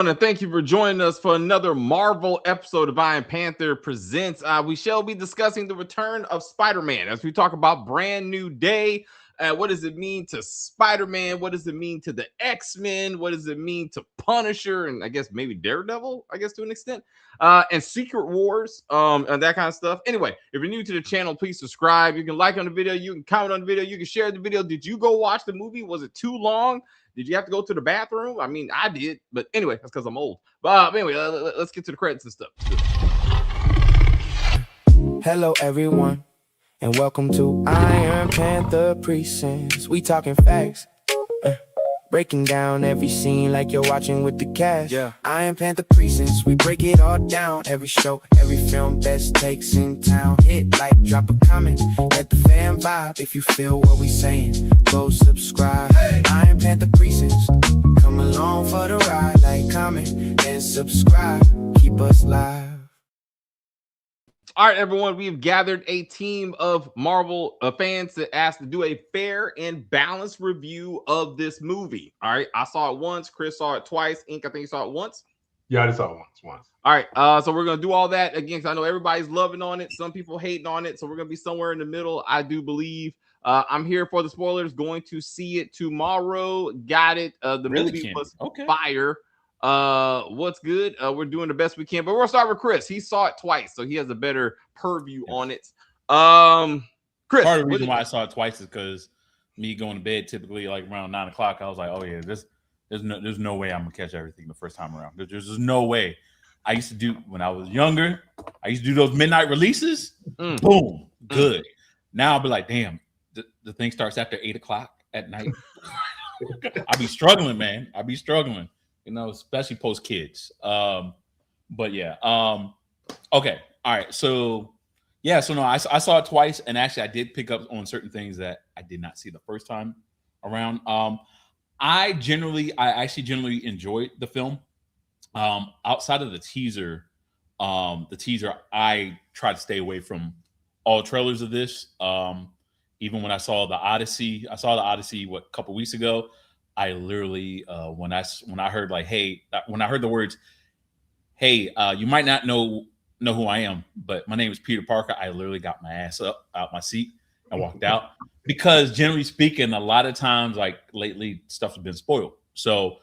And thank you for joining us for another Marvel episode of Iron Panther Presents. We shall be discussing the return of Spider-Man as we talk about Brand New Day. What does it mean to Spider-Man? What does it mean to the X-Men? What does it mean to Punisher? And I guess maybe Daredevil, I guess to an extent. And Secret Wars, and that kind of stuff. Anyway, if you're new to the channel, please subscribe. You can like on the video. You can comment on the video. You can share the video. Did you go watch the movie? Was it too long? Did you have to go to the bathroom? I mean, I did, but anyway, that's because I'm old. But anyway, let's get to the credits and stuff. Hello, everyone, and welcome to Iron Panther Presents. We talking facts, breaking down every scene like you're watching with the cast. Yeah, Iron Panther Presents. We break it all down. Every show, every film, best takes in town. Hit like, drop a comment, let the fan vibe. If you feel what we saying, go subscribe. Hey. Iron Panther Presents. Come along for the ride. Like, comment, and subscribe. Keep us live. All right, everyone, we've gathered a team of Marvel fans that asked to do a fair and balanced review of this movie. All right, I saw it once. Chris saw it twice. Ink, I think you saw it once. Yeah, I just saw it once. All right, so we're going to do all that again because I know everybody's loving on it. Some people hating on it, so we're going to be somewhere in the middle, I do believe. I'm here for the spoilers. Going to see it tomorrow. Got it. The movie was fire. What's good? We're doing the best we can, but we'll start with Chris. He saw it twice, so he has a better purview on it. Chris, part of the reason why I saw it twice is because me going to bed typically like around 9 o'clock. I was like, oh yeah, there's no way I'm gonna catch everything the first time around. There's no way. I used to do when I was younger. I used to do those midnight releases. Boom, good. Now I'll be like, damn, the thing starts after 8 o'clock at night. I'll be struggling, man. I'll be struggling. You know, especially post kids. But yeah. Okay. All right. So yeah. So no, I saw it twice, and actually, I did pick up on certain things that I did not see the first time around. I actually generally enjoyed the film. Outside of the teaser, I tried to stay away from all trailers of this. Even when I saw the Odyssey, a couple weeks ago. I literally when I heard like, hey, when I heard the words, hey, you might not know who I am, but my name is Peter Parker. I literally got my ass up out my seat and walked out because generally speaking, a lot of times like lately stuff has been spoiled. So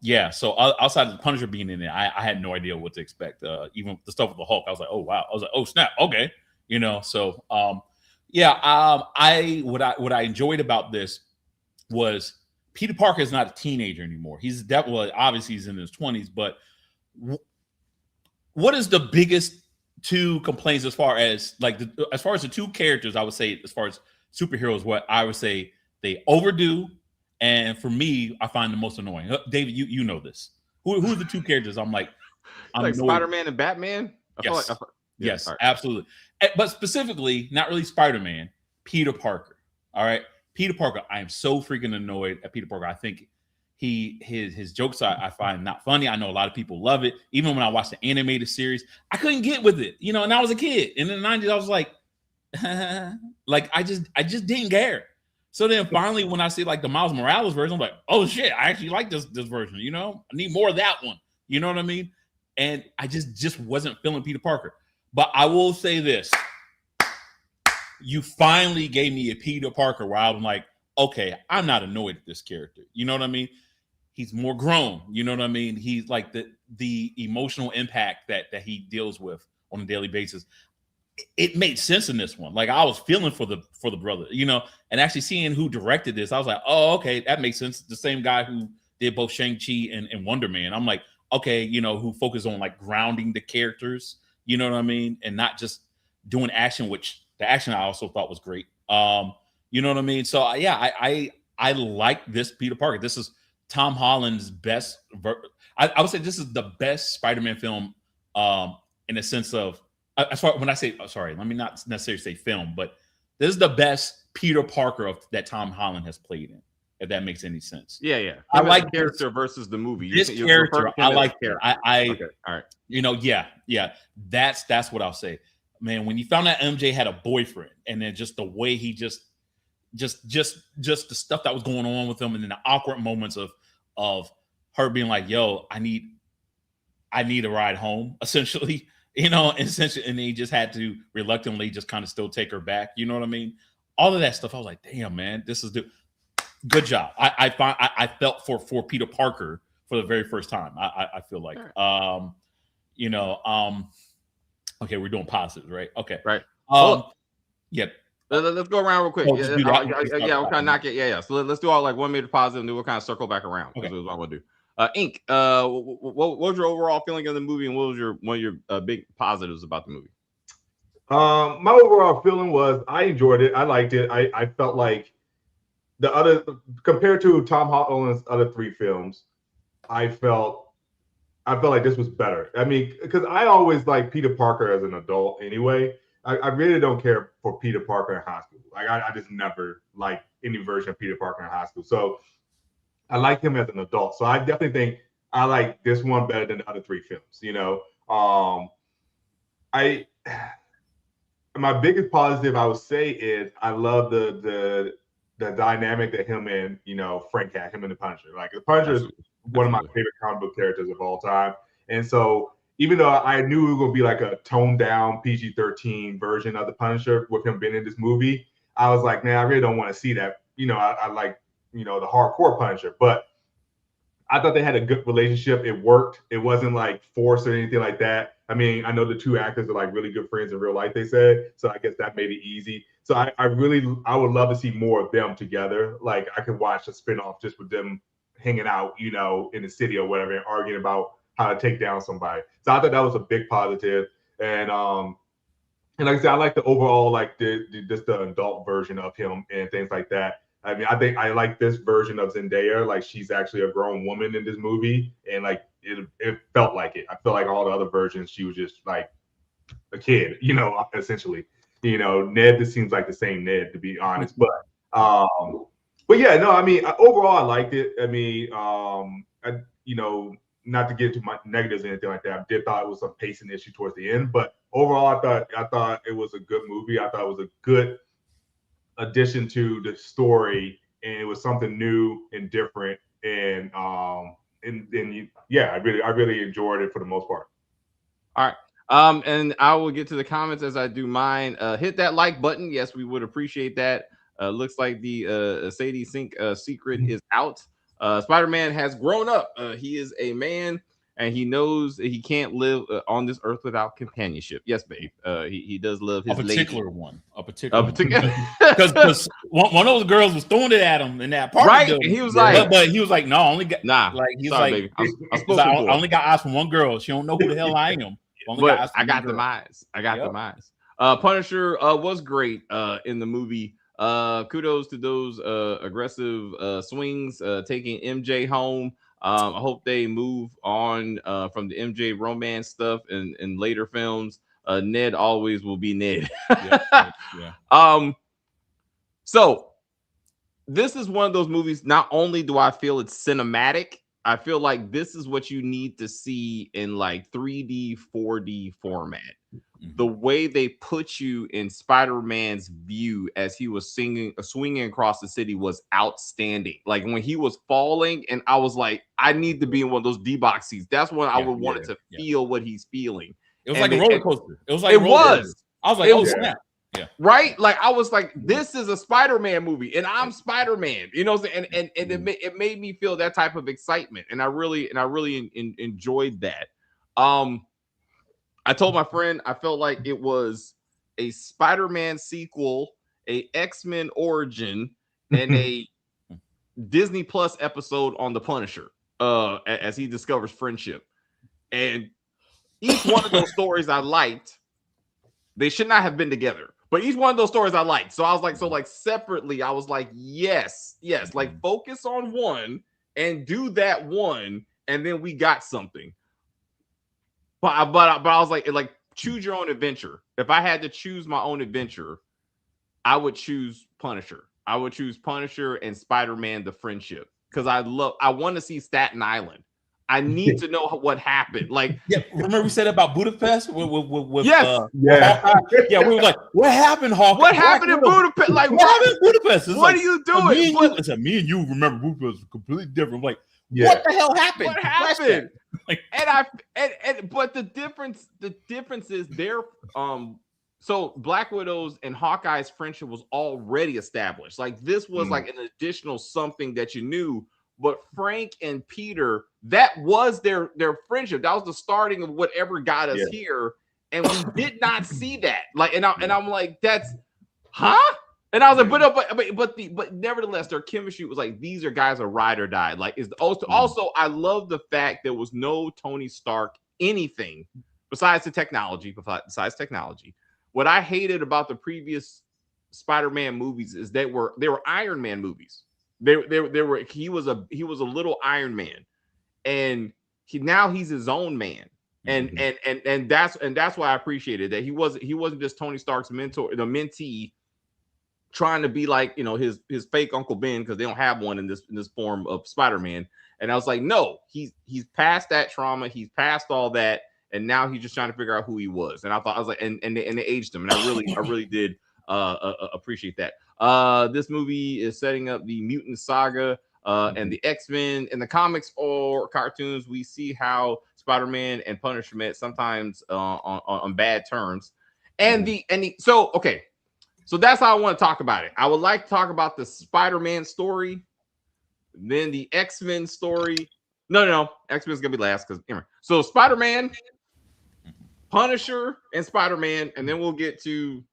yeah. So outside of the Punisher being in it, I had no idea what to expect. Even the stuff with the Hulk, I was like, oh wow. I was like, oh snap, okay, you know. So yeah. What I enjoyed about this was Peter Parker is not a teenager anymore. He's definitely, obviously he's in his 20s, but what is the biggest two complaints as far as the two characters, I would say, as far as superheroes, what I would say they overdo, and for me, I find the most annoying. David, you know this. Who are the two characters I'm like Spider-Man and Batman? Yes, absolutely. But specifically, not really Spider-Man, Peter Parker. All right. Peter Parker, I am so freaking annoyed at Peter Parker. I think his jokes I find not funny. I know a lot of people love it. Even when I watched the animated series, I couldn't get with it. You know, and I was a kid. And in the 90s, I was like, like I just didn't care. So then finally, when I see like the Miles Morales version, I'm like, oh shit, I actually like this version. You know, I need more of that one. You know what I mean? And I just wasn't feeling Peter Parker. But I will say this. You finally gave me a Peter Parker where I'm like, okay, I'm not annoyed at this character. You know what I mean? He's more grown. You know what I mean? He's like the emotional impact that he deals with on a daily basis. It made sense in this one. Like I was feeling for the brother, you know, and actually seeing who directed this, I was like, oh, okay, that makes sense. The same guy who did both Shang-Chi and Wonder Man. I'm like, okay, you know, who focused on like grounding the characters, you know what I mean? And not just doing action, which the action I also thought was great. You know what I mean? So yeah, I like this Peter Parker. This is Tom Holland's best. I would say this is the best Spider-Man film in the sense of, as far when I say, sorry, let me not necessarily say film, but this is the best Peter Parker that Tom Holland has played in. If that makes any sense. Yeah. I like the character versus the movie. This character, I like. Okay, all right. You know, yeah. That's what I'll say. Man, when you found out MJ had a boyfriend, and then just the way he just the stuff that was going on with him, and then the awkward moments of her being like, "Yo, I need a ride home," essentially, essentially, and he just had to reluctantly just kind of still take her back. You know what I mean? All of that stuff. I was like, damn, man, this is good job. I felt for Peter Parker for the very first time. I feel like, okay, we're doing positives, right? Okay, right. Yeah. Let's go around real quick. We'll kind of knock it. Yeah. So let's do all like one major positive, and then we'll kind of circle back around. Okay. That's what I'm gonna do. Ink. What was your overall feeling of the movie, and what was one of your big positives about the movie? My overall feeling was I enjoyed it. I liked it. I felt like compared to Tom Holland's other 3 films, I felt like this was better. I mean, because I always like Peter Parker as an adult anyway. I really don't care for Peter Parker in high school. Like I just never liked any version of Peter Parker in high school. So I like him as an adult. So I definitely think I like this one better than the other 3 films. My biggest positive I would say is I love the dynamic that him and Frank had, him and the Punisher. Like the Punisher is one of my favorite comic book characters of all time. And so even though I knew it was gonna be like a toned down PG-13 version of the Punisher with him being in this movie, I was like, man, I really don't want to see that. I like the hardcore Punisher, but I thought they had a good relationship. It worked. It wasn't like forced or anything like that. I mean, I know the 2 actors are like really good friends in real life, they said. So I guess that made it easy. So I would love to see more of them together. Like I could watch a spinoff just with them hanging out, in the city or whatever, and arguing about how to take down somebody. So I thought that was a big positive. And like I said, I like the overall, like just the adult version of him and things like that. I mean, I think I like this version of Zendaya. Like she's actually a grown woman in this movie, and like it felt like it. I felt like all the other versions, she was just like a kid, essentially. Ned just seems like the same Ned, to be honest. But yeah, no, I mean, overall, I liked it. I mean, not to get into my negatives or anything like that. I did thought it was a pacing issue towards the end, but overall, I thought it was a good movie. I thought it was a good addition to the story, and it was something new and different. And I really enjoyed it for the most part. All right. And I will get to the comments as I do mine. Hit that like button. Yes, we would appreciate that. Looks like the Sadie Sink secret is out. Spider-Man has grown up. He is a man, and he knows he can't live on this earth without companionship. Yes, babe. He does love his particular one. Because one of those girls was throwing it at him in that party. Right, building. And he was like, but he was like, no, I only got Like he's sorry, like, I only got eyes from one girl. She don't know who the hell I am. But I got them eyes. Punisher was great in the movie. Kudos to those aggressive swings taking MJ home. I hope they move on from the MJ romance stuff in later films. Ned always will be Ned. Yeah. So this is one of those movies. Not only do I feel it's cinematic, I feel like this is what you need to see in like 3D, 4D format. The way they put you in Spider-Man's view as he was swinging across the city was outstanding. Like when he was falling, and I was like, I need to be in one of those D-box seats. That's when I would want it to feel what he's feeling. It was like a roller coaster. I was like, oh snap. Yeah. Right. Like I was like, this is a Spider-Man movie, and I'm Spider-Man. You know what I'm saying? And it made me feel that type of excitement, and I really enjoyed that. I told my friend I felt like it was a Spider-Man sequel, a X-Men origin, and a Disney Plus episode on the Punisher as he discovers friendship. And each one of those stories I liked. They should not have been together, but each one of those stories I liked. So I was like, separately, I was like, yes, like focus on one and do that one, and then we got something. But I was like, choose your own adventure. If I had to choose my own adventure, I would choose Punisher. I would choose Punisher and Spider-Man: The Friendship, because I want to see Staten Island. I need to know what happened. Like, remember we said about Budapest? With yes, we were like, what happened, Hawk? What happened in Budapest? Like, what happened in Budapest? What are you doing? Me and you remember Budapest was completely different. Like, What the hell happened? What happened? But the difference is there. So Black Widow's and Hawkeye's friendship was already established. Like this was like an additional something that you knew. But Frank and Peter, that was their friendship. That was the starting of whatever got us here, and we did not see that. Like, and I'm like, that's And I was like, but nevertheless, their chemistry was like, these are guys are ride or die. Like, is also I love the fact there was no Tony Stark anything besides technology. What I hated about the previous Spider-Man movies is they were Iron Man movies. He was a little Iron Man, and now he's his own man, and that's why I appreciated that he wasn't just Tony Stark's mentor, the mentee, trying to be like his fake Uncle Ben, because they don't have one in this form of Spider-Man. And I was like, no, he's past that trauma, he's past all that, and now he's just trying to figure out who he was. And I was like, and they aged him, and I really did appreciate that. This movie is setting up the mutant saga and the X-Men. In the comics or cartoons, we see how Spider-Man and Punisher met, sometimes on bad terms. So that's how I want to talk about it. I would like to talk about the Spider-Man story, then the X-Men story. No, X-Men's gonna be last because so Spider-Man, Punisher, and Spider-Man, and then we'll get to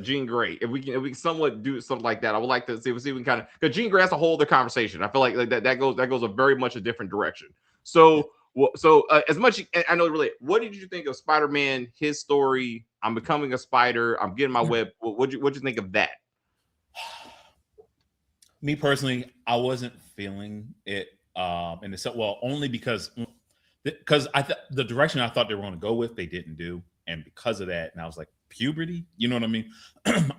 Jean Grey. If we can somewhat do something like that, I would like to see if we can kind of, because Jean Grey has to hold the conversation. I feel like that goes a very much a different direction. So as much I know really, what did you think of Spider-Man, his story? I'm becoming a spider, I'm getting my web. What'd you think of that? Me personally, I wasn't feeling it in the set. Well, only because the direction I thought they were going to go with, they didn't do, and because of that, and I was like, puberty, you know what I mean?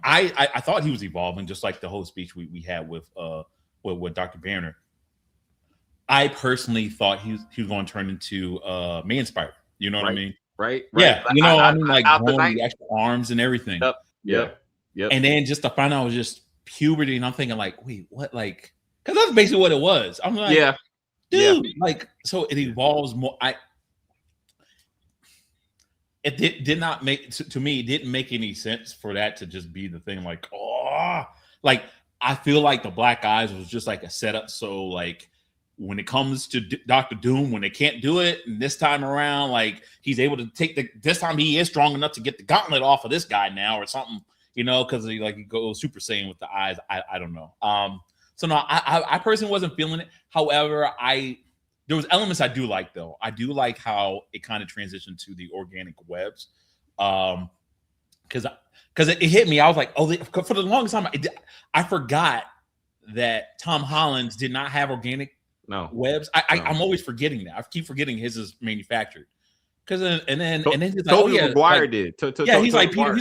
I thought he was evolving, just like the whole speech we had with Dr. Banner. I personally thought he was going to turn into Man Spider. You know what I mean? Right. Yeah. I mean, like growing the actual arms and everything. Yep. And then just to find out it was just puberty, and I'm thinking like, wait, what? Like, because that's basically what it was. I'm like, dude, like, so it evolves more. It did not make, to me, it didn't make any sense for that to just be the thing. Like, like I feel like the Black Eyes was just like a setup. So like, when it comes to Dr. Doom, when they can't do it, and this time around, like he's able to this time he is strong enough to get the gauntlet off of this guy now or something, because he goes Super Saiyan with the eyes. I don't know. So no, I personally wasn't feeling it. However, there was elements I do like though. I do like how it kind of transitioned to the organic webs, because it hit me. I was like, for the longest time, I forgot that Tom Holland did not have organic webs. I'm always forgetting that. I keep forgetting his is manufactured. Because then he's like, Tobey Maguire did. He's like Peter.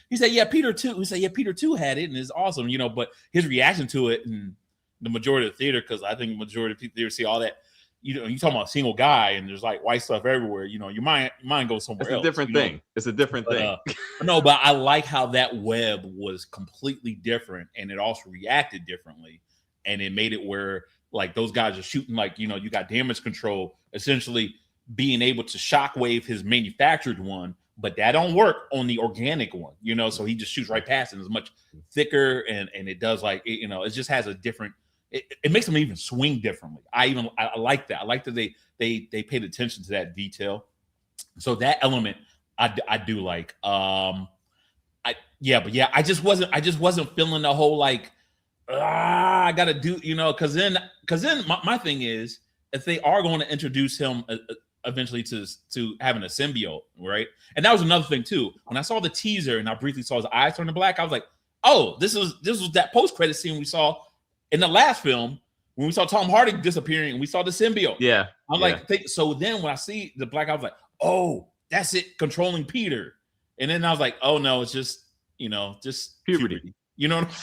He said, yeah, Peter too. He said, yeah, Peter too had it, and it's awesome, But his reaction to it, and the majority of the theater, because I think the majority of people see all that. You talking about a single guy, and there's like white stuff everywhere. Your mind goes somewhere else. It's a different thing. It's a different thing. No, but I like how that web was completely different, and it also reacted differently, and it made it where, like, those guys are shooting, like, you got damage control, essentially being able to shockwave his manufactured one, but that don't work on the organic one, so he just shoots right past it. It's much thicker, and it does, like, it just has a different, it makes them even swing differently. I like that. I like that they paid attention to that detail. So that element I do like. I just wasn't feeling the whole like, I gotta do, because then my thing is, if they are going to introduce him eventually to having a symbiote, right? And that was another thing too. When I saw the teaser and I briefly saw his eyes turn to black, I was like, oh, this was that post-credit scene we saw in the last film when we saw Tom Hardy disappearing and we saw the symbiote. Yeah. Like, so then when I see the black, I was like, oh, that's it, controlling Peter. And then I was like, oh no, it's just, just puberty. You know what I mean?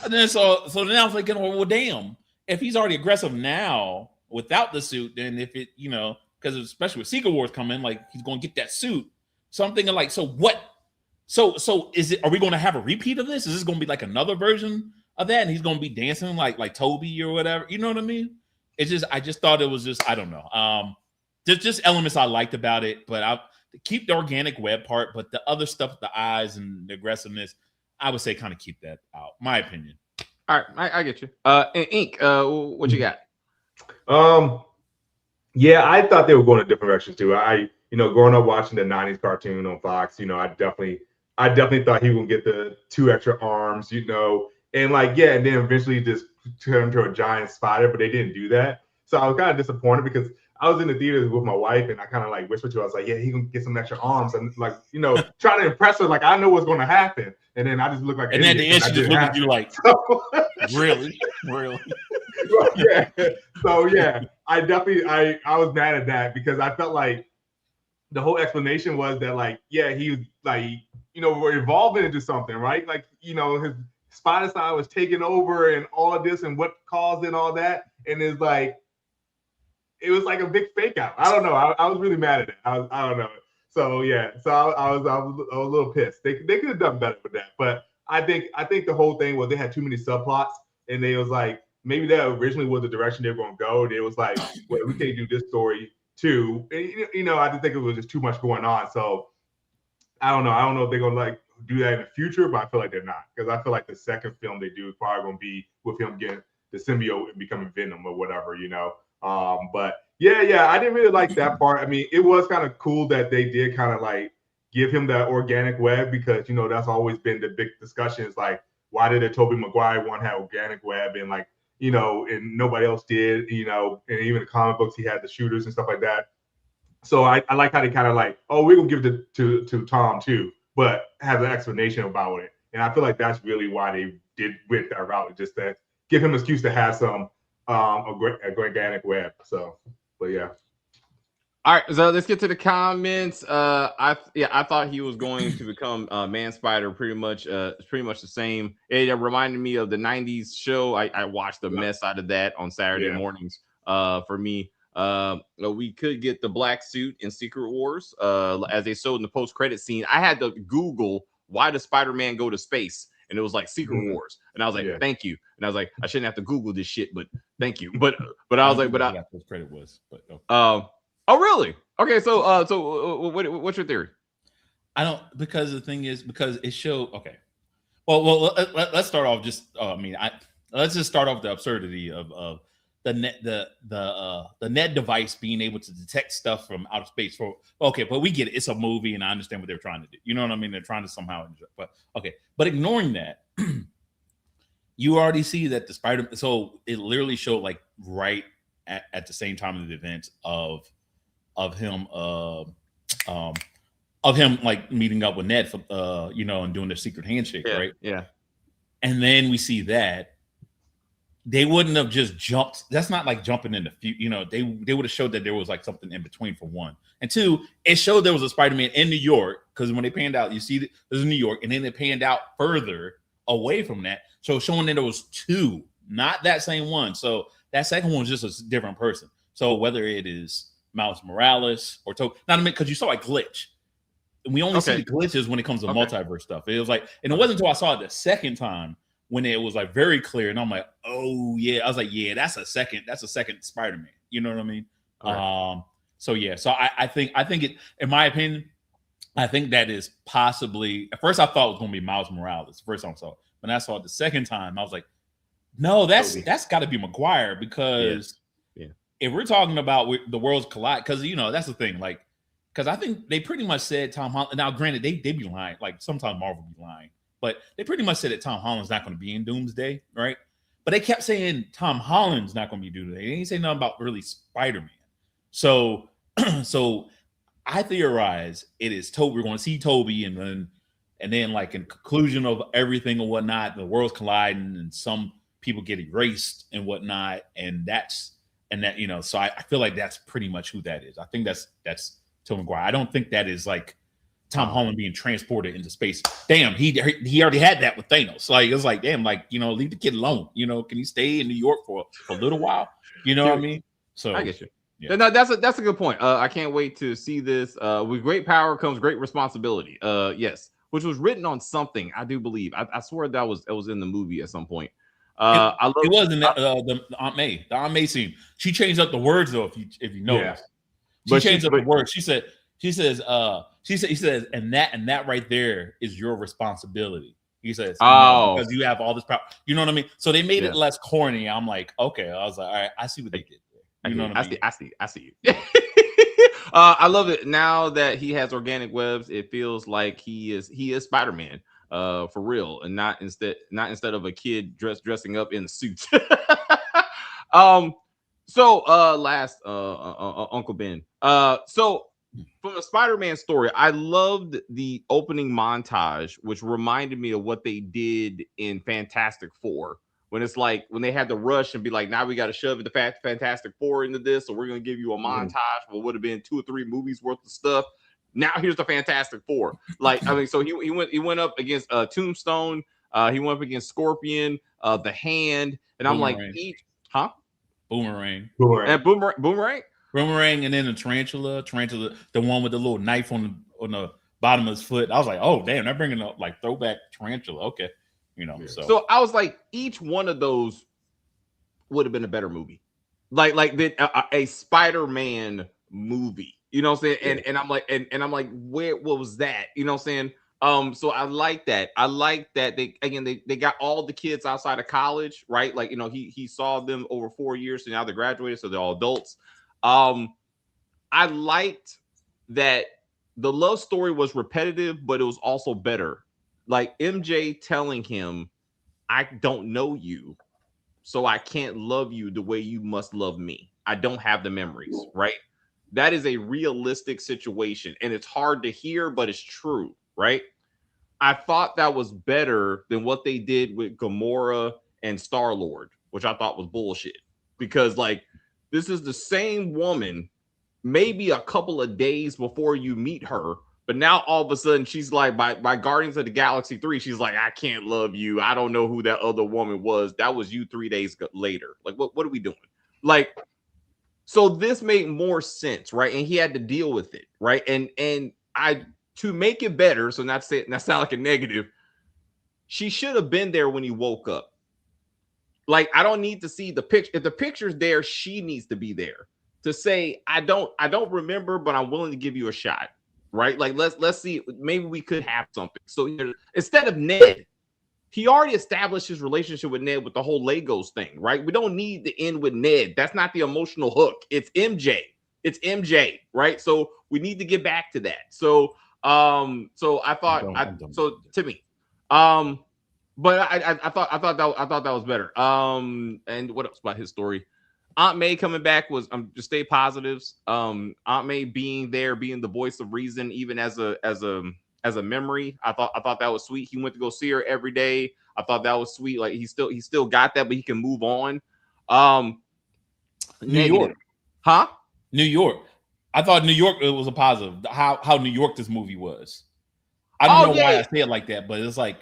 And then so then I was thinking, well, damn, if he's already aggressive now without the suit, then if it, because especially with Secret Wars coming, like he's going to get that suit. So I'm thinking, like, so what? So is it? Are we going to have a repeat of this? Is this going to be like another version of that? And he's going to be dancing like Toby or whatever. You know what I mean? I just thought it was just, I don't know. There's just elements I liked about it, but I keep the organic web part, but the other stuff, the eyes and the aggressiveness, I would say kind of keep that out. My opinion. All right, I get you. And Ink, what you got? Yeah, I thought they were going a different direction too. Growing up watching the '90s cartoon on Fox, I definitely thought he would get the 2 extra arms, and and then eventually just turn into a giant spider, but they didn't do that. So I was kind of disappointed because I was in the theaters with my wife and I kind of whispered to her, I was like, yeah, he can get some extra arms, and trying to impress her, I know what's going to happen. And then I just look like, and then the end she just looked at you like, really? Yeah. So yeah, I was mad at that because I felt like the whole explanation was that he was we're evolving into something, right? His spider style was taking over and all of this and what caused it and all that. And it's it was like a big fake out. I don't know. I was really mad at it. I don't know. So yeah, so I was a little pissed. They could have done better with that. But I think the whole thing was they had too many subplots, and they was maybe that originally was the direction they were going to go. And it was well, we can't do this story too. And, I just think it was just too much going on. So I don't know. I don't know if they're going to do that in the future, but I feel like they're not, because I feel like the second film they do is probably going to be with him getting the symbiote and becoming Venom or whatever, But yeah, I didn't really like that part. I mean, it was kind of cool that they did kind of give him that organic web, because that's always been the big discussion. Is why did the Tobey Maguire one have organic web and and nobody else did, and even the comic books he had the shooters and stuff like that. So I like how they kind of oh, we're gonna give it to Tom too, but have an explanation about it. And I feel like that's really why they went that route, just to give him an excuse to have some organic web. So, but yeah. All right, so let's get to the comments. I thought he was going to become Man Spider. Pretty much the same. It reminded me of the '90s show. I watched the mess out of that on Saturday mornings. For me, we could get the black suit in Secret Wars, as they showed in the post-credit scene. I had to Google, why does Spider-Man go to space? And it was Secret Wars, and I was like, "Thank you." And I was like, "I shouldn't have to Google this shit, but thank you." But I was like, "But post-credit was." But oh, really? Okay, so what's your theory? I don't, because the thing is, because it showed. Okay, well, let's start off. Let's just start off with the absurdity of the net device being able to detect stuff from outer space. But we get it. It's a movie, and I understand what they're trying to do. You know what I mean? They're trying to somehow. But ignoring that, you already see that the Spider. So it literally showed right at the same time of the events of him meeting up with Ned for and doing their secret handshake, right? Yeah. And then we see that they wouldn't have just jumped. That's not jumping in the future. They would have showed that there was something in between, for one. And two, it showed there was a Spider-Man in New York, because when they panned out, you see that there's New York, and then they panned out further away from that. So showing that there was 2, not that same one. So that second one was just a different person. So whether it is Miles Morales or because you saw a glitch. And we only see the glitches when it comes to multiverse stuff. It was and it wasn't until I saw it the second time when it was very clear, and I'm like, oh yeah. I was like, yeah, that's a second Spider-Man. You know what I mean? Right. So yeah. So I think it, in my opinion, I think that is possibly, at first I thought it was gonna be Miles Morales, the first time I saw it. When I saw it the second time, I was like, no, that's gotta be Maguire, because if we're talking about the worlds collide, because that's the thing, because I think they pretty much said Tom Holland. Now, granted, they be lying, sometimes Marvel be lying, but they pretty much said that Tom Holland's not going to be in Doomsday, right? But they kept saying Tom Holland's not going to be Doomsday. They didn't say nothing about really Spider-Man. So I theorize it is Toby. We're going to see Toby, and then in conclusion of everything and whatnot, the worlds colliding, and some people get erased and whatnot, so I feel like that's pretty much who that is. I think that's Tobey Maguire. I don't think that is Tom Holland being transported into space. Damn, he already had that with Thanos. It's damn, leave the kid alone. Can he stay in New York for a little while? You know what I mean? So I get you. Yeah. No, that's a good point. I can't wait to see this. With great power comes great responsibility. Yes, which was written on something, I do believe. I swear that was in the movie at some point. It wasn't the Aunt May. The Aunt May scene. She changed up the words though. If you notice, she changed up the words. He says, and that right there is your responsibility. He says, because you have all this power. You know what I mean? So they made it less corny. I'm like, okay. I was like, all right, I see what they did there. You know what I mean? I see you. I love it. Now that he has organic webs, it feels like he is Spider-Man. For real, and not instead of a kid dressing up in suits. Last Uncle Ben. So from a Spider-Man story, I loved the opening montage, which reminded me of what they did in Fantastic Four. When it's like when they had to rush and be like, now we got to shove the Fantastic Four into this, so we're gonna give you a montage. What would have been 2 or 3 movies worth of stuff. Now here's the Fantastic Four. Like, I mean, so he went up against Tombstone. He went up against Scorpion, the Hand, and I'm like, Boomerang, and then the tarantula, the one with the little knife on the bottom of his foot. I was like, oh damn, they're bringing up like throwback tarantula. Okay, you know. So I was like, each one of those would have been a better movie, like a Spider-Man movie. You know what I'm saying? And I'm like, and I'm like, what was that? You know what I'm saying? So I like that. I like that they got all the kids outside of college, right? Like, you know, he saw them over 4 years, so now they're graduated, so they're all adults. I liked that the love story was repetitive, but it was also better. Like MJ telling him, I don't know you, so I can't love you the way you must love me. I don't have the memories, right? That is a realistic situation, and it's hard to hear, but it's true, right? I thought that was better than what they did with Gamora and Star-Lord, which I thought was bullshit. Because, like, this is the same woman maybe a couple of days before you meet her, but now all of a sudden she's like, by Guardians of the Galaxy 3, she's like, I can't love you. I don't know who that other woman was. That was you 3 days later. Like, what are we doing? Like, so this made more sense, right? And he had to deal with it, right? And to make it better, so not say that sound like a negative, she should have been there when he woke up. Like, I don't need to see the picture. If the picture's there, she needs to be there to say, I don't remember, but I'm willing to give you a shot, right? Like, let's see, maybe we could have something. So instead of Ned, he already established his relationship with Ned with the whole Legos thing, right? We don't need to end with Ned. That's not the emotional hook. It's MJ. It's MJ, right? So we need to get back to that. So I thought, Timmy, but I thought that was better. And what else about his story? Aunt May coming back was just stay positives. Aunt May being there, being the voice of reason, even as a memory. I thought that was sweet. He went to go see her every day. I thought that was sweet. Like he still got that, but he can move on. New York. Huh? New York. I thought New York, it was a positive. How New York this movie was. I don't know why I say it like that, but it's like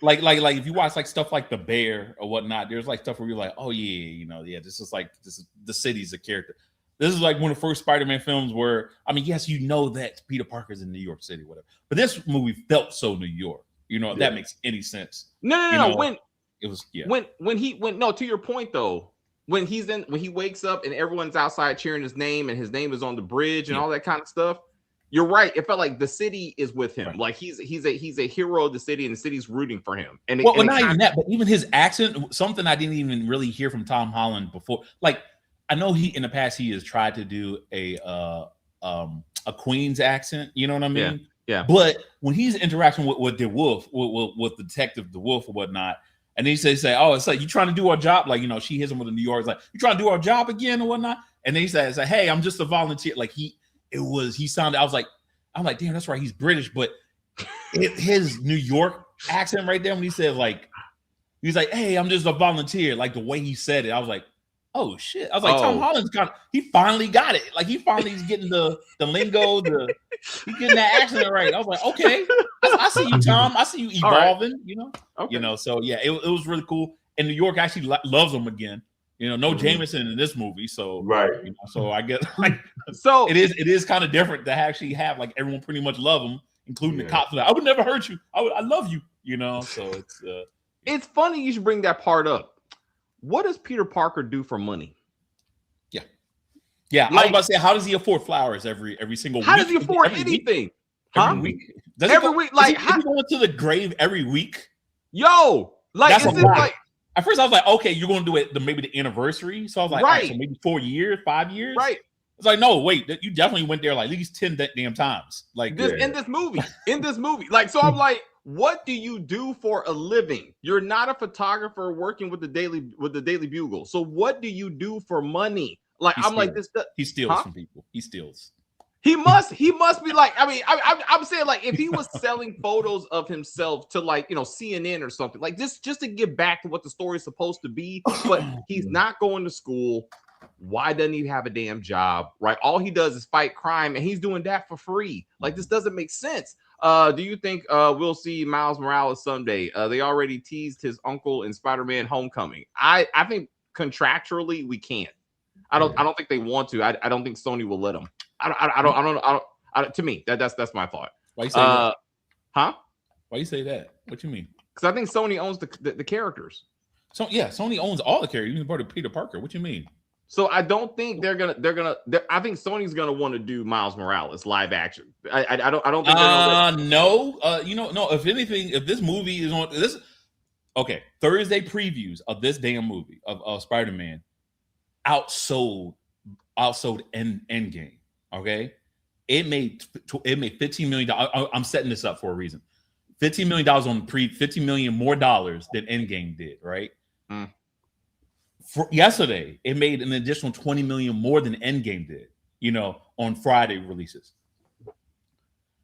like if you watch like stuff like The Bear or whatnot, there's like stuff where you're like, oh yeah, this is the city's a character. This is like one of the first Spider-Man films where, I mean, yes, you know that Peter Parker's in New York City, whatever. But this movie felt so New York. You know, if that makes any sense. No. When it was, to your point though, when he wakes up and everyone's outside cheering his name and his name is on the bridge and all that kind of stuff. You're right. It felt like the city is with him. Right. Like he's a hero of the city, and the city's rooting for him. And not even that, but even his accent, something I didn't even really hear from Tom Holland before. Like, I know in the past he has tried to do a Queen's accent. You know what I mean? Yeah. But when he's interacting with the Wolf, with Detective the Wolf or whatnot, and he say, oh, it's like, you trying to do our job? Like, you know, she hits him with a New York. It's like, you trying to do our job again or whatnot? And then he says, hey, I'm just a volunteer. Like he sounded, I'm like, damn, that's right. He's British, but his New York accent right there, when he said like, he's like, hey, I'm just a volunteer. Like the way he said it, I was like, oh shit. I was like, Tom Holland's he finally got it. Like he finally is getting the lingo, he's getting that accent right. I was like, okay, I see you, Tom. I see you evolving, you know? Okay. You know, so yeah, it was really cool. And New York actually loves him again. You know, no Jameson in this movie, so right. You know, so I guess like so it is kind of different to actually have like everyone pretty much love him, including the cops. Like, I would never hurt you. I love you. You know, so it's It's funny you should bring that part up. What does Peter Parker do for money? Yeah, like, I was about to say, how does he afford flowers every single week? How does he afford anything? Every week? Every week? Like, is he going to the grave every week? Yo, like, that's a lot. Like, at first I was like, okay, you're going to do it maybe the anniversary. So I was like, right, so maybe 4 years, 5 years. Right. It's like, no, wait, you definitely went there like at least 10 damn times. Like this in this movie. Like, so I'm like, what do you do for a living? You're not a photographer working with the Daily Bugle. So what do you do for money? Like, I'm like, this. He steals from people. He steals. He must be like, I mean, I'm saying, like, if he was selling photos of himself to, like, you know, CNN or something, like this, just to get back to what the story is supposed to be, but he's not going to school. Why doesn't he have a damn job? Right? All he does is fight crime, and he's doing that for free. Like, this doesn't make sense. Do you think we'll see Miles Morales someday? They already teased his uncle in Spider-Man Homecoming. I think contractually we can't. I don't think they want to. I don't think Sony will let them. I don't. To me, that's my thought. Why you say that? Huh? Why you say that? What you mean? Because I think Sony owns the characters. So yeah, Sony owns all the characters, even part of Peter Parker. What you mean? So I don't think they're gonna. I think Sony's gonna want to do Miles Morales live action. I don't think. No. No. If anything, if this movie is on this, okay, Thursday previews of this damn movie of Spider-Man outsold Endgame. Okay, it made $15 million. I'm setting this up for a reason. $15 million on $50 million more dollars than Endgame did. Right. For yesterday, it made an additional $20 million more than Endgame did. You know, on Friday releases.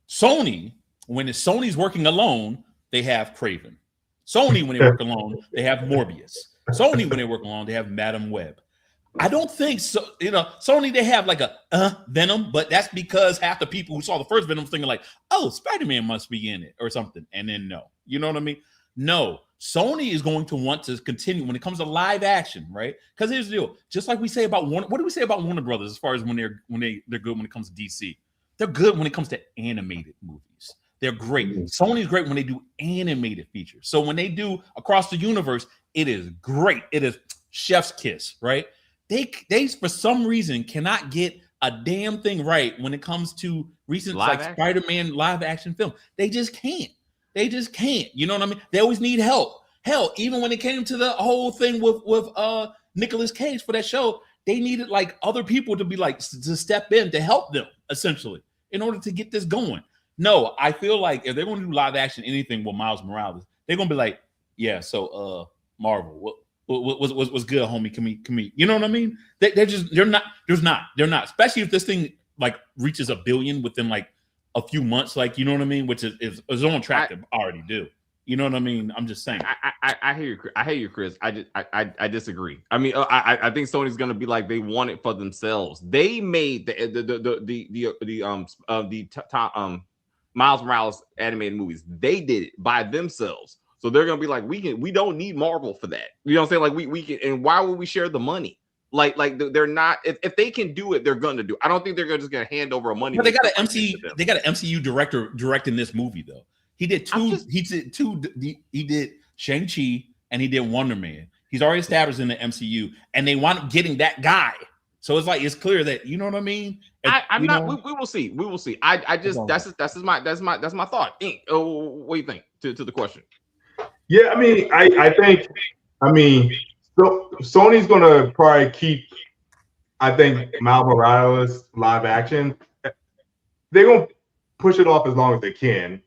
Sony, when Sony's working alone, they have Craven. Sony, when they work alone, they have Morbius. Sony, when they work alone, they have Madam Web. I don't think so. You know, Sony, they have like a Venom, but that's because half the people who saw the first Venom thinking like, oh, Spider-Man must be in it or something. And then no, you know what I mean? No, Sony is going to want to continue when it comes to live action, right? Because here's the deal. Just like we say about Warner, what do we say about Warner Brothers as far as when they're good when it comes to DC? They're good when it comes to animated movies. They're great. Sony's great when they do animated features. So when they do Across the Universe, it is great. It is chef's kiss, right? They for some reason cannot get a damn thing right when it comes to recent Spider-Man live action film. They just can't. You know what I mean? They always need help. Hell, even when it came to the whole thing with Nicolas Cage for that show, they needed like other people to be like to step in to help them essentially in order to get this going. No, I feel like if they're going to do live action anything with Miles Morales, they're going to be like, yeah, so Marvel, what's good, homie? Can we? You know what I mean? They're not. Especially if this thing like reaches $1 billion within like a few months, like you know what I mean, which is on track to already do. You know what I mean? I'm just saying. I hear you. I hear you, Chris. I disagree. I mean, I think Sony's gonna be like they want it for themselves. They made the Miles Morales animated movies. They did it by themselves. So they're gonna be like, we don't need Marvel for that. You know what I'm saying? Like we can, and why would we share the money? Like they're not. If they can do it, they're gonna do. I don't think they're just gonna hand over money. But they got an MCU director directing this movie though. He did two. He did Shang-Chi and he did Wonder Man. He's already established in the MCU, and they want up getting that guy. So it's like it's clear that you know what I mean. We will see. We will see. That's my thought. What do you think to the question? Yeah, I mean, I think so Sony's gonna probably keep. I think Miles Morales live action. They're gonna push it off as long as they can.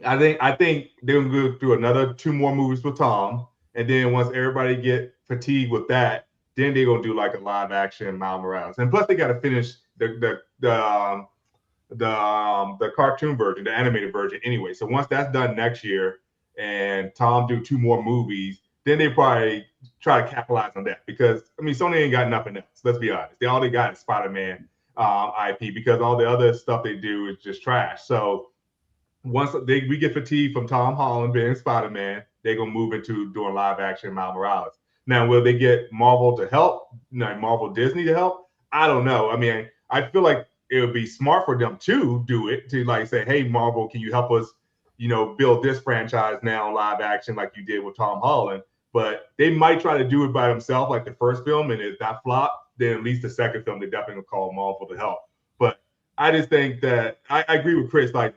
I think they're gonna go through another 2 more movies with Tom, and then once everybody get fatigued with that, then they're gonna do like a live action Miles Morales. And plus, they got to finish the cartoon version, the animated version anyway. So once that's done next year, and Tom do 2 more movies, then they probably try to capitalize on that because I mean Sony ain't got nothing else. Let's be honest. All they got is Spider-Man IP because all the other stuff they do is just trash. So once we get fatigued from Tom Holland being Spider-Man, they're gonna move into doing live action Miles Morales. Now, will they get Marvel to help? Marvel Disney to help? I don't know. I mean, I feel like it would be smart for them to do it to like say, hey, Marvel, can you help us build this franchise now in live action like you did with Tom Holland. But they might try to do it by themselves, like the first film, and if that flop, then at least the second film, they definitely will call Marvel to help. But I just think that I agree with Chris. Like,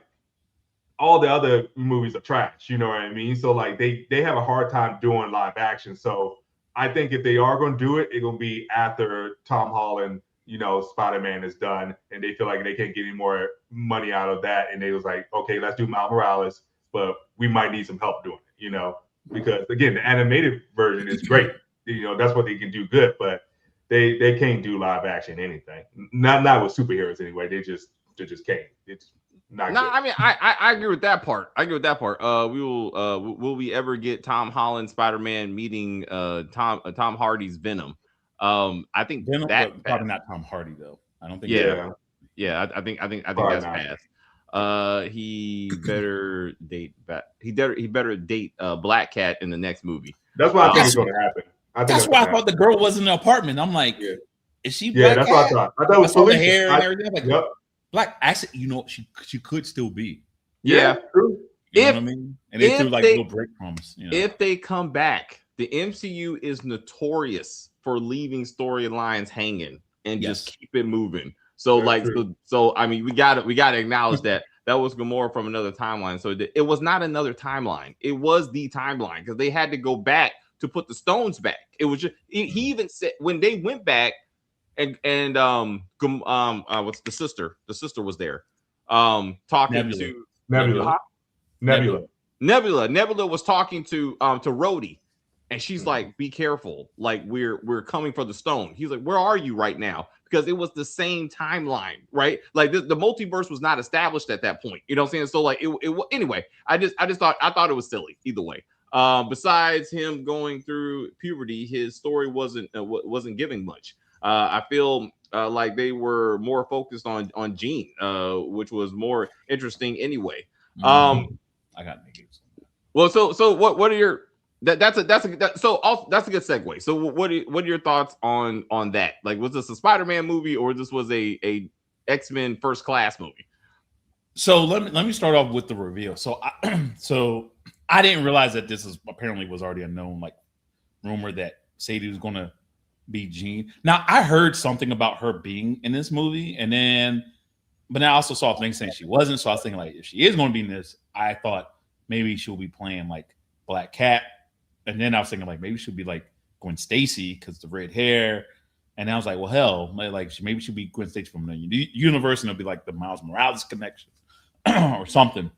all the other movies are trash, you know what I mean? So like they have a hard time doing live action. So I think if they are going to do it, it's going to be after Tom Holland, Spider-Man is done, and they feel like they can't get any more money out of that. And they was like, okay, let's do Miles Morales, but we might need some help doing it, because again, the animated version is great. That's what they can do good, but they can't do live action anything. Not with superheroes anyway. They just can't. It's not good. I mean, I agree with that part. Will we ever get Tom Holland Spider-Man meeting Tom Hardy's Venom? I think Venom, probably not Tom Hardy though. I don't think. Yeah. I think that's past. He better date back. He better date Black Cat in the next movie. That's what I think is going to happen. That's why I thought the girl was in the apartment. I'm like, is she Black that's Cat? what I thought. I thought it was the hair and everything. Like, yep. Black, actually, she could still be. Yeah. True. You know what I mean? And they threw like little breadcrumbs. If they come back, the MCU is notorious for leaving storylines hanging and just keep it moving. So so I mean, we gotta acknowledge that was Gamora from another timeline. So it was not another timeline. It was the timeline because they had to go back to put the stones back. It was just he even said when they went back. And what's the sister? The sister was there, talking to Nebula. Nebula was talking to Rhodey, and she's like, "Be careful! Like we're coming for the stone." He's like, "Where are you right now?" Because it was the same timeline, right? Like the multiverse was not established at that point. You know what I'm saying? So like anyway, I thought it was silly either way. Besides him going through puberty, his story wasn't giving much. I feel like they were more focused on Jean, which was more interesting anyway. I got negatives. Well, so what are your that's a good segue. So what are your thoughts on that? Like, was this a Spider-Man movie or this was a X-Men First Class movie? So let me start off with the reveal. So I didn't realize that this was already a known like rumor that Sadie was going to be Jean. Now I heard something about her being in this movie, but I also saw things saying she wasn't. So I was thinking like, if she is going to be in this, I thought maybe she'll be playing like Black Cat, and then I was thinking like maybe she'll be like Gwen Stacy because the red hair, and I was like, well, hell, like maybe she'll be Gwen Stacy from the universe, and it'll be like the Miles Morales connection or something,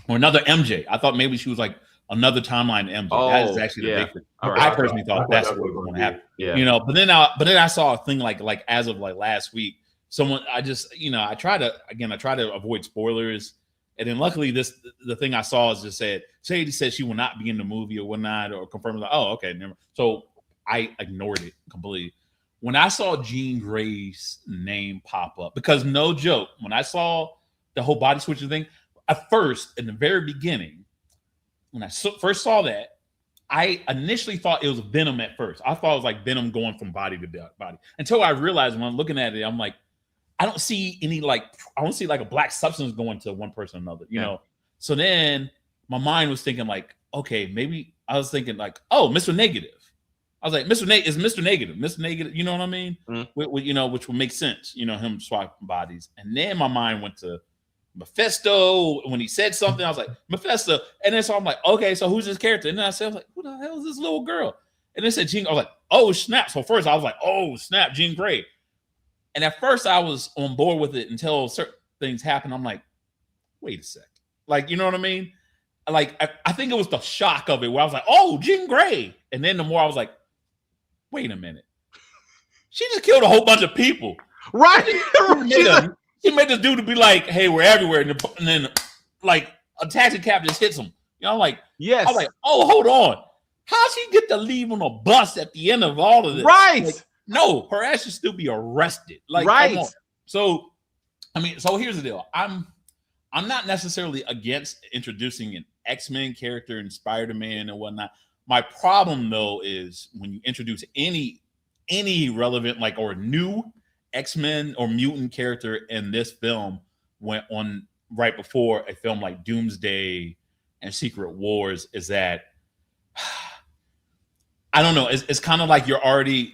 or another MJ. I thought maybe she was like another timeline MJ. That is actually the big thing. I personally thought that's what was going to happen. Yeah. But then I saw a thing like as of like last week, I try to avoid spoilers. And then luckily the thing I saw is just said, Sadie said she will not be in the movie or whatnot, or confirmed like, oh, okay, never. So I ignored it completely. When I saw Jean Grey's name pop up, because no joke, when I saw the whole body switching thing, at first, in the very beginning, when I first saw that, I initially thought it was Venom at first. I thought it was like Venom going from body to body. Until I realized when I'm looking at it, I'm like, I don't see like a black substance going to one person or another, you know? So then my mind was thinking like, okay, maybe I was thinking like, oh, Mr. Negative. I was like, Mr. Negative, you know what I mean? Mm-hmm. Which would make sense, him swapping bodies. And then my mind went to Mephisto. When he said something, I was like, Mephisto. And then so I'm like, okay, so who's this character? And then I was like, who the hell is this little girl? And then said Jean. I was like, oh snap. So first I was like, oh snap, Jean Grey. And at first I was on board with it until certain things happened. I'm like, wait a sec. Like, you know what I mean? Like, I think it was the shock of it where I was like, oh, Jean Grey. And then the more I was like, wait a minute. She just killed a whole bunch of people. Right. She made this dude to be like, hey, we're everywhere. And then like a taxi cab just hits him. Like, yes. I was like, oh, hold on. How'd she get to leave on a bus at the end of all of this? Right. Like, no, her ass should still be arrested. Like, right. Come on. So, so here's the deal. I'm not necessarily against introducing an X-Men character and Spider-Man and whatnot. My problem though is when you introduce any relevant or new X-Men or mutant character in this film went on right before a film like Doomsday and Secret Wars is that I don't know. It's kind of like you're already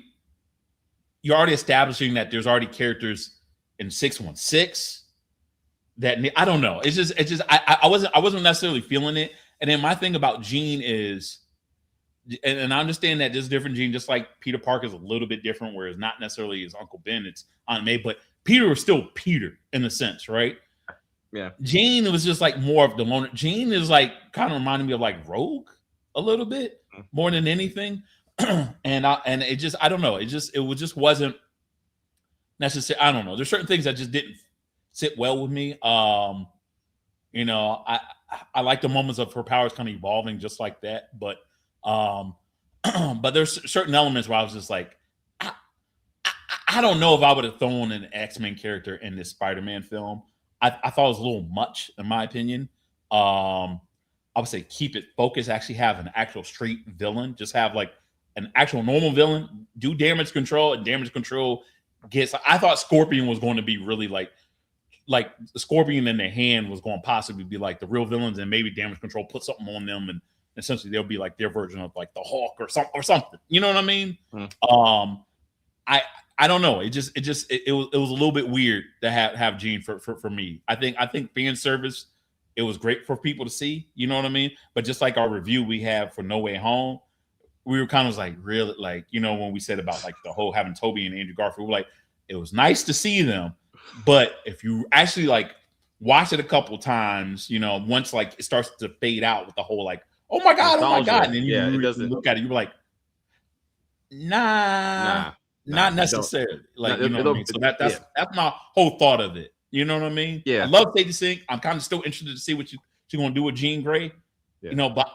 establishing that there's already characters in 616 that I don't know. It's just I wasn't necessarily feeling it. And then my thing about Jean is, and I understand that there's different Jean, just like Peter Parker is a little bit different, where it's not necessarily his Uncle Ben, it's Aunt May, but Peter was still Peter in a sense, right? Yeah. Jean was just like more of the loner. Jean is like kind of reminding me of like Rogue a little bit more than anything. and it just, I don't know. It just wasn't necessary. I don't know. There's certain things that just didn't sit well with me. You know, I like the moments of her powers kind of evolving just like that, but there's certain elements where I was just like, I don't know if I would have thrown an X-Men character in this Spider-Man film. I thought it was a little much, in my opinion. I would say keep it focused. Actually, have an actual straight villain. Just have like an actual normal villain. Do damage control, and damage control gets. I thought Scorpion was going to be really like the Scorpion in their hand was going to possibly be like the real villains, and maybe damage control put something on them, and essentially they'll be like their version of like the Hulk or something. You know what I mean? I don't know. It was a little bit weird to have Jean for me. I think fan service, it was great for people to see. You know what I mean? But just like our review we have for No Way Home, we were kind of like really like, you know, when we said about like the whole having Toby and Andrew Garfield, we're like, it was nice to see them, but if you actually like watch it a couple times, you know, once like it starts to fade out with the whole like, oh my god, and then you look at it, you're like, nah. Not necessarily. Like, you know what I mean? So that's my whole thought of it. You know what I mean? Yeah. I love Sadie Sink. I'm kind of still interested to see what she's gonna do with Jean Grey. Yeah. You know, but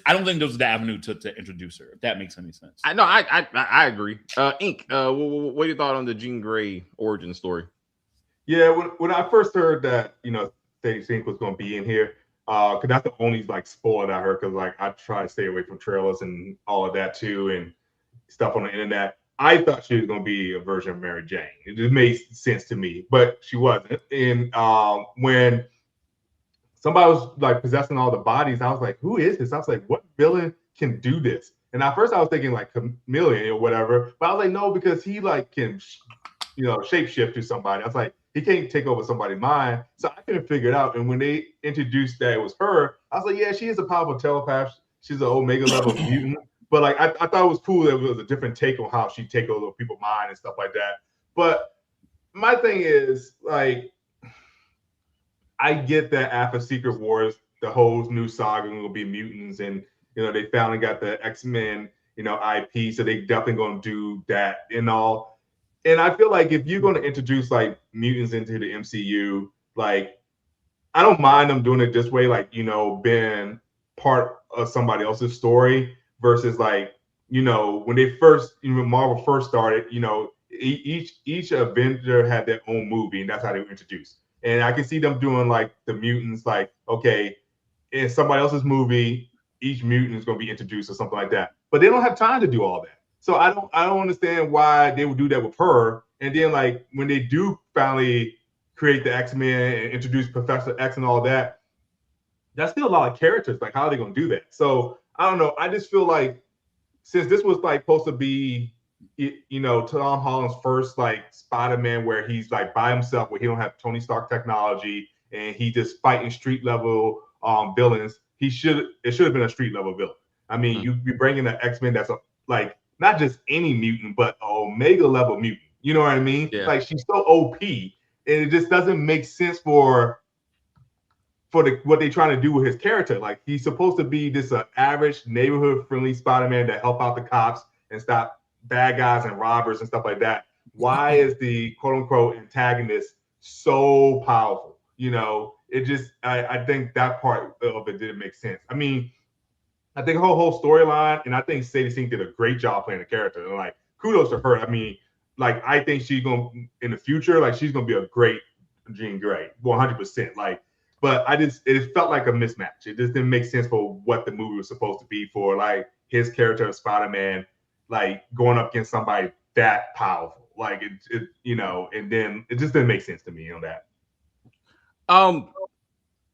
I don't think there's the avenue to introduce her, if that makes any sense. I agree. Ink, what are your thoughts on the Jean Grey origin story? Yeah, when I first heard that, you know, Sadie Sink was gonna be in here, because that's the only like spoiler I heard, because like I try to stay away from trailers and all of that too, and stuff on the internet. I thought she was going to be a version of Mary Jane. It just made sense to me, but she wasn't. And when somebody was like possessing all the bodies, I was like, who is this? I was like, what villain can do this? And at first I was thinking like Chameleon or whatever, but I was like, no, because he like can, you know, shapeshift to somebody. I was like, he can't take over somebody's mind. So I couldn't figure it out. And when they introduced that it was her, I was like, yeah, she is a powerful telepath. She's an Omega level mutant. But like I thought it was cool that it was a different take on how she take over people's mind and stuff like that. But my thing is like, I get that after Secret Wars, the whole new saga will be mutants, and you know they finally got the X-Men, you know, IP, so they definitely gonna do that and all. And I feel like if you're gonna introduce like mutants into the MCU, like I don't mind them doing it this way, like you know, being part of somebody else's story. Versus like, you know, when they first, you know, Marvel first started, you know, each Avenger had their own movie, and that's how they were introduced. And I can see them doing like the mutants, like, okay, in somebody else's movie, each mutant is going to be introduced or something like that. But they don't have time to do all that. So I don't understand why they would do that with her. And then like when they do finally create the X-Men and introduce Professor X and all that, that's still a lot of characters. Like, how are they going to do that? So I don't know. I just feel like since this was like supposed to be, you know, Tom Holland's first like Spider-Man where he's like by himself, where he don't have Tony Stark technology and he just fighting street level villains, it should have been a street level villain. I mean, you bring in an X-Men that's like not just any mutant, but Omega level mutant. You know what I mean? Yeah. Like she's so OP, and it just doesn't make sense for what they're trying to do with his character. Like he's supposed to be this average neighborhood friendly Spider-Man that help out the cops and stop bad guys and robbers and stuff like that. Why is the quote unquote antagonist so powerful? You know, it just I think that part of it didn't make sense. I mean, I think her whole storyline, and I think Sadie Sink did a great job playing the character. And like kudos to her. I mean, like I think she's gonna in the future, like she's gonna be a great Jean Grey, 100%. Like. But it felt like a mismatch. It just didn't make sense for what the movie was supposed to be for, like his character of Spider-Man, like going up against somebody that powerful. Like it, you know, and then it just didn't make sense to me on that.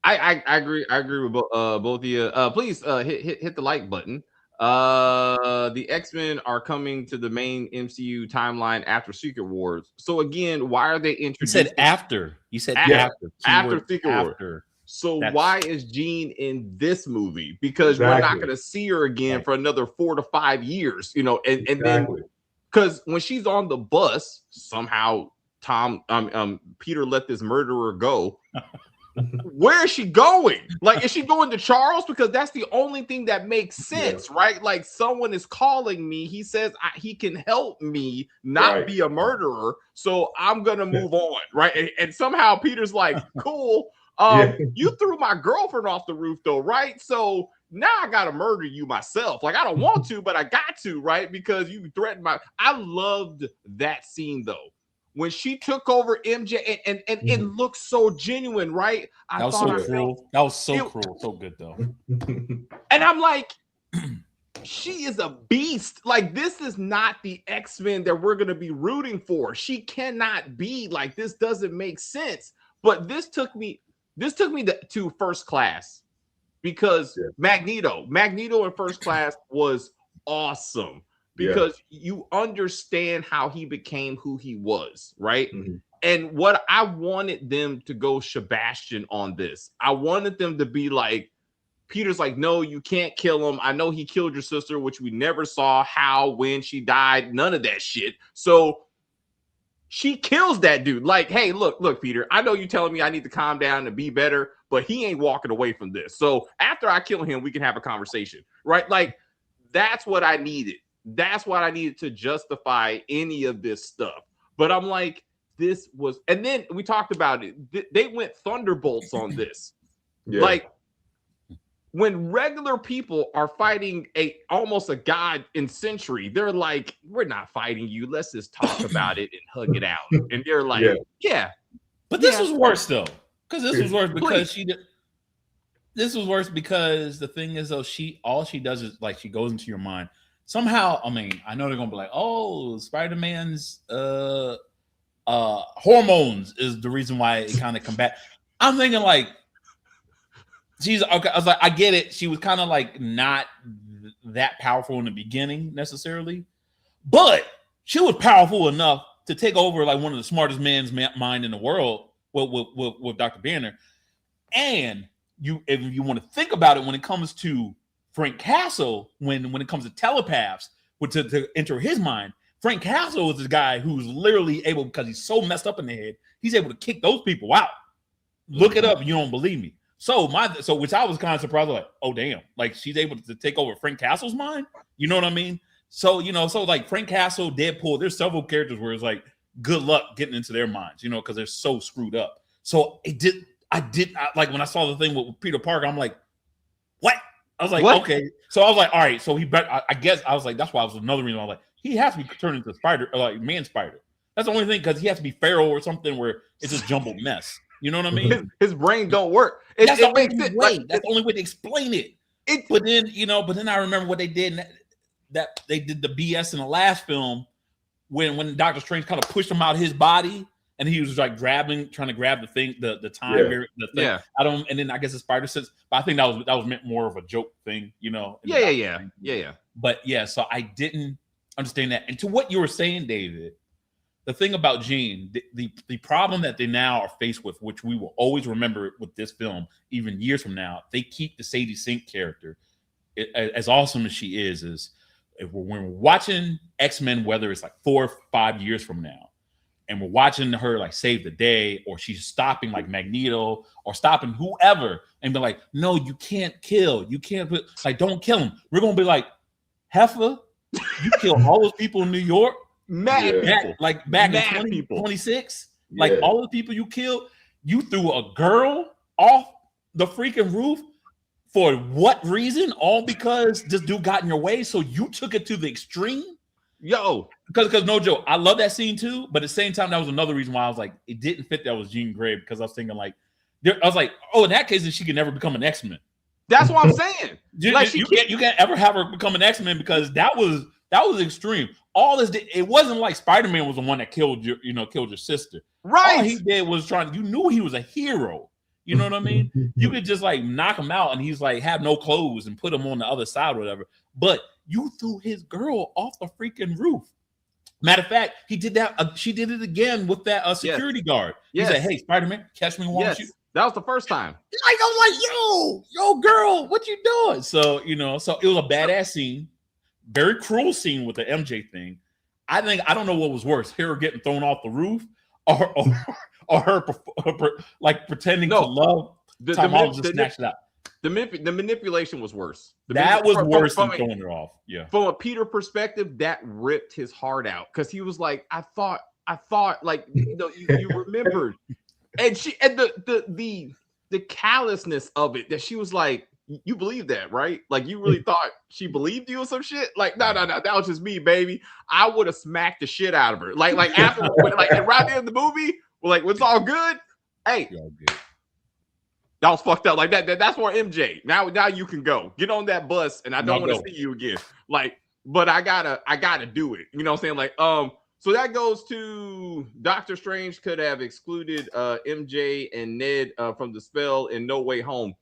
I agree. I agree with both of you. Please hit the like button. The X-Men are coming to the main MCU timeline after Secret Wars. So again, why are they introducing? You said after. You said after Secret Wars. So why is Jean in this movie? Because we're not going to see her again for another 4 to 5 years, you know, and then because when she's on the bus, somehow Peter let this murderer go. Where is she going? Like, is she going to Charles? Because that's the only thing that makes sense, right? Like, someone is calling me. He says he can help me not be a murderer. So I'm going to move on, right? And somehow Peter's like, cool. You threw my girlfriend off the roof, though, right? So now I got to murder you myself. Like, I don't want to, but I got to, right? Because you threatened I loved that scene, though. When she took over MJ and it looked so genuine, right? That was so cruel. That was so cruel. So good, though. And I'm like, she is a beast. Like, this is not the X-Men that we're going to be rooting for. She cannot be like, this doesn't make sense. But this took me to First Class because Magneto in First Class was awesome. Because you understand how he became who he was, right? Mm-hmm. And what I wanted them to go Sebastian on this. I wanted them to be like, Peter's like, no, you can't kill him. I know he killed your sister, which we never saw how, when she died, none of that shit. So she kills that dude. Like, hey, look, Peter, I know you telling me I need to calm down and be better, but he ain't walking away from this. So after I kill him, we can have a conversation, right? Like, that's what I needed. That's what I needed to justify any of this stuff. But I'm like, this was, and then we talked about it. They went Thunderbolts on this. Like, when regular people are fighting almost a god in Century, they're like, we're not fighting you. Let's just talk about it and hug it out. And they're like, But this was worse though, because this was worse because this was worse because the thing is though, all she does is like she goes into your mind. Somehow, I mean, I know they're gonna be like, "Oh, Spider-Man's hormones is the reason why it kind of come back." I'm thinking like, she's okay. I was like, I get it. She was kind of like not that powerful in the beginning necessarily, but she was powerful enough to take over like one of the smartest men's mind in the world with Dr. Banner. And if you want to think about it, when it comes to Frank Castle, when it comes to telepaths, to enter his mind, Frank Castle is the guy who's literally able, because he's so messed up in the head, he's able to kick those people out. Look it up, you don't believe me. So which I was kind of surprised, like, oh damn, like she's able to take over Frank Castle's mind. You know what I mean? So like Frank Castle, Deadpool, there's several characters where it's like, good luck getting into their minds, because they're so screwed up. So I like when I saw the thing with Peter Parker, I'm like, what? I was like, okay. So I was like, all right. So he better. I guess I was like, that's why I was another reason. I was like, he has to be turned into Spider, like Man Spider. That's the only thing, because he has to be feral or something where it's a jumbled mess. You know what I mean? His brain don't work. That's the only way to explain it. But then I remember what they did. That they did the BS in the last film when Doctor Strange kind of pushed him out of his body. And he was like trying to grab the thing, the time, the thing. Yeah. And then I guess the spider sense, but I think that was meant more of a joke thing, Yeah. But yeah, so I didn't understand that. And to what you were saying, David, the thing about Jean, the problem that they now are faced with, which we will always remember with this film, even years from now, they keep the Sadie Sink character, as awesome as she is when we're watching X-Men, whether it's like 4 or 5 years from now, and we're watching her like save the day, or she's stopping like Magneto or stopping whoever, and be like, no, you can't kill. You can't don't kill him. We're gonna be like, Heifer, you killed all those people in New York. Back in 2026. Like all the people you killed, you threw a girl off the freaking roof for what reason? All because this dude got in your way. So you took it to the extreme. Yo, because no joke, I love that scene too, but at the same time, that was another reason why I was like, it didn't fit that was Jean Grey, because I was thinking like, I was like, oh, in that case, then she could never become an X-Men. That's what I'm saying. You can't ever have her become an X-Men, because that was extreme. All this, it wasn't like Spider-Man was the one that killed your sister. Right. All he did was you knew he was a hero. You know what I mean? You could just like knock him out and he's like have no clothes and put him on the other side or whatever. But you threw his girl off the freaking roof. Matter of fact, he did that. She did it again with that security guard. He said, "Hey, Spider-Man, catch me, won't you?" That was the first time. Like I was like, "Yo, girl, what you doing?" So so it was a badass scene, very cruel scene with the MJ thing. I don't know what was worse, her getting thrown off the roof, or her like pretending to love. Tom Holland just snatched it out. The manipulation was worse. That was worse than throwing her off. Yeah. From a Peter perspective, that ripped his heart out because he was like, I thought, like you remembered, and the callousness of it that she was like, you believe that, right? Like you really thought she believed you or some shit? Like no, that was just me, baby. I would have smacked the shit out of her. Like after like right there in the movie, we're like, it's all good. Hey. That was fucked up. Like that's for MJ. Now you can go. Get on that bus, and I don't want to see you again. Like, but I gotta do it. You know what I'm saying? Like, so that goes to Doctor Strange could have excluded MJ and Ned from the spell in No Way Home.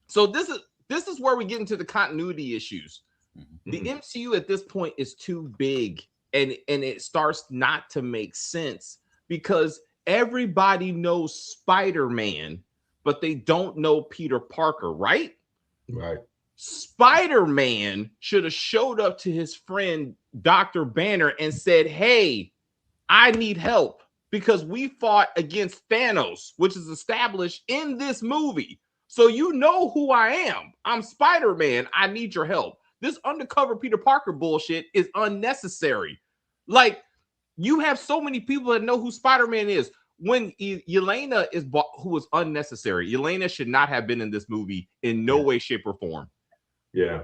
So this is where we get into the continuity issues. Mm-hmm. The MCU at this point is too big, and it starts not to make sense because everybody knows Spider-Man, but they don't know Peter Parker, right? Right. Spider-Man should have showed up to his friend Dr. Banner and said, hey, I need help because we fought against Thanos, which is established in this movie. So you know who I am. I'm Spider-Man. I need your help. This undercover Peter Parker bullshit is unnecessary. Like, you have so many people that know who Spider-Man is. When Yelena who was unnecessary. Yelena should not have been in this movie in no way, shape, or form. Yeah.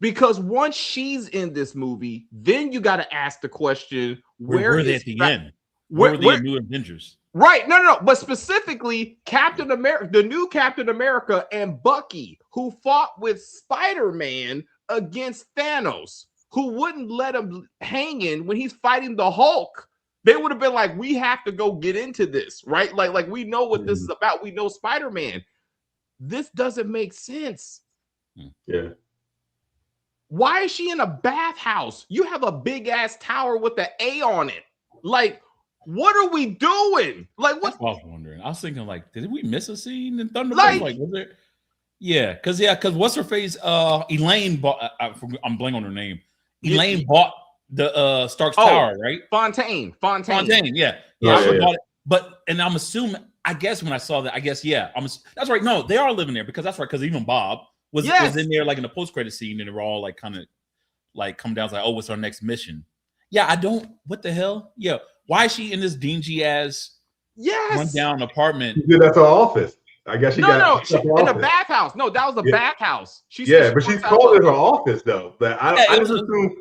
Because once she's in this movie, then you got to ask the question, where were they at the end? Where were the New Avengers? Right. No. But specifically, Captain America, the new Captain America and Bucky, who fought with Spider-Man against Thanos, who wouldn't let him hang in when he's fighting the Hulk. They would have been like, we have to go get into this, right? Like we know what this is about. We know Spider-Man. This doesn't make sense. Yeah. Why is she in a bathhouse? You have a big ass tower with the A on it. Like, what are we doing? Like, what? That's what I was wondering. I was thinking, like, did we miss a scene in Thunderbolt? Like, was there? Yeah, because what's her face? Elaine bought. I'm blanking on her name. Elaine bought the Stark's Tower, right? Fontaine, yeah. Bought it. But I'm assuming, I guess when I saw that, that's right. No, they are living there because that's right. Because even Bob was in there, like in the post-credit scene, and they were all like kind of like come down, like, oh, what's our next mission? Yeah, what the hell? Yeah, why is she in this dingy ass rundown apartment? That's her office. I guess she in a bathhouse. No, that was a bathhouse. But she's called it her office though. But I just assumed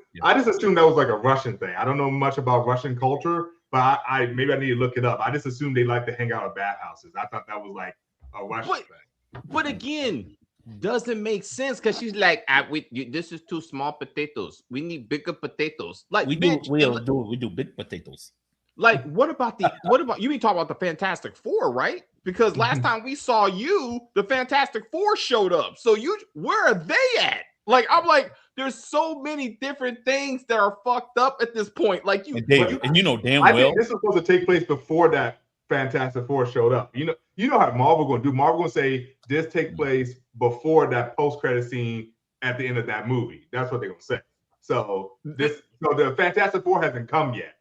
that was like a Russian thing. I don't know much about Russian culture, but I maybe I need to look it up. I just assumed they like to hang out at bathhouses. I thought that was like a Russian thing. But again, doesn't make sense because she's like, this is too small potatoes. We need bigger potatoes. Like we do big potatoes. Like, what about you mean talk about the Fantastic Four, right? Because last time we saw you, the Fantastic Four showed up. So where are they at? Like, I'm like, there's so many different things that are fucked up at this point. Like and you know damn well. I think this is supposed to take place before that Fantastic Four showed up. You know how Marvel going to do. Marvel going to say this take place before that post-credit scene at the end of that movie. That's what they're going to say. So the Fantastic Four hasn't come yet.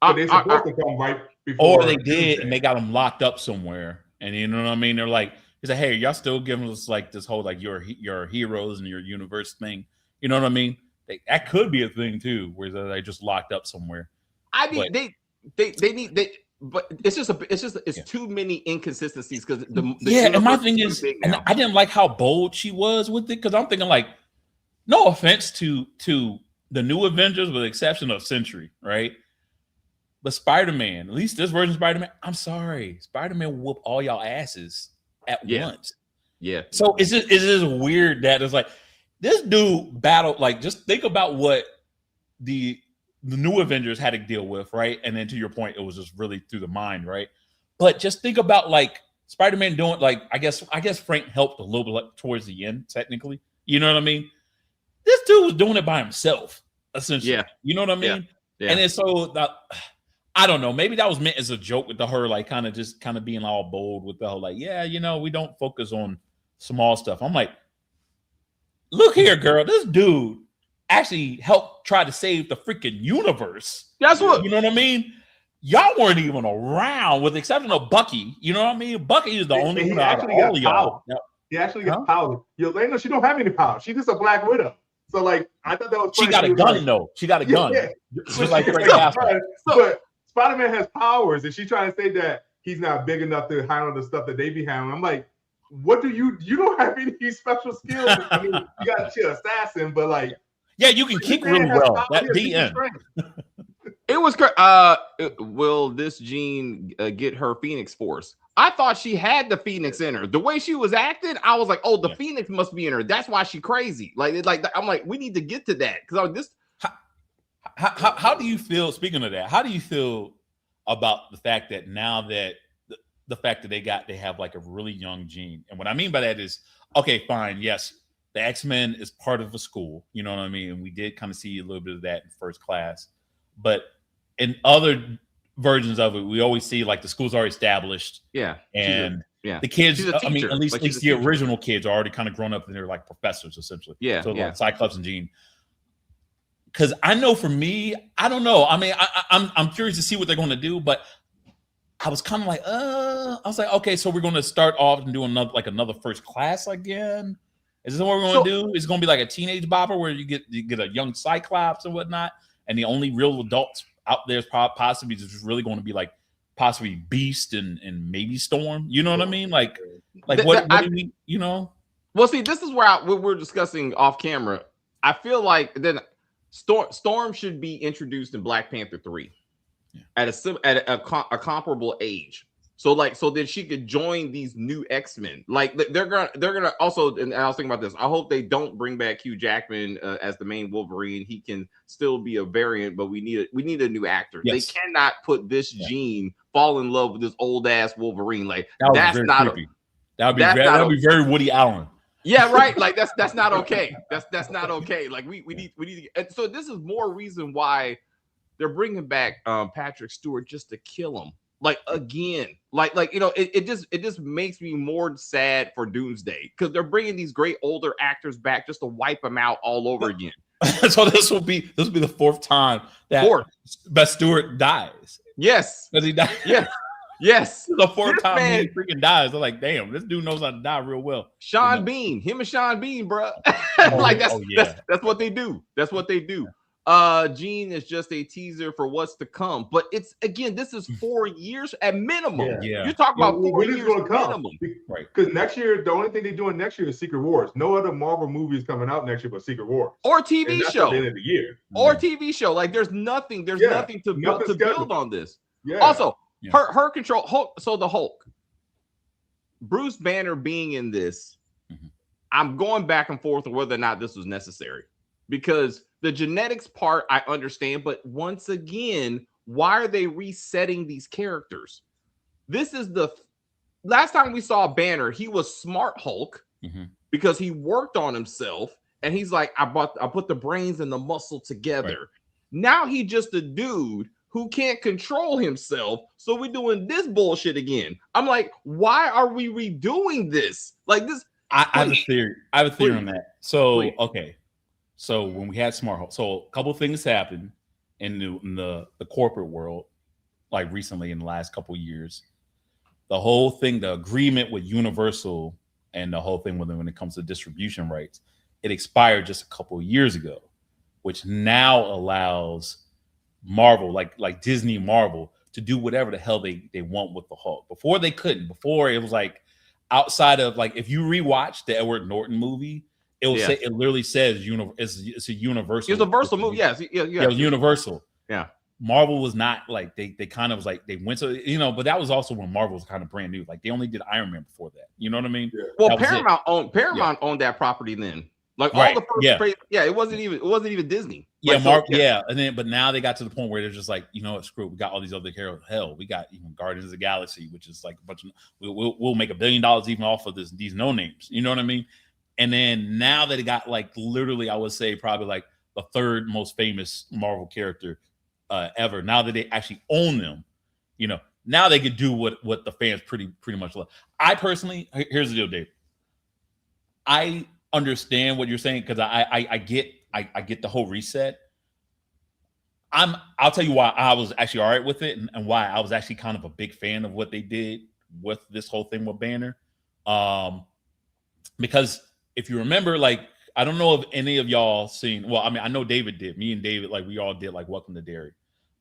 So they're supposed to come right before. Or they did, and they got them locked up somewhere. And you know what I mean? They're like, it's like, hey, y'all still giving us like this whole like your heroes and your universe thing. You know what I mean? That could be a thing too, where they just locked up somewhere. I mean, but it's too many inconsistencies because and my thing is, and I didn't like how bold she was with it because I'm thinking like, no offense to the new Avengers, with the exception of Sentry, right? But Spider-Man, at least this version of Spider-Man, I'm sorry, Spider-Man whoop all y'all asses at once. Yeah. So it's just weird that it's like this dude battled. Like, just think about what the new Avengers had to deal with, right? And then to your point, it was just really through the mind, right? But just think about like Spider-Man doing like I guess Frank helped a little bit towards the end, technically. You know what I mean? This dude was doing it by himself, essentially. Yeah. You know what I mean? Yeah. And then so I don't know. Maybe that was meant as a joke with her, like kind of being all bold with the whole like, yeah, you know, we don't focus on small stuff. I'm like, look here, girl. This dude actually helped try to save the freaking universe. That's what you know what I mean. Y'all weren't even around, with the exception of Bucky. You know what I mean? Bucky is the only one out of all of y'all. He actually got power. Yelena, she don't have any power. She's just a Black Widow. So like, I thought that was funny. She got a gun though. She got a gun. Yeah. Just like but Spider-Man has powers, and she's trying to say that he's not big enough to handle the stuff that they be handling. I'm like, what do you don't have any special skills? I mean, you got your assassin, but like, yeah, you can kick really well. That DN. It was will this Jean get her Phoenix Force? I thought she had the Phoenix in her. The way she was acting, I was like, oh, the Phoenix must be in her. That's why she crazy. Like I'm like, we need to get to that because this. How do you feel? Speaking of that, how do you feel about the fact that now that the fact that they have like a really young Jean? And what I mean by that is, okay, fine, yes, the X-Men is part of a school. You know what I mean? And we did kind of see a little bit of that in First Class, but in other versions of it, we always see like the school's already established. Yeah. And the kids, I mean, at least the original kids are already kind of grown up and they're like professors essentially. Yeah. So like Cyclops and Jean. Because I know for me, I don't know. I mean, I'm curious to see what they're going to do, but I was kind of like, I was like, okay, so we're going to start off and do another First Class again. Is this what we're going to do? Is it going to be like a teenage bopper where you get a young Cyclops and whatnot, and the only real adults out there is possibly just really going to be like possibly Beast and maybe Storm. You know what I mean? Like what do we, you know? Well, see, this is where we're discussing off camera. I feel like then Storm should be introduced in Black Panther 3 at a comparable age. So then she could join these new X-Men. Like they're gonna also, and I was thinking about this. I hope they don't bring back Hugh Jackman as the main Wolverine. He can still be a variant, but we need a new actor. Yes. They cannot put this Jean fall in love with this old ass Wolverine. Like that's not creepy. That would be very Woody Allen. Yeah, right. Like that's not okay. That's not okay. Like we need to. And so this is more reason why they're bringing back Patrick Stewart just to kill him. Like again, like you know, it just makes me more sad for Doomsday because they're bringing these great older actors back just to wipe them out all over again. So this will be the fourth time that Stewart dies. Yes, does he die? Yes. The fourth time he freaking dies. They're like, damn, this dude knows how to die real well. Sean Bean, him and Sean Bean, bro. Like that's what they do. That's what they do. Jean is just a teaser for what's to come, but it's again, this is 4 years at minimum. You're talking about 4 years minimum, right? Because next year, the only thing they're doing next year is Secret Wars. No other Marvel movie is coming out next year but Secret Wars or TV show at the end of the year or TV show. Like there's nothing to build on this. Also, her control Hulk. So the Hulk, Bruce Banner being in this, I'm going back and forth on whether or not this was necessary because the genetics part I understand, but once again, why are they resetting these characters? This is the last time we saw Banner. He was smart Hulk because he worked on himself, and he's like, I put the brains and the muscle together. Right. Now he just a dude who can't control himself, so we're doing this bullshit again. I'm like, why are we redoing this? Like this. I have a theory. I have a theory on that. So okay. So when we had Smart Hulk, so a couple of things happened in the corporate world, like recently in the last couple of years. The whole thing, the agreement with Universal and the whole thing when it comes to distribution rights, it expired just a couple of years ago, which now allows Marvel, like Disney Marvel, to do whatever the hell they want with the Hulk. Before they couldn't. Before it was like outside of like if you rewatch the Edward Norton movie, it will say, it literally says it's a Universal. It's a Universal movie. Yes. Yeah. It was Universal. Yeah. Marvel was not like they kind of was like they went to, you know, but that was also when Marvel was kind of brand new. Like they only did Iron Man before that. You know what I mean? Yeah. Well, Paramount owned that property then. Like all the first, it wasn't even Disney. Yeah, like, Mark. But now they got to the point where they're just like, you know what, screw it. We got all these other characters. Hell, we got even Guardians of the Galaxy, which is like a bunch of. We'll make $1 billion even off of these no names. You know what I mean? And then now that it got like literally, I would say probably like the third most famous Marvel character ever. Now that they actually own them, you know, now they could do what the fans pretty much love. I personally, here's the deal, Dave. I understand what you're saying because I get the whole reset. I'll tell you why I was actually all right with it and why I was actually kind of a big fan of what they did with this whole thing with Banner. Because if you remember, like, I don't know if any of y'all seen, well, I mean, I know David did. Me and David, like, we all did, like, Welcome to Derry.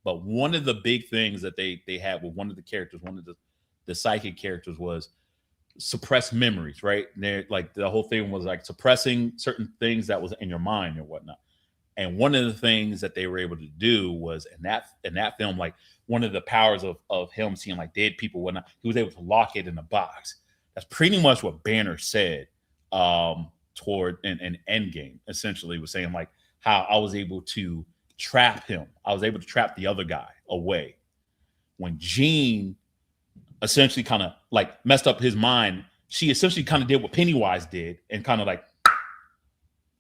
But one of the big things that they had with one of the characters, one of the psychic characters was suppressed memories, right? And they're like, the whole thing was like suppressing certain things that was in your mind and whatnot. And one of the things that they were able to do was in that film, like one of the powers of him seeing like dead people, whatnot, he was able to lock it in a box. That's pretty much what Banner said toward an Endgame, essentially, was saying like how I was able to trap him. I was able to trap the other guy away. When Jean essentially kind of like messed up his mind, she essentially kind of did what Pennywise did and kind of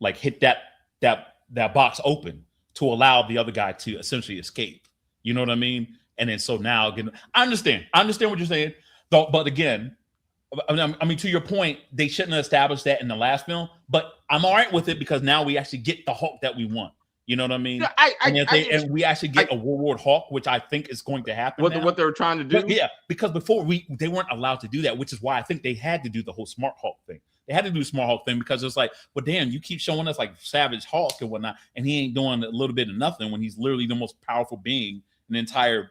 like hit that box open to allow the other guy to essentially escape. You know what I mean? And then so now again, I understand what you're saying, though, but again, I mean, to your point, they shouldn't have established that in the last film, but I'm all right with it because now we actually get the Hulk that we want. You know what I mean? Yeah, and we actually get a War Hulk, which I think is going to happen. What they were trying to do? But yeah, because before they weren't allowed to do that, which is why I think they had to do the whole Smart Hulk thing. They had to do the Smart Hulk thing because it's like, well, damn, you keep showing us like Savage Hulk and whatnot, and he ain't doing a little bit of nothing when he's literally the most powerful being in the entire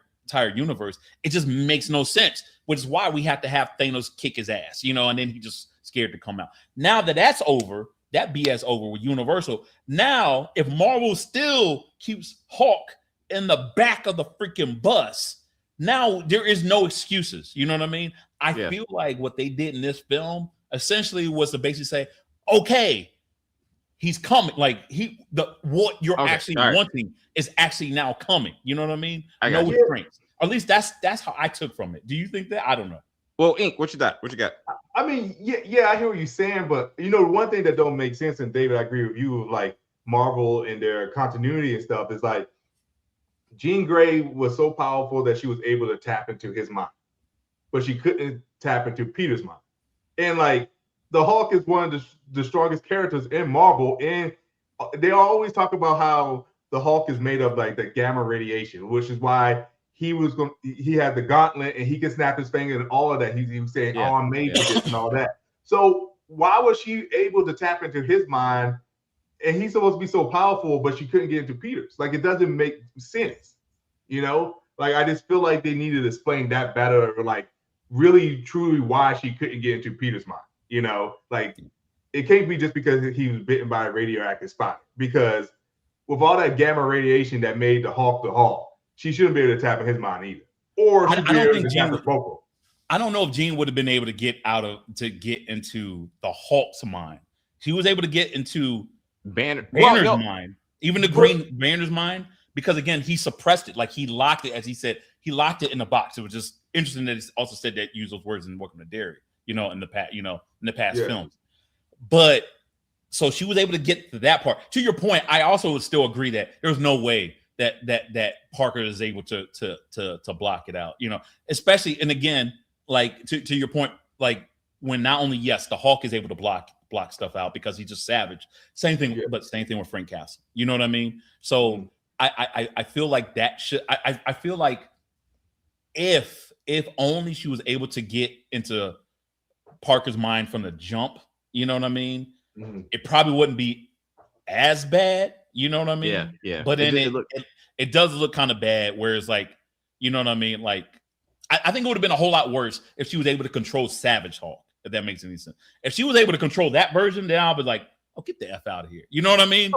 universe. It just makes no sense, which is why we have to have Thanos kick his ass, you know, and then he just scared to come out. Now that that's over, that BS over with Universal. Now, if Marvel still keeps Hulk in the back of the freaking bus, now there is no excuses. You know what I mean? I feel like what they did in this film essentially was to basically say, okay, he's coming. Like what you're actually wanting is actually now coming. You know what I mean? No restraints. At least that's how I took from it. Do you think that? I don't know. Well, Ink, what you got? I mean, yeah, I hear what you're saying, but you know, one thing that don't make sense, and David, I agree with you, like Marvel and their continuity and stuff, is like Jean Grey was so powerful that she was able to tap into his mind, but she couldn't tap into Peter's mind. And like the Hulk is one of the strongest characters in Marvel, and they always talk about how the Hulk is made of like the gamma radiation, which is why he had the gauntlet and he can snap his finger and all of that. He was saying, oh, I'm made for this and all that. So why was she able to tap into his mind and he's supposed to be so powerful, but she couldn't get into Peter's? Like, it doesn't make sense, you know? Like, I just feel like they needed to explain that better, or like really truly why she couldn't get into Peter's mind, you know? Like, it can't be just because he was bitten by a radioactive spider, because with all that gamma radiation that made the Hulk, she shouldn't be able to tap in his mind either. Or I don't think I don't know if Jean would have been able to get into the Hulk's mind. She was able to get into Banner's mind, even the Green Banner's mind, because again, he suppressed it. Like, he locked it, as he said, he locked it in a box. It was just interesting that he also said that, use those words in Welcome to Derry, in the past films. But so she was able to get to that part. To your point, I also would still agree that there's no way that Parker is able to block it out, especially, and again, like to your point, like when not only the Hulk is able to block stuff out because he's just savage. Same thing with Frank Castle. You know what I mean? So I feel like that should I feel like if only she was able to get into Parker's mind from the jump, you know what I mean? Mm-hmm. It probably wouldn't be as bad. You know what I mean? Yeah. But then it does look kind of bad, whereas like, you know what I mean? Like, I think it would have been a whole lot worse if she was able to control Savage Hulk, if that makes any sense. If she was able to control that version, then I'll be like, oh, get the F out of here. You know what I mean?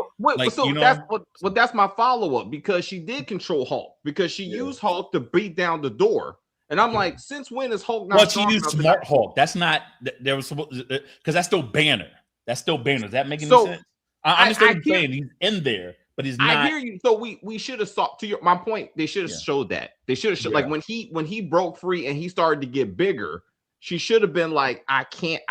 That's my follow-up, because she did control Hulk, because she used Hulk to beat down the door. And I'm like, since when is Hulk not? Well, she used Smart Hulk. That's not, there was supposed, because that's still Banner. That's still Banner. Does that make any sense? I understand what you're saying. He's in there, but he's not. I hear you. So we should have saw, to my point, they should have showed that. They should have showed like when he broke free and he started to get bigger, she should have been like, I can't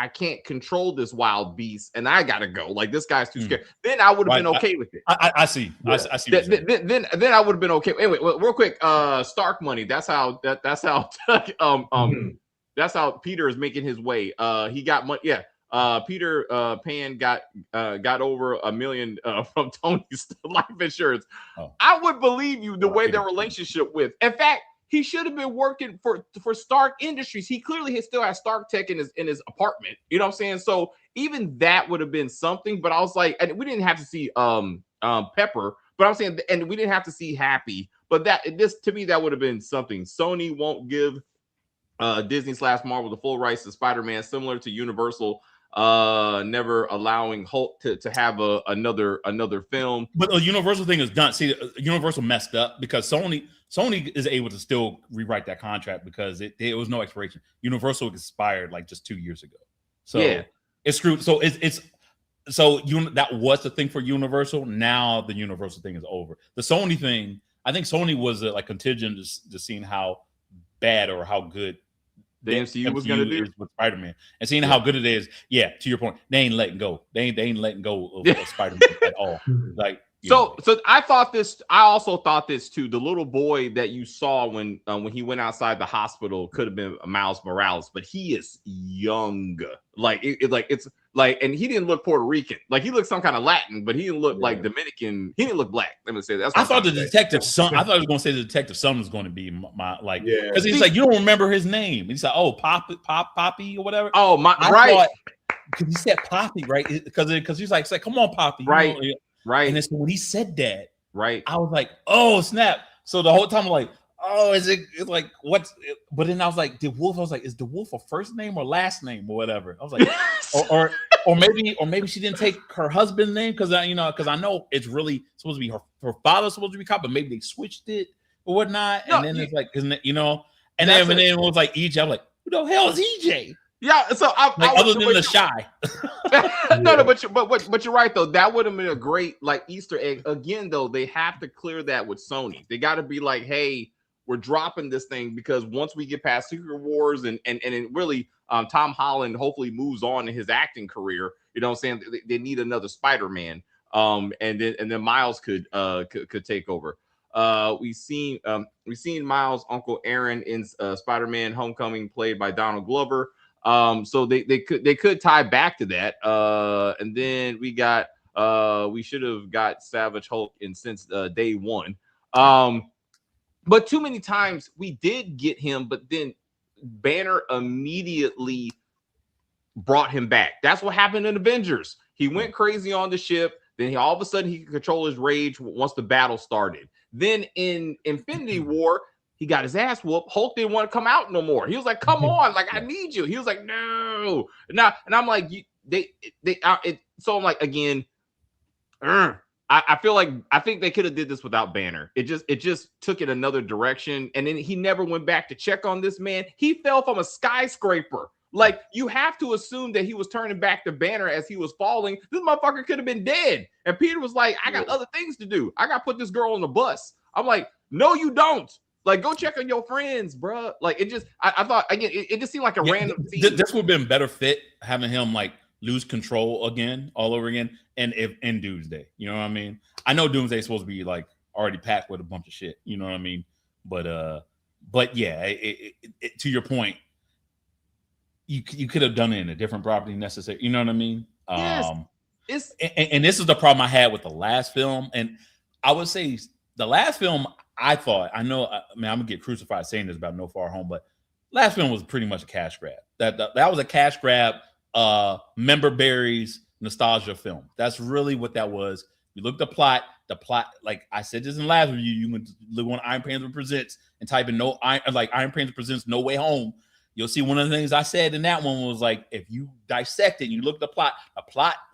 control this wild beast and I gotta go. Like this guy's too scared. Then I would have been okay with it. I see. I see. Then I would have been okay. Anyway, real quick, Stark money. That's how that's how Peter is making his way. He got money. Yeah. Peter Pan got over $1 million from Tony's life insurance. I would believe you the way their relationship with. In fact, he should have been working for Stark Industries. He clearly still has Stark Tech in his apartment. You know what I'm saying? So even that would have been something. But I was like, and we didn't have to see Pepper, but I'm saying, and we didn't have to see Happy. But this to me, that would have been something. Sony won't give Disney/Marvel the full rights to Spider-Man, similar to Universal never allowing Hulk to have another film. But the Universal thing is done. See, Universal messed up because Sony is able to still rewrite that contract because it was no expiration. Universal expired like just 2 years ago. So it's screwed. So that was the thing for Universal. Now the Universal thing is over. The Sony thing, I think Sony was like contingent to seeing how bad or how good the MCU was going to do with Spider-Man, and seeing how good it is. Yeah, to your point, they ain't letting go. They ain't letting go of Spider-Man at all. Like so I also thought this too. The little boy that you saw when he went outside the hospital could have been Miles Morales, but he is young. And he didn't look Puerto Rican. Like he looked some kind of Latin, but he didn't look like Dominican. He didn't look black. Let me say that. I thought the detective son. I thought I was going to say the detective son was going to be my because he's like, you don't remember his name. He's like, oh, Poppy or whatever. Oh my, right. Because he said Poppy, right? Because he's like, come on, Poppy, right, right. And then so when he said that, right, I was like, oh snap. So the whole time I'm like, oh, it's like what's? But then I was like, DeWolf. I was like, is DeWolf a first name or last name or whatever? I was like, or maybe she didn't take her husband's name because I know it's really supposed to be her father's supposed to be cop, but maybe they switched it or whatnot. No, and then it's like, isn't it, and then it was like EJ. I'm like, who the hell is EJ? Yeah, so other than the shy. No, but you're right though. That would have been a great like Easter egg. Again, though, they have to clear that with Sony. They got to be like, hey, we're dropping this thing because once we get past Secret Wars and it really Tom Holland hopefully moves on in his acting career. You know what I'm saying? They need another Spider-Man. And then Miles could take over. We've seen Miles' Uncle Aaron in Spider-Man Homecoming, played by Donald Glover. So they could tie back to that. And then we should have got Savage Hulk since day one. But too many times we did get him, but then Banner immediately brought him back. That's what happened in Avengers. He went crazy on the ship. Then all of a sudden he could control his rage once the battle started. Then in Infinity War, he got his ass whooped. Hulk didn't want to come out no more. He was like, "Come on, like I need you." He was like, "No." Now, and I'm like, so I'm like, again, I feel like I think they could have did this without Banner. It just took it another direction, and then he never went back to check on this man. He fell from a skyscraper. Like, you have to assume that he was turning back to Banner as he was falling. This motherfucker could have been dead. And Peter was like, I got other things to do. I got to put this girl on the bus. I'm like, no, you don't. Like, go check on your friends, bro. Like, it just, I thought, again, it just seemed like a random scene. This would have been better fit having him, like, lose control again, all over again, and in Doomsday. You know what I mean? I know Doomsday is supposed to be, like, already packed with a bunch of shit. You know what I mean? But yeah, to your point, you could have done it in a different property necessary. You know what I mean? Yes. And this is the problem I had with the last film. And I would say the last film, I know, I'm gonna get crucified saying this about No Far Home, but last film was pretty much a cash grab. That was a cash grab, member berries nostalgia film. That's really what that was. You look at the plot, like I said this in last review, you can look on Iron Panther Presents and type in Iron Panther Presents No Way Home. You'll see one of the things I said in that one was like, if you dissect it, you look at the plot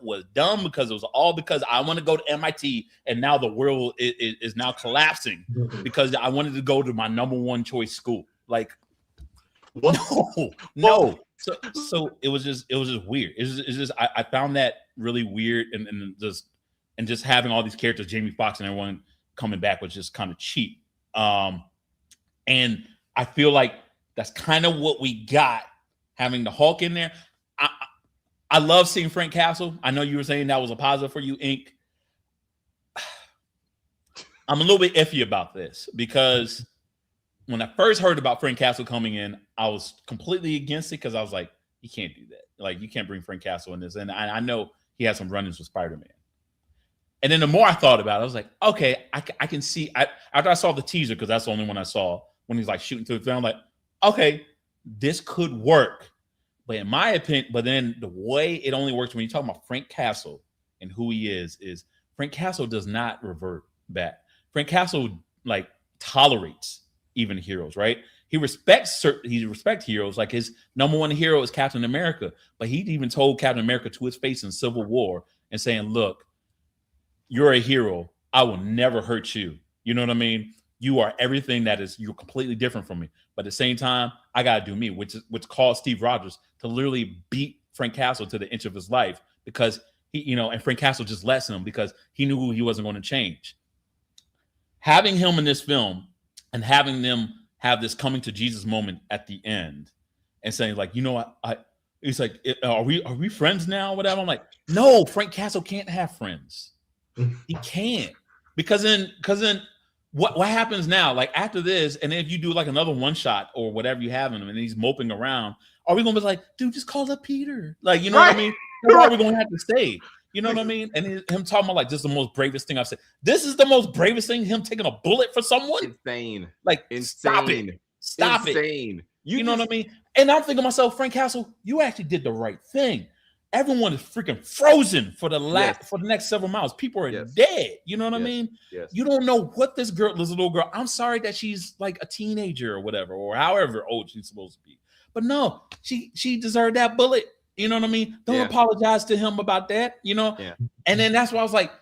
was dumb because it was all because I want to go to MIT and now the world is now collapsing because I wanted to go to my number one choice school. Like, no. So it was just weird. It's just I found that really weird and just and just having all these characters, Jamie Foxx and everyone coming back was just kind of cheap. And I feel like that's kind of what we got having the Hulk in there. I love seeing Frank Castle. I know you were saying that was a positive for you, Ink. I'm a little bit iffy about this because when I first heard about Frank Castle coming in, I was completely against it because I was like, you can't do that. Like, you can't bring Frank Castle in this. And I know he had some run-ins with Spider-Man. And then the more I thought about it, I was like, okay, I can see. After I saw the teaser, because that's the only one I saw, when he's like shooting through the film, I'm like, okay, this could work. But in my opinion, but then the way it only works when you talk about Frank Castle and who he is Frank Castle does not revert back. Frank Castle like tolerates even heroes, right? He respects heroes. Like his number one hero is Captain America, but he even told Captain America to his face in Civil War and saying, "Look, you're a hero. I will never hurt you. You know what I mean? You are everything you're completely different from me. But at the same time, I gotta do me," which caused Steve Rogers to literally beat Frank Castle to the inch of his life because he, and Frank Castle just lets him because he knew he wasn't going to change. Having him in this film and having them have this coming to Jesus moment at the end and saying like, he's like, are we friends now? Whatever. I'm like, no, Frank Castle can't have friends. He can't because then what happens now? Like after this, and then if you do like another one shot or whatever you have in him and he's moping around, are we gonna be like, dude, just call up Peter? Like, you know what I mean? That's all we're gonna have to say. You know what I mean? And him talking about like, this is the most bravest thing I've said. This is the most bravest thing, him taking a bullet for someone. Insane. Like, insane. Stop it. You know what I mean? And I'm thinking to myself, Frank Castle, you actually did the right thing. Everyone is freaking frozen for the next several miles. People are dead. You know what I mean? Yes. You don't know what this little girl. I'm sorry that she's like a teenager or whatever, or however old she's supposed to be. But no, she deserved that bullet. You know what I mean? Don't apologize to him about that. Yeah. And then that's why I was like,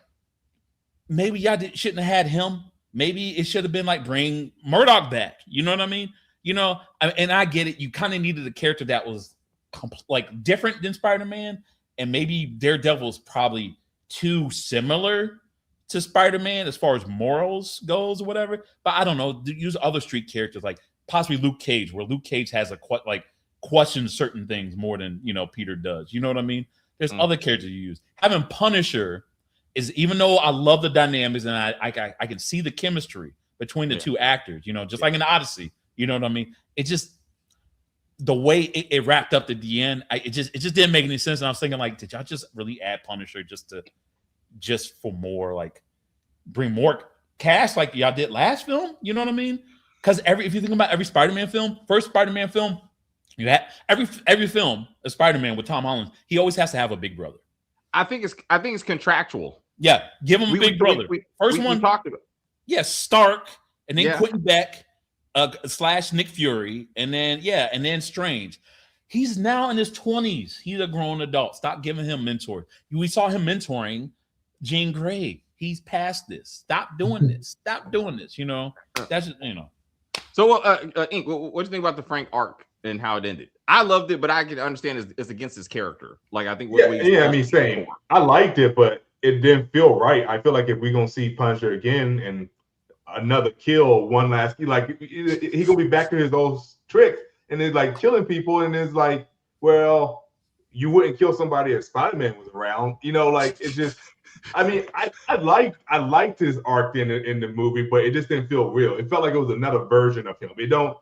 maybe y'all shouldn't have had him. Maybe it should have been like bring Murdoch back. You know what I mean? And I get it. You kind of needed a character that was like different than Spider-Man, and maybe Daredevil is probably too similar to Spider-Man as far as morals goes or whatever. But I don't know. Use other street characters like possibly Luke Cage, where Luke Cage has questions certain things more than Peter does. You know what I mean? There's other characters you use. Having Punisher is, even though I love the dynamics and I can see the chemistry between the two actors, just like in Odyssey. You know what I mean? It just the way it wrapped up at the end, it just didn't make any sense. And I was thinking, like, did y'all just really add Punisher just for more, like, bring more cast like y'all did last film? You know what I mean? Because if you think about every Spider-Man film, first Spider-Man film, you had every film of Spider-Man with Tom Holland, he always has to have a big brother. I think it's contractual. Yeah, give him a big brother. First one, we talked about. Yeah, Stark, and then Quentin Beck. / Nick Fury, and then Strange. He's now in his 20s. He's a grown adult. Stop giving him mentors. We saw him mentoring Jean Grey. He's past this. Stop doing this. Stop doing this. That's just, So, Ink, what do you think about the Frank arc and how it ended? I loved it, but I can understand it's against his character. Like, I think same. I liked it, but it didn't feel right. I feel like if we're gonna see Punisher again and another kill, one last, he gonna be back to his old tricks, and it's like killing people, and it's like, well, you wouldn't kill somebody if Spider-Man was around, like, it's just, I mean, I liked his arc in the movie, but it just didn't feel real. It felt like it was another version of him. It don't,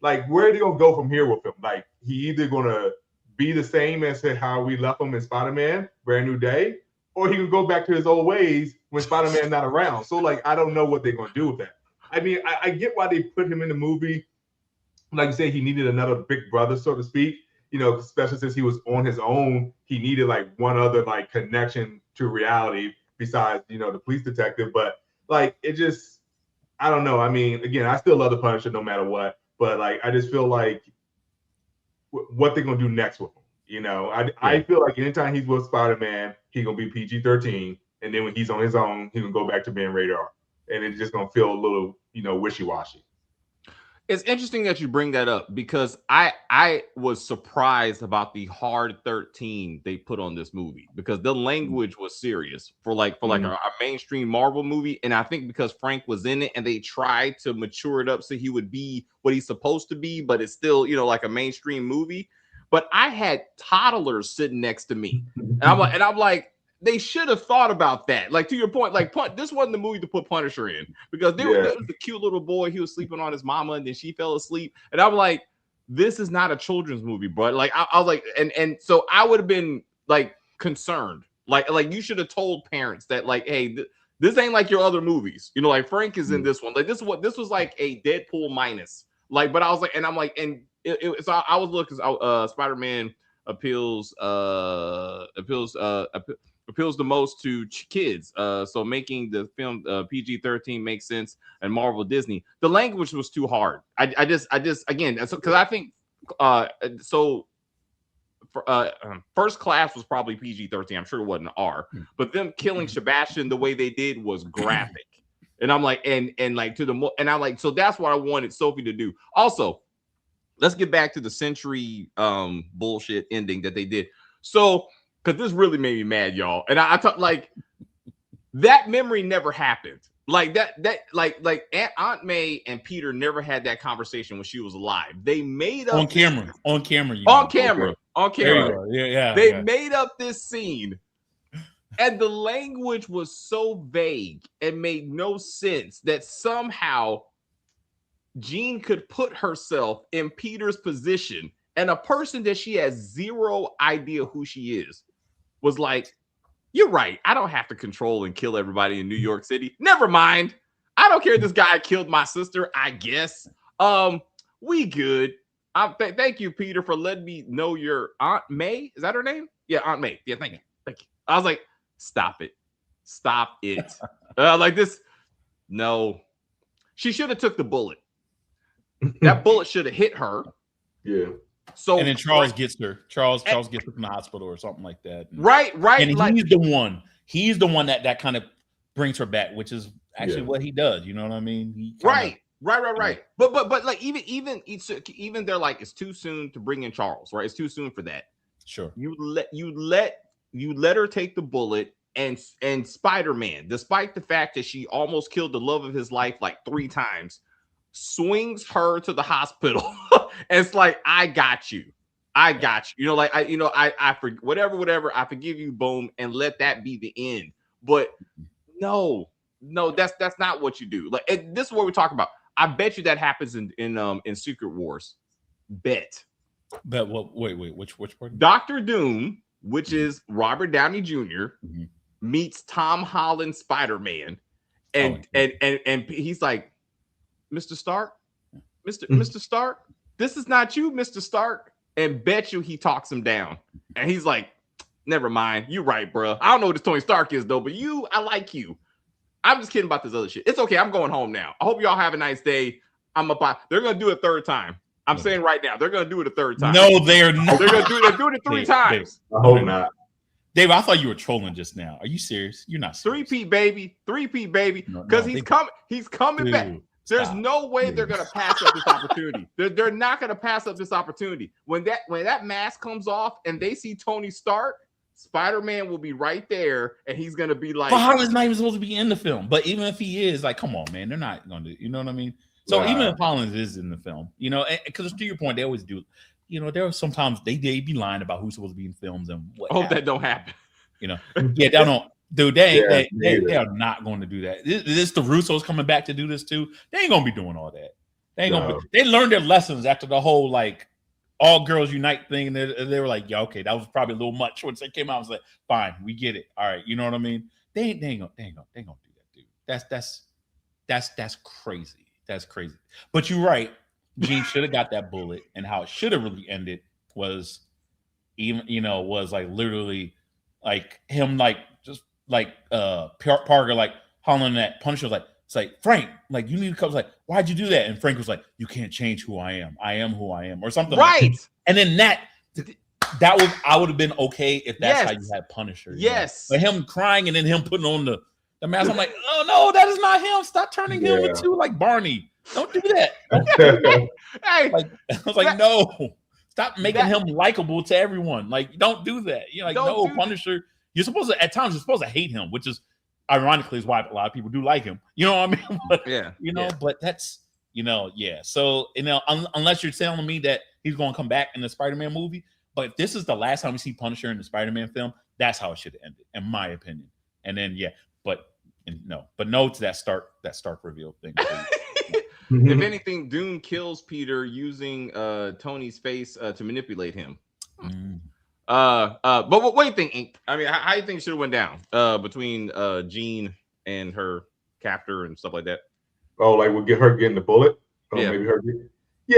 like, where are they gonna go from here with him? Like, he either gonna be the same as how we left him in Spider-Man, Brand New Day, or he could go back to his old ways when Spider-Man's not around. So, like, I don't know what they're going to do with that. I mean, I get why they put him in the movie. Like you say, he needed another big brother, so to speak, especially since he was on his own. He needed, like, one other, like, connection to reality besides, the police detective. But, like, it just, I don't know. I mean, again, I still love the Punisher no matter what. But, like, I just feel like what they're going to do next with him. I feel like anytime he's with Spider-Man, he's going to be PG-13. And then when he's on his own, he can go back to being rated R. And it's just going to feel a little, wishy-washy. It's interesting that you bring that up because I was surprised about the hard 13 they put on this movie because the language was serious for a mainstream Marvel movie, and I think because Frank was in it and they tried to mature it up so he would be what he's supposed to be, but it's still like a mainstream movie. But I had toddlers sitting next to me, and I'm like. They should have thought about that. Like, to your point, like, this wasn't the movie to put Punisher in because there was a cute little boy. He was sleeping on his mama and then she fell asleep. And I'm like, this is not a children's movie, bro. Like, I was like, and so I would have been like concerned. Like you should have told parents that, like, hey, this ain't like your other movies. Like Frank is in this one. Like, this was like a Deadpool minus. Like, but I was like, and I'm like, and so I was looking, Spider-Man appeals the most to kids, so making the film PG-13 makes sense. And Marvel Disney, the language was too hard. I just again, because I think First Class was probably PG-13. I'm sure it wasn't R, but them killing Sebastian the way they did was graphic. And I'm like, and like and I'm like, so that's what I wanted Sophie to do. Also, let's get back to the Century bullshit ending that they did. So. Because this really made me mad, y'all. And I thought, like, that memory never happened. Like, like Aunt May and Peter never had that conversation when she was alive. They made up... On camera. Yeah. They made up this scene. And the language was so vague and made no sense that somehow Jean could put herself in Peter's position, and a person that she has zero idea who she is was like, you're right. I don't have to control and kill everybody in New York City. Never mind. I don't care if this guy killed my sister, I guess. We good. Thank you, Peter, for letting me know your Aunt May. Is that her name? Yeah, Aunt May. Yeah, thank you. I was like, stop it. Like this. No. She should have took the bullet. That bullet should have hit her. Yeah. So and then Charles gets her. Charles gets her from the hospital or something like that. Right. And he's the one. He's the one that kind of brings her back, which is actually what he does. You know what I mean? Right. But like even they're like, it's too soon to bring in Charles. Right. It's too soon for that. Sure. You let her take the bullet, and Spider-Man, despite the fact that she almost killed the love of his life like 3 times, swings her to the hospital. And it's like, I got you. I whatever. I forgive you, boom, and let that be the end. But no, that's not what you do. Like, this is what we're talking about. I bet you that happens in Secret Wars. Bet. Well, wait, which part? Dr. Doom, which is Robert Downey Jr., meets Tom Holland Spider-Man, and he's like, Mr. Stark, Mr. Stark, this is not you, Mr. Stark. And bet you he talks him down. And he's like, never mind. You're right, bro. I don't know what this Tony Stark is, though, but I like you. I'm just kidding about this other shit. It's okay. I'm going home now. I hope y'all have a nice day. They're going to do it a third time. I'm saying right now, they're going to do it a third time. No, they're not. They're doing it 3 times. I hope not. Dave, I thought you were trolling just now. Are you serious? You're not serious. 3P, baby. Because he's coming back. There's no way they're going to pass up this opportunity. They're not going to pass up this opportunity. When that mask comes off and they see Tony Stark, Spider-Man will be right there, and he's going to be like... But Holland's not even supposed to be in the film. But even if he is, like, come on, man. They're not going to... You know what I mean? So even if Holland is in the film, because to your point, they always do... there are sometimes they be lying about who's supposed to be in films and what. I hope that don't happen. They don't. Dude, they are not going to do that. This the Russos coming back to do this too. They ain't gonna be doing all that. They ain't gonna. They learned their lessons after the whole like all girls unite thing, and they were like, yeah, okay, that was probably a little much. Once they came out, I was like, fine, we get it. All right, you know what I mean? They ain't gonna do that, dude. That's crazy. That's crazy. But you're right. Jean should have got that bullet, and how it should have really ended was was like literally like him like just like Parker like hollering at Punisher like, it's like, Frank, like you need to come. Like, why'd you do that? And Frank was like, you can't change who I am. I am who I am, or something. Right. Like that. And then that was, I would have been okay if that's how you had Punisher. Yes. But him crying and then him putting on the mask, I'm like, oh no, that is not him. Stop turning him into like Barney. Don't do that. Don't do that. Hey, like, I was like, no. Stop making him likable to everyone. Like, don't do that. You're like, no, Punisher. You're supposed to, at times, you're supposed to hate him, which is ironically is why a lot of people do like him. You know what I mean? But, but that's, So, unless you're telling me that he's going to come back in the Spider-Man movie, but if this is the last time we see Punisher in the Spider-Man film, that's how it should have ended, in my opinion. And then, no to that Stark reveal thing. If anything, Doom kills Peter using Tony's face to manipulate him. But what do you think, Ink? I mean, how do you think it should have went down between Jean and her captor and stuff like that? Oh, like we'll get her getting the bullet. Maybe her.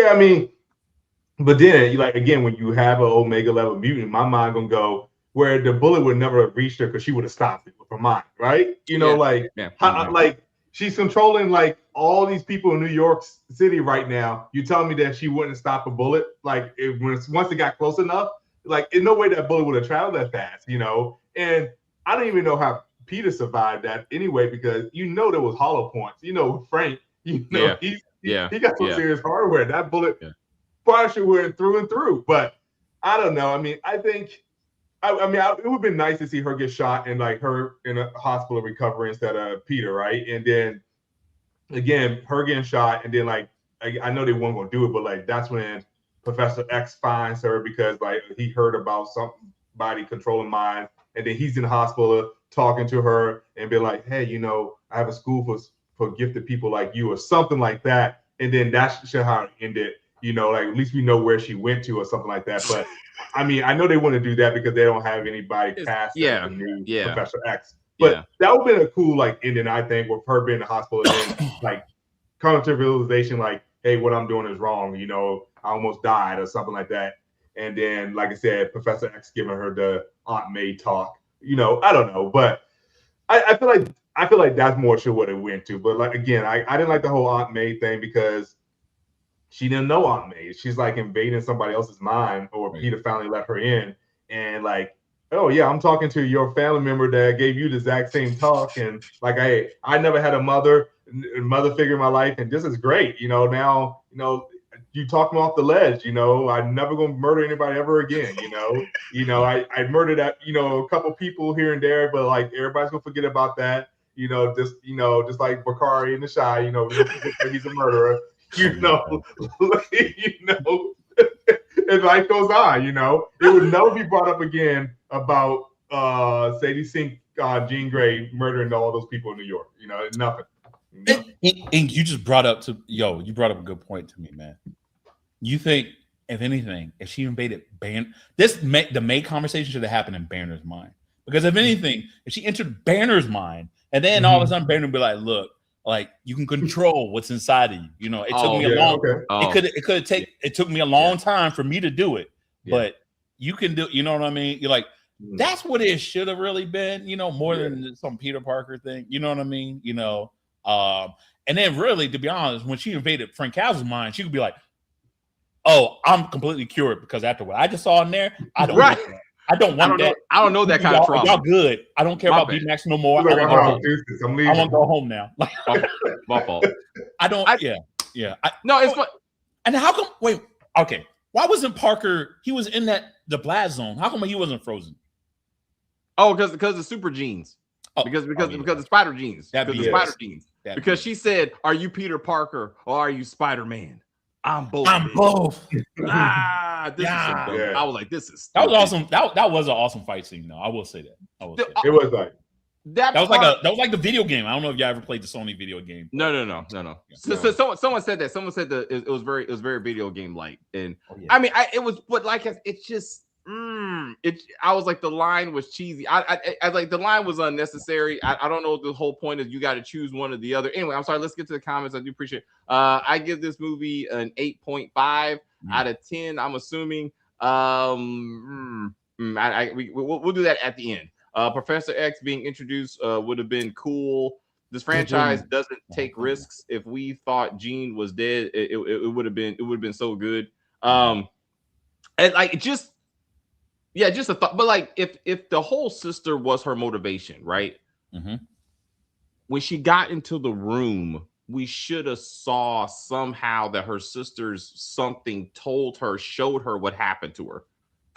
I mean, but then again, when you have an Omega level mutant, my mind gonna go where the bullet would never have reached her because she would have stopped it with her mind, right? Like she's controlling like all these people in New York City right now. You telling me that she wouldn't stop a bullet? Like once it got close enough, like in no way that bullet would have traveled that fast, And I don't even know how Peter survived that anyway, because there was hollow points. Frank, he got some serious hardware. That bullet Punisher went through and through. But I don't know. I mean, I think it would have been nice to see her get shot and like her in a hospital recovery instead of Peter, right? And then again, her getting shot, and then like I know they weren't gonna do it, but like that's when Professor X finds her because like he heard about somebody controlling minds, and then he's in the hospital talking to her and be like, hey, I have a school for gifted people like you, or something like that. And then that's how it ended. Like at least we know where she went to or something like that. But I mean, I know they want to do that because they don't have anybody cast as the new Professor X. But that would have been a cool like ending, I think, with her being in the hospital and then like coming to realization like, hey, what I'm doing is wrong. I almost died or something like that. And then, like I said, Professor X giving her the Aunt May talk. I don't know, but I feel like that's more sure what it went to. But like again, I didn't like the whole Aunt May thing because she didn't know Aunt May. She's like invading somebody else's mind, or Peter finally let her in, and like, oh yeah, I'm talking to your family member that gave you the exact same talk, and like I never had a mother figure in my life, and this is great. Now you talk me off the ledge. I'm never gonna murder anybody ever again. I murdered a couple people here and there, but like everybody's gonna forget about that. Just like Bakari in the Shy. He's a murderer. And life goes on. It would never be brought up again about Sadie Sink, Jean Grey murdering all those people in New York. Nothing. And you just brought up you brought up a good point to me, man. You think, if anything, if she invaded the May conversation should have happened in Banner's mind. Because if anything, if she entered Banner's mind, and then all of a sudden Banner would be like, look, like you can control what's inside of you. It took me a long it took me a long time for me to do it. But you can do, you know what I mean? You're like, that's what it should have really been, more than some Peter Parker thing. You know what I mean? And then really, to be honest, when she invaded Frank Castle's mind, she could be like, oh, I'm completely cured because after what I just saw in there, I don't want that. I don't know that kind of trauma. Y'all good. I don't care about B-Max no more. I want to go home now. My fault. No, it's fun. And how come? Wait, okay. Why wasn't Parker? He was in the blast zone. How come he wasn't frozen? Oh, because the super genes. Because the spider genes. Spider genes. Because she said, "Are you Peter Parker or are you Spider-Man?" I'm both. This is so dumb. I was like, "This is." Stupid. That was awesome. That was an awesome fight scene, though. I will say that. It was like that was like the video game. I don't know if y'all ever played the Sony video game. No. So someone said that. Someone said that it was very video game like, and I mean, it was, but like it's just. I was like, the line was cheesy. I like the line was unnecessary. I don't know what the whole point is. You got to choose one or the other. Anyway, I'm sorry. Let's get to the comments. I do appreciate it. I give this movie an 8.5 out of 10. I'm assuming. We'll do that at the end. Professor X being introduced would have been cool. This franchise doesn't take risks. If we thought Jean was dead, it would have been so good. And like just a thought. But like if the whole sister was her motivation, right? When she got into the room we should have saw somehow that her sister's something told her, showed her what happened to her.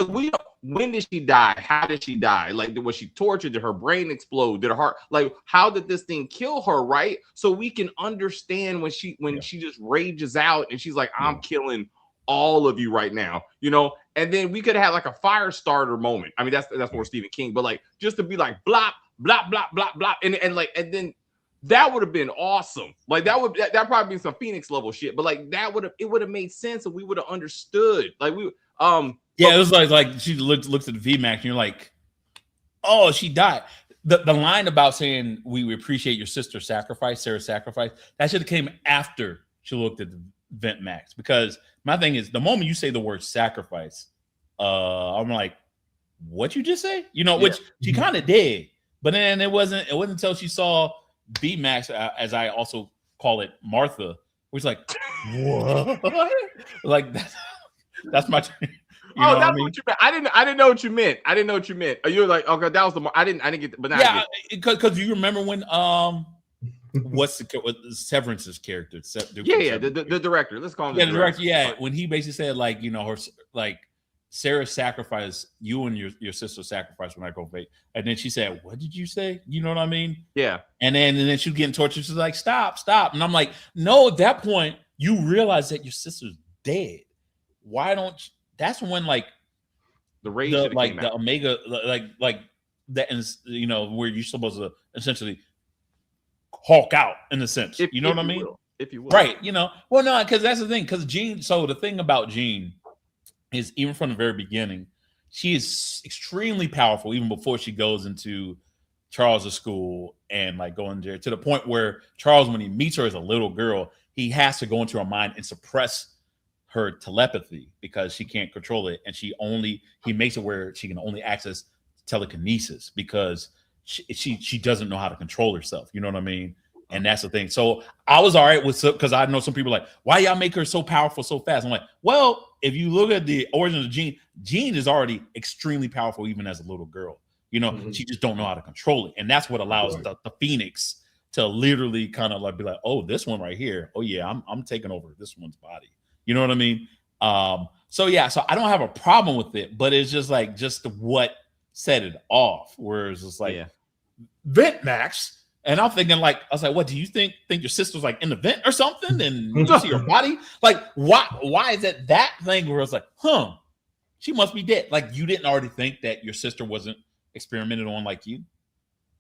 We don't, when did she die? How did she die? Like, was she tortured? Did her brain explode? Did her heart, like, how did this thing kill her? Right. So we can understand when she just rages out and she's like, I'm killing all of you right now, you know, and then we could have like a fire starter moment. I mean, that's more Stephen King, but like just to be like blah, blah, blah, blah, blah. And then that would have been awesome. Like that probably be some Phoenix level shit, but like it would have made sense and we would have understood. Like yeah, it was like she looks at the VMAX and you're like, oh, she died. The line about saying we appreciate your sister's sacrifice, Sarah's sacrifice, that should have came after she looked at the Vent Max. Because my thing is, the moment you say the word sacrifice, I'm like, what you just say? You know, which she kind of did, but then it wasn't until she saw B Max, as I also call it, Martha, which like, what? Like that's my. That's what you meant. I didn't know what you meant. I didn't know what you meant. You were like, okay, that was the. I didn't get. But now yeah, because you remember when what's Severance's character? The director. Let's call him. Yeah, the director. Yeah, when he basically said like, you know, her like Sarah sacrificed you and your sister sacrificed when I go fake, and then she said, "What did you say?" You know what I mean? Yeah. And then she was getting tortured. She's like, "Stop!" And I'm like, "No." At that point, you realize that your sister's dead. Why don't? That's when like the rage, like the Omega, like that, you know, where you're supposed to essentially Hulk out in a sense. You know what I mean? If you will, right? You know, well, no, because that's the thing. Because Jean. So the thing about Jean is, even from the very beginning, she is extremely powerful. Even before she goes into Charles's school and like going there, to the point where Charles, when he meets her as a little girl, he has to go into her mind and suppress her telepathy because she can't control it, and he makes it where she can only access telekinesis because she doesn't know how to control herself. You know what I mean? And that's the thing. So I was all right with, because I know some people are like, why y'all make her so powerful so fast? I'm like, well, if you look at the origin of Jean is already extremely powerful even as a little girl. You know, she just don't know how to control it, and that's what allows the Phoenix to literally kind of like be like, oh, this one right here, oh yeah, I'm taking over this one's body. You know what I mean? So yeah, so I don't have a problem with it, but it's just like what set it off. Whereas it's like Vent Max, and I'm thinking like, I was like, what do you think your sister's like in the vent or something? And you see her body? Like, why is it that thing where it's like, she must be dead? Like, you didn't already think that your sister wasn't experimented on like you?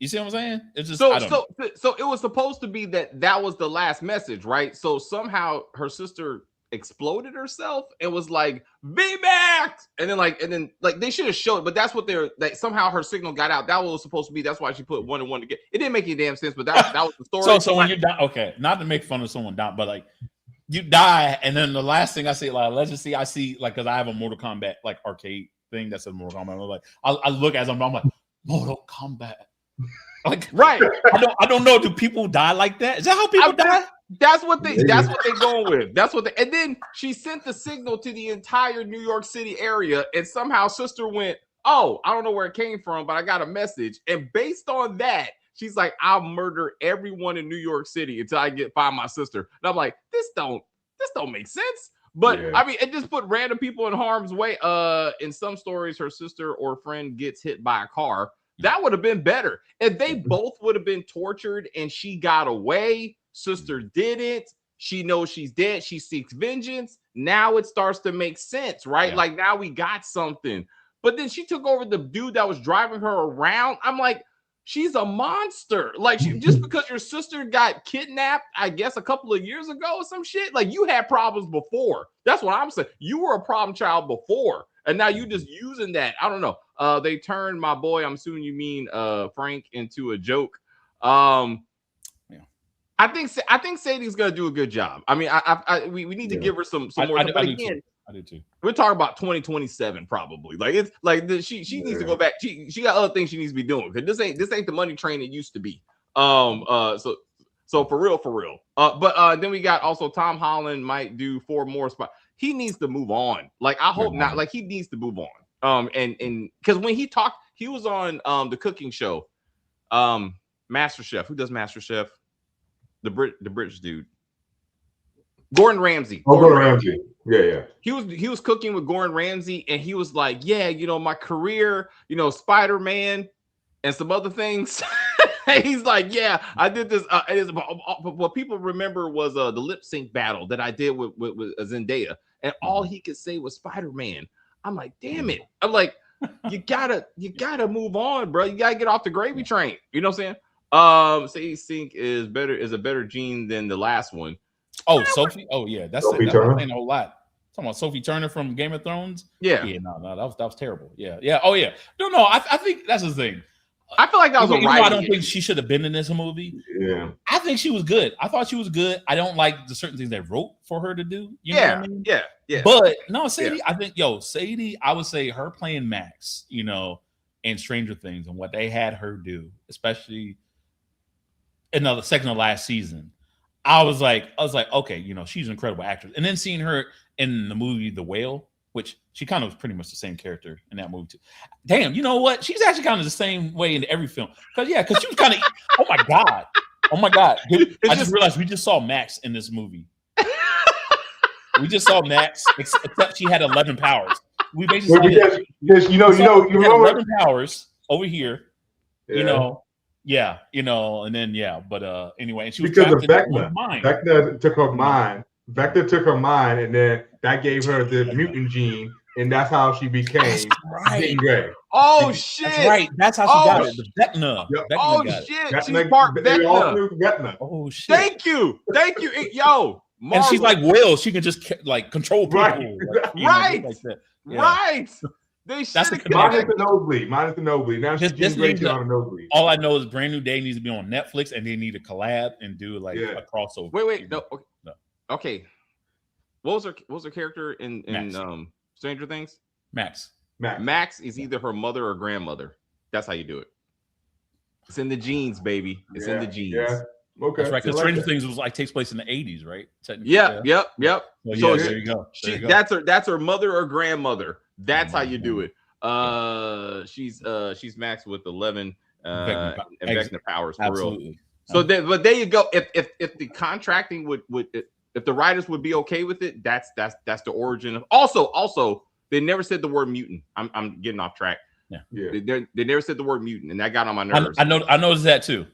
You see what I'm saying? It's just so it was supposed to be that was the last message, right? So somehow her sister exploded herself and was like VMAX, and then they should have showed, but that's what somehow her signal got out. That was supposed to be. That's why she put 1 and 1 together. It didn't make any damn sense, but that was the story. So when you die, okay, not to make fun of someone down, but like you die, and then the last thing I see, like let's just see, I see like, because I have a Mortal Kombat like arcade thing that says Mortal Kombat. I'm like, I look as I'm like Mortal Kombat. Like, right. I don't know. Do people die like that? Is that how people die? That's what they're going with. And then she sent the signal to the entire New York City area, and somehow sister went, oh, I don't know where it came from, but I got a message. And based on that, she's like, I'll murder everyone in New York City until I find my sister. And I'm like, this don't make sense. But I mean, it just put random people in harm's way. In some stories, her sister or friend gets hit by a car. That would have been better if they both would have been tortured and she got away. Sister didn't. She knows she's dead. She seeks vengeance. Now it starts to make sense, right? Yeah. Like, now we got something. But then she took over the dude that was driving her around. I'm like, she's a monster. Like, just because your sister got kidnapped, I guess, a couple of years ago or some shit, like, you had problems before. That's what I'm saying. You were a problem child before. And now you just using that. I don't know. They turned my boy, I'm assuming you mean Frank, into a joke. I think Sadie's gonna do a good job. I mean, we need to give her some more. But again, I do too. We're talking about 2027 probably. Like, it's like she needs to go back. She got other things she needs to be doing, because this ain't the money train it used to be. So for real. But then we got also Tom Holland might do 4 more spots. He needs to move on. Like, I hope not. Like, he needs to move on. And because when he talked, he was on the cooking show, MasterChef. Who does MasterChef? the British dude. Gordon Ramsay. Gordon Ramsay. Yeah. He was cooking with Gordon Ramsay, and he was like, yeah, my career, Spider-Man and some other things. He's like, yeah, I did this. What people remember was the lip sync battle that I did with Zendaya, and all he could say was Spider-Man. I'm like, damn it. I'm like, you gotta move on, bro. You gotta get off the gravy train. You know what I'm saying? Sadie Sink is a better Jean than the last one. Oh, Sophie. Oh, yeah. That's saying a whole lot. Talking about Sophie Turner from Game of Thrones. Yeah. Yeah. No, that was terrible. Yeah. Yeah. Oh, yeah. No. I think that's the thing. I feel like that was a right. I don't think she should have been in this movie. Yeah. I think she was good. I thought she was good. I don't like the certain things they wrote for her to do. You know what I mean? Yeah. But no, Sadie. I think Sadie. I would say her playing Max. In Stranger Things and what they had her do, especially in the second to last season. I was like, okay, she's an incredible actress. And then seeing her in the movie The Whale, which she kind of was pretty much the same character in that movie too. Damn, you know what? She's actually kind of the same way in every film. Because she was kind of, oh my God. I just realized we just saw Max in this movie. We just saw Max, except she had 11 powers. We basically you remember 11 powers over here, Yeah, and then but anyway, and she was because of Vecna. Vecna took her mind. Vecna took her mind, and then that gave her the mutant gene, and that's how she became Jean Grey. Oh shit! That's right. That's how she got it. The Vecna. Yep. Oh shit! She's part Vecna. Oh shit! Thank you, yo. Marvel. And she's like Will. She can just like control people. Right. Like that. Yeah. Right. That's the minus the nosebleed. Now she's Jean Grey on a nosebleed. All I know is Brand New Day needs to be on Netflix, and they need to collab and do a crossover. Wait, no. Okay. What was her character in Stranger Things? Max. Max is either her mother or grandmother. That's how you do it. It's in the genes, baby. It's in the genes. Yeah. Okay. That's right. Because Stranger Things was takes place in the 80s, right? Yep. So there you go. That's her mother or grandmother. That's how you do it. She's Max with 11 and Vecna powers for absolutely. Real. So but there you go. If the contracting would if the writers would be okay with it, that's the origin of. Also, they never said the word mutant. I'm getting off track. Yeah. They never said the word mutant, and that got on my nerves. I noticed that too.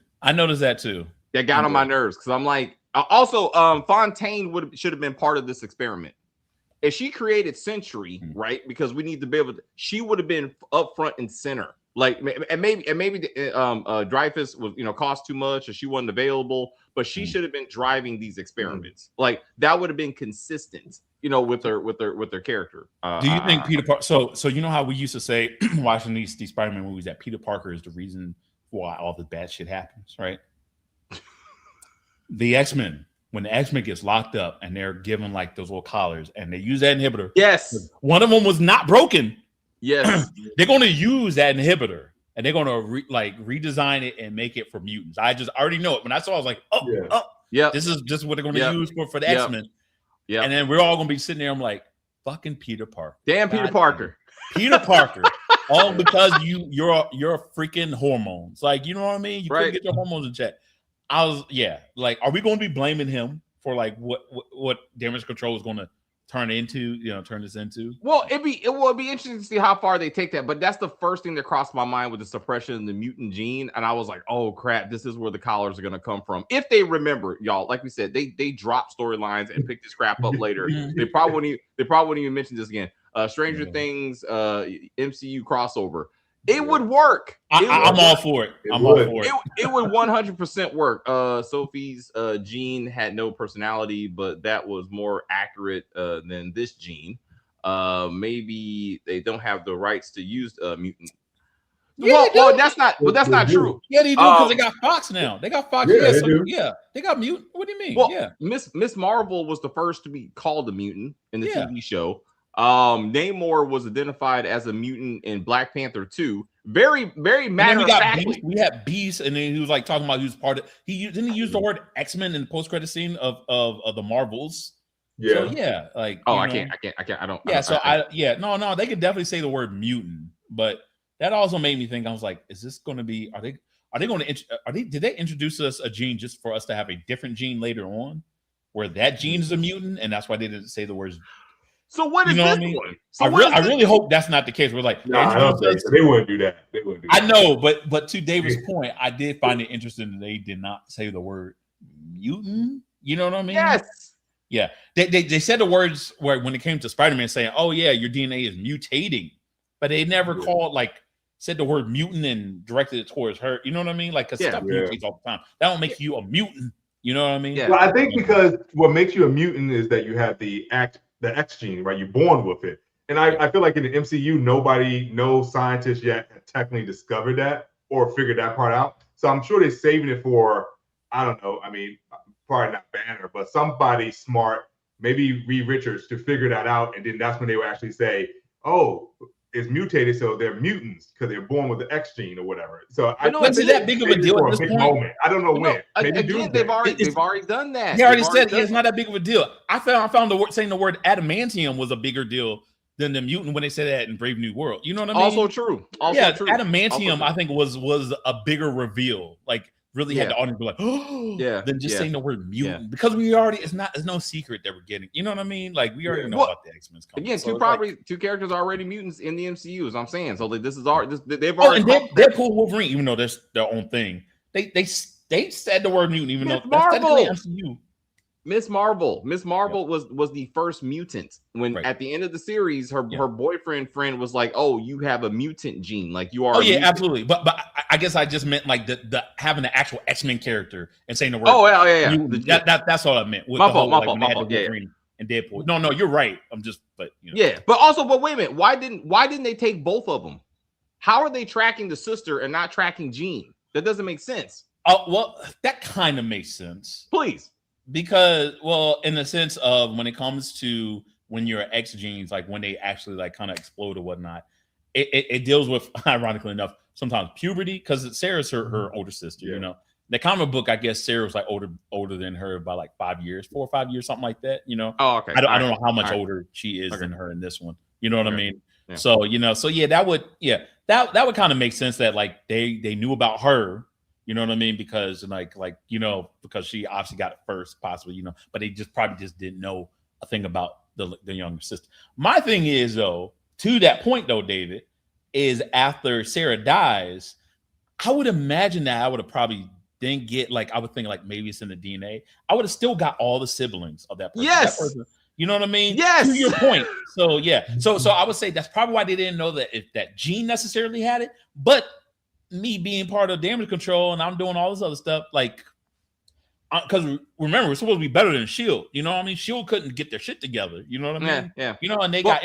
That got on my nerves because I'm like. Also, Fontaine should have been part of this experiment. If she created Century, right? Because we need to be able to. She would have been up front and center. Like, and maybe Dreyfus was cost too much, or she wasn't available. But she should have been driving these experiments. Like that would have been consistent, with her character. Do you think Peter Parker? So you know how we used to say watching these Spider-Man movies that Peter Parker is the reason why all the bad shit happens, right? The X-Men, when the X-Men gets locked up and they're given like those little collars and they use that inhibitor. Yes. One of them was not broken. Yes. They're going to use that inhibitor and they're going to redesign it and make it for mutants. I already know it. When I saw it, I was like, this is what they're going to use for the X-Men. Yeah. And then we're all going to be sitting there. I'm like, fucking Peter Parker. Damn Peter Parker. Peter Parker. All because you're freaking hormones. Like, you know what I mean? You couldn't get your hormones in check. I was, are we going to be blaming him for like what damage control is going to turn this into? Well, it'd be interesting to see how far they take that. But that's the first thing that crossed my mind with the suppression of the mutant gene, and I was like, oh crap, this is where the collars are going to come from. If they remember, y'all, like we said, they drop storylines and pick this crap up later. They probably wouldn't even mention this again. Stranger Things, MCU crossover. It would work. I'm all for it. I'm all for it. It would 100% work. Sophie's gene had no personality, but that was more accurate than this gene. Maybe they don't have the rights to use mutant. Well, that's not true. Yeah, they do because they got Fox now. They got Fox. They got mutant. What do you mean? Well, Miss Marvel was the first to be called a mutant in the TV show. Namor was identified as a mutant in Black Panther 2. Very, very matter of factly. We had Beast, and then he was like talking about he was part of. He used the word X-Men in the post-credit scene of the Marvels. Yeah, so, yeah. Like, I can't. I don't. Yeah, no. They could definitely say the word mutant, but that also made me think. I was like, is this going to be? are they going to did they introduce us a gene just for us to have a different gene later on, where that gene is a mutant, and that's why they didn't say the words? So what is this one? So I really hope that's not the case. We're like, no, I don't think so. They wouldn't do that. They wouldn't do that. I know, but to David's point, I did find it interesting that they did not say the word mutant. You know what I mean? Yes. Yeah. They said the words where when it came to Spider-Man saying, "Oh yeah, your DNA is mutating," but they never said the word mutant and directed it towards her. You know what I mean? Like, because stuff mutates all the time. That don't make you a mutant. You know what I mean? Yeah. Well, I think because what makes you a mutant is that you have the X gene, right? You're born with it. And I feel like in the MCU, no scientist yet had technically discovered that or figured that part out. So I'm sure they're saving it for, I don't know, I mean, probably not Banner, but somebody smart, maybe Reed Richards, to figure that out. And then that's when they would actually say, oh, it's mutated, so they're mutants because they're born with the X gene or whatever. So I don't see that big of a deal at this point. Moment. I don't know when. Again, they've already done that. They already said it's not that big of a deal. I found saying the word adamantium was a bigger deal than the mutant when they said that in Brave New World. You know what I mean? Also true. True. Adamantium, I think was a bigger reveal. Like, really had the audience be like, oh, than just saying the word mutant, because we already it's no secret that we're getting. You know what I mean? Like, we already know about the X-Men coming. Again, so two characters are already mutants in the MCU, as I'm saying. So this is they've already. And Deadpool, Wolverine, even though that's their own thing, they said the word mutant, even though that's technically MCU. Miss Marvel was the first mutant when at the end of the series, her boyfriend friend was like, "Oh, you have a mutant gene, like you are." Oh yeah, absolutely. But I guess I just meant like the having the actual X-Men character and saying the word. Oh yeah. Mutant, that's all I meant. With my fault. And Deadpool. No, you're right. I'm just, but but wait a minute. Why didn't they take both of them? How are they tracking the sister and not tracking Jean? That doesn't make sense. Oh well, that kind of makes sense. Please. Because, well, in the sense of when it comes to when your X genes, like when they actually like kind of explode or whatnot, it deals with, ironically enough, sometimes puberty, because Sarah's her older sister. You know, the comic book, I guess Sarah was like older than her by like 5 years, 4 or 5 years, something like that. You know, oh okay. I don't know how much older she is than her in this one. You know what I mean? Yeah. So that would kind of make sense that like they knew about her. You know what I mean? Because because she obviously got it first, possibly, but they probably didn't know a thing about the younger sister. My thing is, though, to that point, though, David, is after Sarah dies, I would imagine that I would have probably then get I would think maybe it's in the DNA. I would have still got all the siblings of that person. Yes. That person, you know what I mean? Yes. To your point. So yeah. So I would say that's probably why they didn't know that if that gene necessarily had it, but me being part of damage control and I'm doing all this other stuff, because remember, we're supposed to be better than S.H.I.E.L.D. You know what I mean? S.H.I.E.L.D. couldn't get their shit together. You know what I mean? Yeah. And they got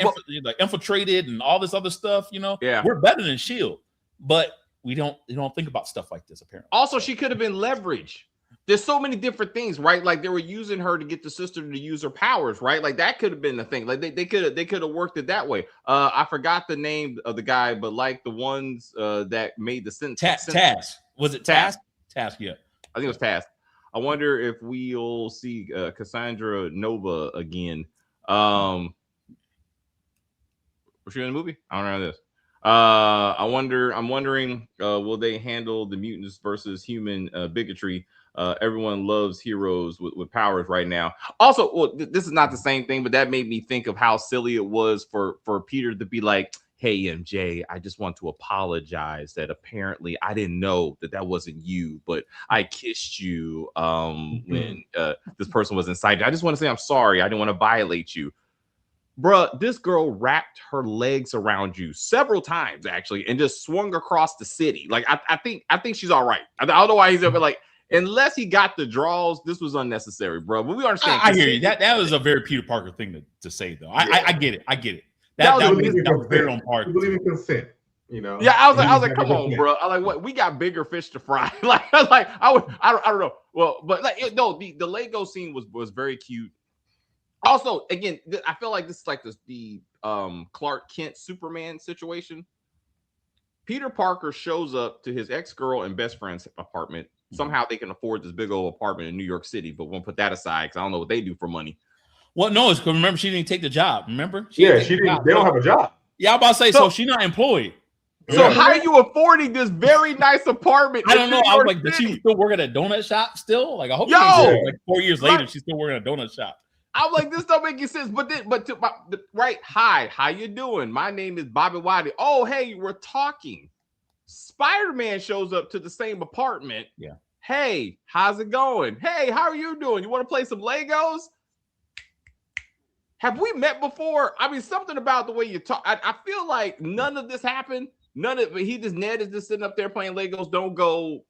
infiltrated and all this other stuff. We're better than S.H.I.E.L.D., but we don't think about stuff like this apparently. Also, she could have been leverage. There's so many different things, right? Like they were using her to get the sister to use her powers, right? Like that could have been the thing. Like they could have worked it that way. I forgot the name of the guy, but like the ones that made the sentence. Task. Was it Task? Task, yeah. I think it was Task. I wonder if we'll see Cassandra Nova again. Was she in the movie? I don't know this. I'm wondering, will they handle the mutants versus human bigotry? Everyone loves heroes with powers right now. Also, this is not the same thing, but that made me think of how silly it was for Peter to be like, "Hey, MJ, I just want to apologize that apparently I didn't know that wasn't you, but I kissed you when this person was inside. I just want to say I'm sorry. I didn't want to violate you." Bruh, this girl wrapped her legs around you several times, actually, and just swung across the city. Like, I think she's all right. I don't know why he's ever unless he got the draws, this was unnecessary, bro. But we understand. I hear you. That was a very Peter Parker thing to say, though. I get it. That was very on par. You believe in consent, Yeah, I was like, come on, bro. What? We got bigger fish to fry. I don't know. Well, but the Lego scene was very cute. Also, again, I feel like this is like the Clark Kent Superman situation. Peter Parker shows up to his ex-girl and best friend's apartment. Somehow they can afford this big old apartment in New York City, but we'll put that aside because I don't know what they do for money. Well, no, it's because remember she didn't take the job. Remember? She didn't. They don't have a job. Yeah, I'm about to say so she's not employed. So how are you affording this very nice apartment? I don't know. I was like, does she still work at a donut shop still? Like, I hope like 4 years later, she's still working at a donut shop. I'm like, this don't make any sense. Right. Hi, how you doing? My name is Bobby Wiley. Oh, hey, we're talking. Spider-Man shows up to the same apartment. Yeah. Hey, how's it going? Hey, how are you doing? You want to play some Legos? Have we met before? I mean, something about the way you talk. I feel like none of this happened. Ned is just sitting up there playing Legos. Don't go.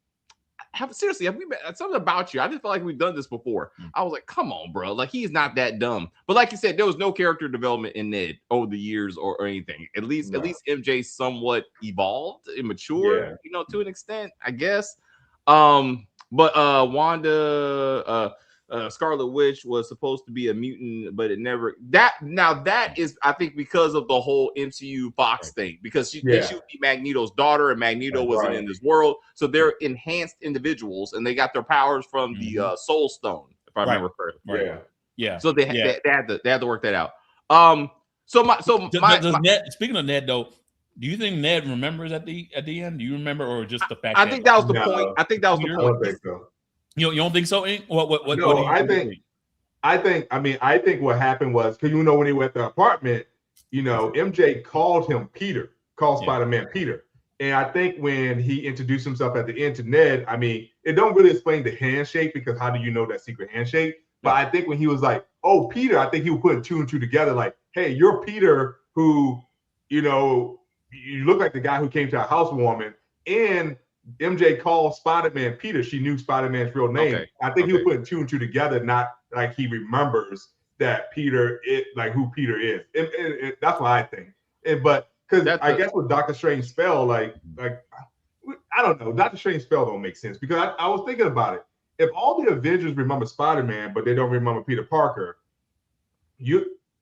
Seriously, have we met? Something about you. I just feel like we've done this before. I was like, come on, bro. Like, he's not that dumb. But like you said, there was no character development in Ned over the years or anything. At least MJ somewhat evolved and matured, to an extent, I guess. But Wanda, Scarlet Witch was supposed to be a mutant, but it never. That is, I think, because of the whole MCU Fox thing, because she would be Magneto's daughter, and Magneto wasn't in this world, so they're enhanced individuals, and they got their powers from the Soul Stone, if I remember correctly. Yeah. So they had to work that out. Speaking of Ned, though, do you think Ned remembers at the end? Do you remember, or just the fact? I think that was the point. I think that was the point. I don't think so. You don't think so, Ink? What? No, I think what happened was, because when he went to the apartment, MJ called him Peter, Spider-Man Peter. And I think when he introduced himself at the end to Ned, I mean, it don't really explain the handshake, because how do you know that secret handshake? But I think when he was like, oh, Peter, I think he was putting 2 and 2 together, like, hey, you're Peter who, you look like the guy who came to our housewarming, and MJ called Spider-Man Peter. She knew Spider-Man's real name. Okay. I think he was putting 2 and 2 together, not like he remembers that Peter is like who Peter is. And that's what I think. But because I guess with Doctor Strange spell, like I don't know, Doctor Strange spell don't make sense, because I was thinking about it. If all the Avengers remember Spider-Man, but they don't remember Peter Parker,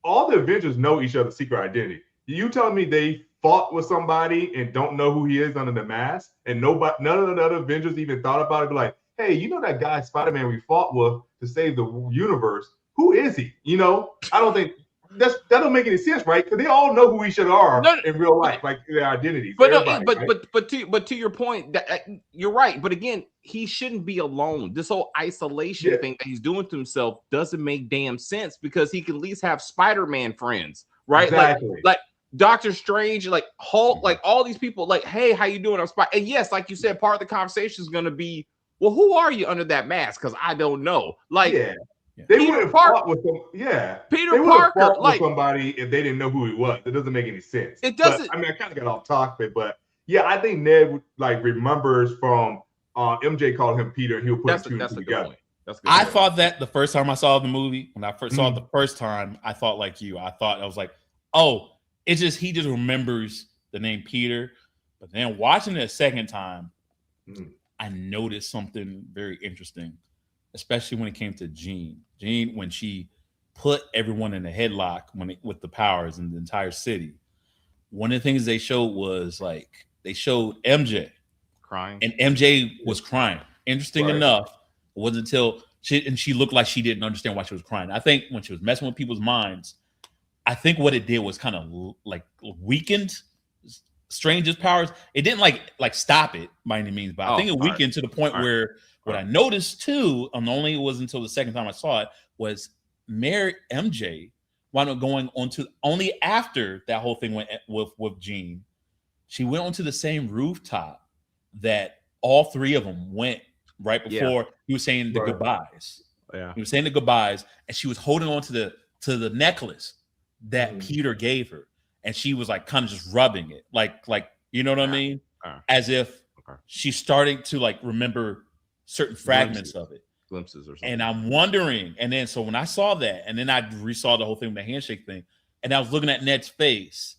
all the Avengers know each other's secret identity. You telling me they fought with somebody and don't know who he is under the mask, and none of the other Avengers even thought about it? Be like, hey, that guy Spider-Man we fought with to save the universe? Who is he? I don't think that don't make any sense, right? Because they all know who each other are in real life, like their identities. But to your point, you're right. But again, he shouldn't be alone. This whole isolation thing that he's doing to himself doesn't make damn sense, because he can at least have Spider-Man friends, right? Exactly. Like Doctor Strange, like Hulk, like all these people, like, hey, how you doing? I'm Spider. And yes, like you said, part of the conversation is going to be, well, who are you under that mask? Because I don't know. Like, they would have fought with them. Yeah, Peter Parker, like somebody, if they didn't know who he was. It doesn't make any sense. It doesn't. I mean, I kind of got off topic, but yeah, I think Ned remembers from MJ called him Peter, and he'll put 2 and 2 together. I thought that the first time I saw the movie, when I first saw it the first time, I thought like you. I was like, oh, it's just he just remembers the name Peter. But then watching it a second time, I noticed something very interesting, especially when it came to Jean. Jean, when she put everyone in a headlock with the powers in the entire city, one of the things they showed was like they showed MJ crying, and MJ was crying. Interesting enough, it wasn't until she looked like she didn't understand why she was crying. I think when she was messing with people's minds, I think what it did was kind of like weakened Strange's powers. It didn't like stop it by any means, but I think it weakened to the point where what I noticed too, and only it was until the second time I saw it, was MJ wound up going onto only after that whole thing went with Jean. She went onto the same rooftop that all 3 of them went right before he was saying the goodbyes. Yeah, he was saying the goodbyes, and she was holding on to the necklace that Peter gave her, and she was like kind of just rubbing it, like you know what I mean, as if she's starting to like remember certain fragments of it, glimpses or something. And I'm wondering, and then so when I saw that, and then I resaw the whole thing with the handshake thing, and I was looking at Ned's face,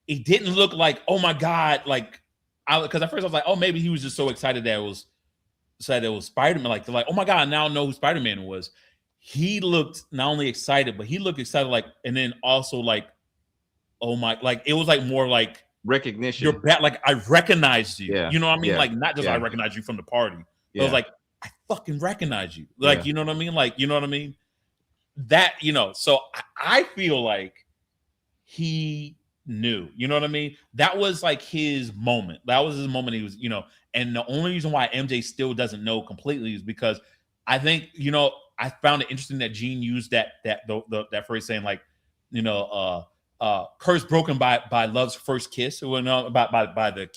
it didn't look like, oh my God, like because at first I was like, oh, maybe he was just so excited that it was Spider-Man, like they're like, oh my God, I now know who Spider-Man was. He looked not only excited, but he looked excited, like, and then also like, oh my, like it was like more like recognition. You're back, like I recognized you. You know what I mean? Like not just I recognize you from the party. It was like I fucking recognize you. Like you know what I mean? Like you know what I mean? That so I feel like he new. You know what I mean? That was like his moment. That was his moment. He was, you know, and the only reason why MJ still doesn't know completely is because I think, you know, I found it interesting that Gene used that phrase saying like, you know, curse broken by love's first kiss or whatnot, by the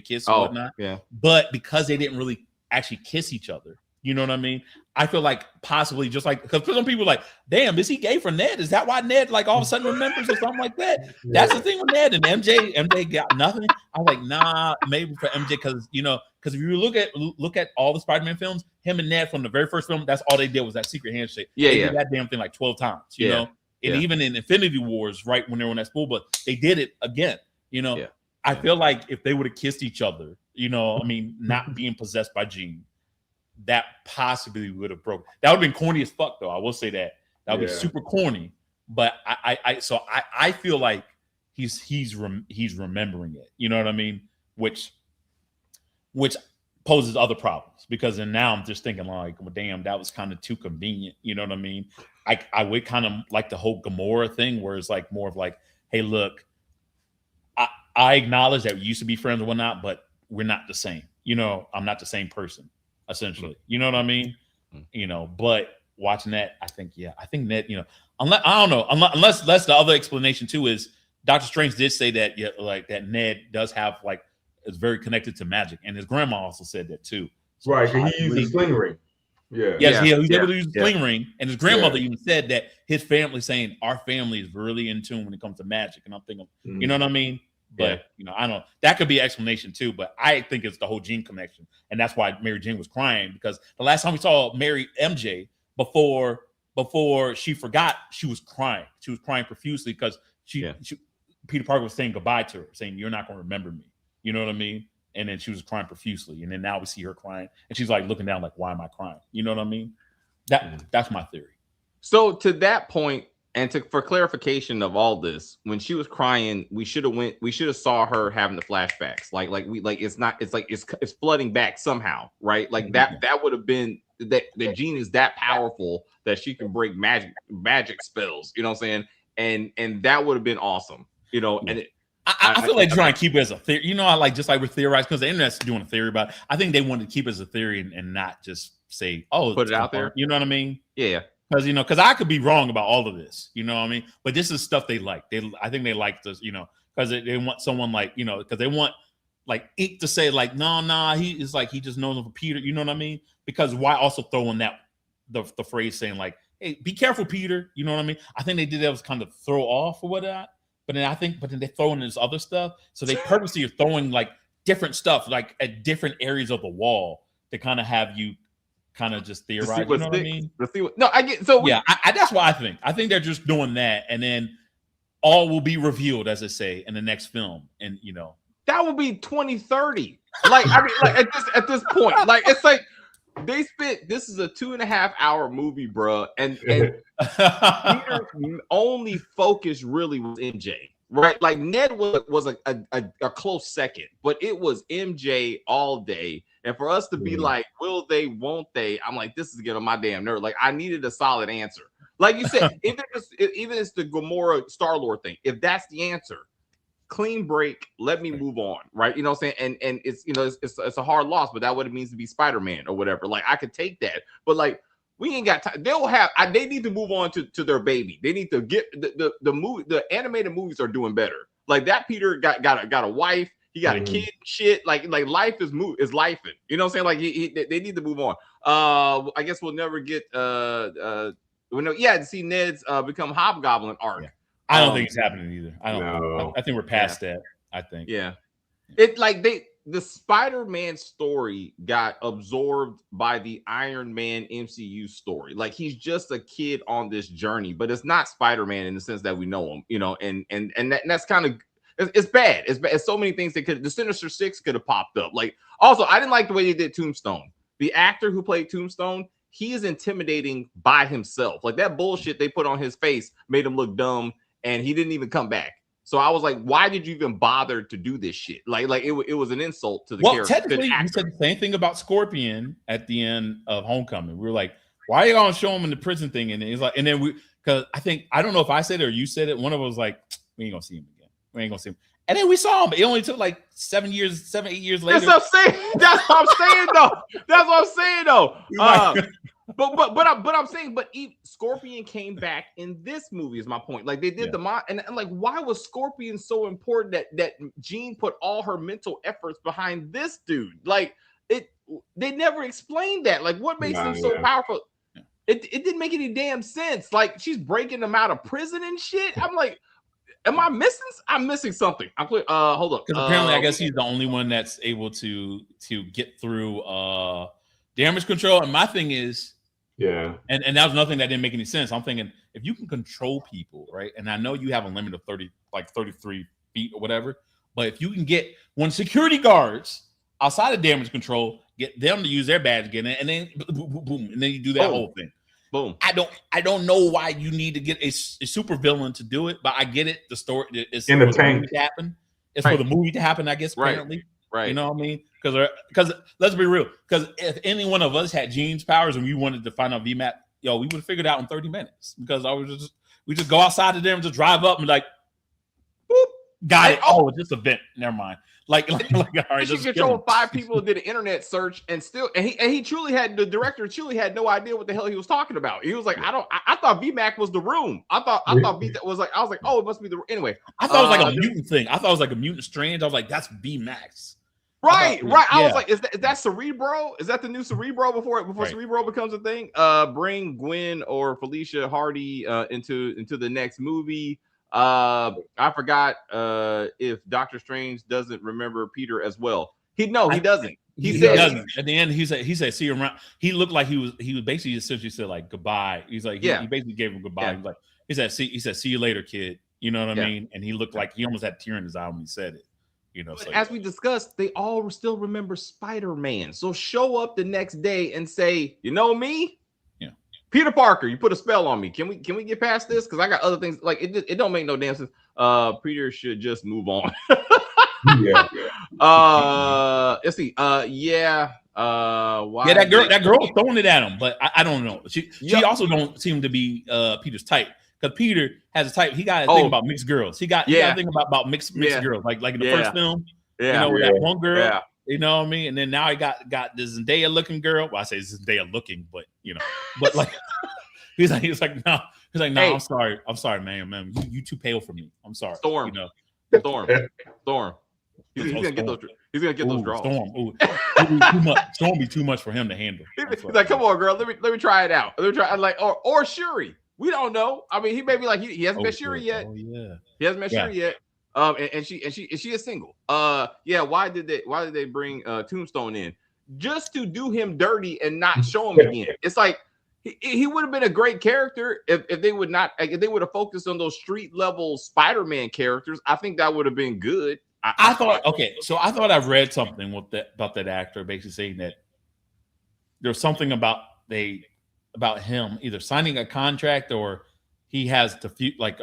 kiss or whatnot. Yeah. But because they didn't really actually kiss each other, you know what I mean? I feel like possibly just like, because some people are like, damn, is he gay for Ned? Is that why Ned like all of a sudden remembers or something like that? That's the thing with Ned and MJ got nothing. I'm like, nah, maybe for MJ, because you know, because if you look at all the Spider-Man films, him and Ned from the very first film, that's all they did was that secret handshake. Yeah, they did that damn thing like 12 times, you know. And even in Infinity Wars, right when they were in that school book, they did it again. You know, I feel like if they would have kissed each other, you know, I mean, not being possessed by Jean, that possibly would have broken. That would have been corny as fuck, though. I will say that would be super corny. But I feel like he's remembering it. You know what I mean? Which poses other problems, because then now I'm just thinking like, well, damn, that was kind of too convenient. You know what I mean? I would kind of like the whole Gamora thing, where it's like more of like, hey, look, I acknowledge that we used to be friends and whatnot, but we're not the same. You know, I'm not the same person, essentially. You know what I mean? You know, but watching that, I think Ned, you know, unless the other explanation too is Doctor Strange did say that, like that Ned does have like, is very connected to magic, and his grandma also said that too. So right, he used a sling ring. Yeah. Yes, he able to use a sling ring, and his grandmother even said that his family, saying our family is really in tune when it comes to magic. And I'm thinking, you know what I mean? But you know, I don't. That could be an explanation too. But I think it's the whole Jean connection, and that's why Mary Jane was crying, because the last time we saw MJ before she forgot, she was crying. She was crying profusely because she Peter Parker was saying goodbye to her, saying you're not going to remember me. You know what I mean? And then she was crying profusely, and then now we see her crying, and she's like looking down, like, "Why am I crying?" You know what I mean? That's my theory. So to that point, and for clarification of all this, when she was crying, we should have saw her having the flashbacks. It's flooding back somehow, right? Like that would have been that Jean is that powerful that she can break magic spells. You know what I'm saying? And that would have been awesome. You know, and I feel like trying to keep it as a theory. You know, I like just like we're theorizing, because the internet's doing a theory about it. I think they wanted to keep it as a theory and not just say, "Oh, put it out there." You know what I mean? Yeah. Because I could be wrong about all of this. You know what I mean? But this is stuff they like. I think they like this. You know, because they want someone like, you know, because they want like Ink to say like, no, he is like, he just knows him for Peter. You know what I mean? Because why also throw in that the phrase saying like, "Hey, be careful, Peter." You know what I mean? I think they did that was kind of throw off or whatnot. But then they throw in this other stuff. So they purposely are throwing like different stuff, like at different areas of the wall, to kind of have you kind of just theorize. You know what I mean? I get. So that's what I think. I think they're just doing that, and then all will be revealed, as I say, in the next film. And you know, that will be 2030. Like I mean, like at this point, like it's like they spent. This is a 2.5-hour movie, bro, and Peter's only focus really was MJ, right? Like Ned was a close second, but it was MJ all day. And for us to be like, will they, won't they? I'm like, this is getting on my damn nerve. Like I needed a solid answer. Like you said, even it's the Gamora Star-Lord thing. If that's the answer, clean break, let me move on, right? You know what I'm saying? And it's, you know, it's a hard loss, but that what it means to be Spider-Man or whatever. Like I could take that, but like we ain't got time. They need to move on to their baby. They need to get the movie. The animated movies are doing better. Like that Peter got a wife. He got a kid. Shit. Like life is lifing. You know what I'm saying? Like they need to move on. I guess we'll never get to see Ned's become Hobgoblin arc. Yeah. I don't think it's happening either. I don't know. I think we're past that. I think. Yeah. It like the Spider-Man story got absorbed by the Iron Man MCU story. Like he's just a kid on this journey, but it's not Spider-Man in the sense that we know him, you know, and that's kind of, it's bad. It's bad. It's so many things the Sinister Six could have popped up. Like also, I didn't like the way they did Tombstone. The actor who played Tombstone, he is intimidating by himself. Like that bullshit they put on his face made him look dumb, and he didn't even come back. So I was like, why did you even bother to do this shit? Like it was an insult to the character. Well, technically, we said the same thing about Scorpion at the end of Homecoming. We were like, why are you gonna show him in the prison thing? And it's like, and then because I don't know if I said it or you said it. One of us was like, we ain't gonna see him again. we ain't gonna see him. And then we saw him. It only took like 7, 8 years later. That's what I'm saying. That's what I'm saying, though. That's what I'm saying, though. But I'm saying, Scorpion came back in this movie. Is my point. Like they did and like, why was Scorpion so important that Jean put all her mental efforts behind this dude? Like they never explained that. Like what makes him so powerful? It didn't make any damn sense. Like she's breaking them out of prison and shit. I'm like, am I missing? I'm missing something. I'm clear. Hold up. Because apparently, I guess he's the only one that's able to get through damage control. And my thing is, and that was nothing that didn't make any sense. I'm thinking if you can control people, right? And I know you have a limit of 33 feet or whatever, but if you can get one security guards outside of damage control, get them to use their badge again, and then boom, and then you do that whole thing. Boom. I don't know why you need to get a super villain to do it, but I get it. The story is in the tank to happen. It's for the movie to happen, I guess. Apparently, right? You know what I mean? Because let's be real. Because if any one of us had Jean's powers and we wanted to find out VMAX, we would have figured it out in 30 minutes. Because we just go outside of there and just drive up and like, boop, got it. Oh, it's just a vent. Never mind. Like all right, she controlled 5 people, did an internet search, and he truly had the director had no idea what the hell he was talking about. He was like, I thought VMAX was the room. I thought VMAX was like, I was like, oh, it must be the anyway. I thought it was like a mutant thing. I thought it was like a mutant strange. I was like, that's VMAX. Right. I was like, is that Cerebro? Is that the new Cerebro before Cerebro becomes a thing? Bring Gwen or Felicia Hardy into the next movie. I forgot if Doctor Strange doesn't remember Peter as well. He doesn't. He doesn't. At the end, he said, see you around. He looked like he was basically essentially said like goodbye. He's like, he basically gave him goodbye. Yeah. He said, see you later, kid. You know what I mean? And he looked like he almost had a tear in his eye when he said it. But as we discussed, they all still remember Spider-Man. So show up the next day and say, you know me? Yeah. Peter Parker, you put a spell on me. Can we get past this? Because I got other things. Like it don't make no damn sense. Peter should just move on. Let's see. Why that girl was throwing it at him, but I don't know. She also don't seem to be Peter's type. Because Peter has a type. He got a thing about mixed girls. He got a thing about mixed girls. Like in the first film, that one girl. You know what I mean? And then now he got this Zendaya looking girl. Well, I say Zendaya looking, but but like he's like no. He's like, no, hey. I'm sorry, man. You too pale for me. I'm sorry. Storm. Storm. He's gonna get those. He's gonna get those draws. Storm. Too much. Storm be too much for him to handle. He's like, come on, girl. Let me try it out. Let me try. Like or Shuri. We don't know. I mean, he may be like he hasn't met Shuri yet. Oh yeah, he hasn't met Shuri yet. And she is single. Why did they bring Tombstone in just to do him dirty and not show him again? It's like he would have been a great character if they would have focused on those street level Spider-Man characters. I think that would have been good. I thought I read something about that actor basically saying that there's something about him either signing a contract or he has a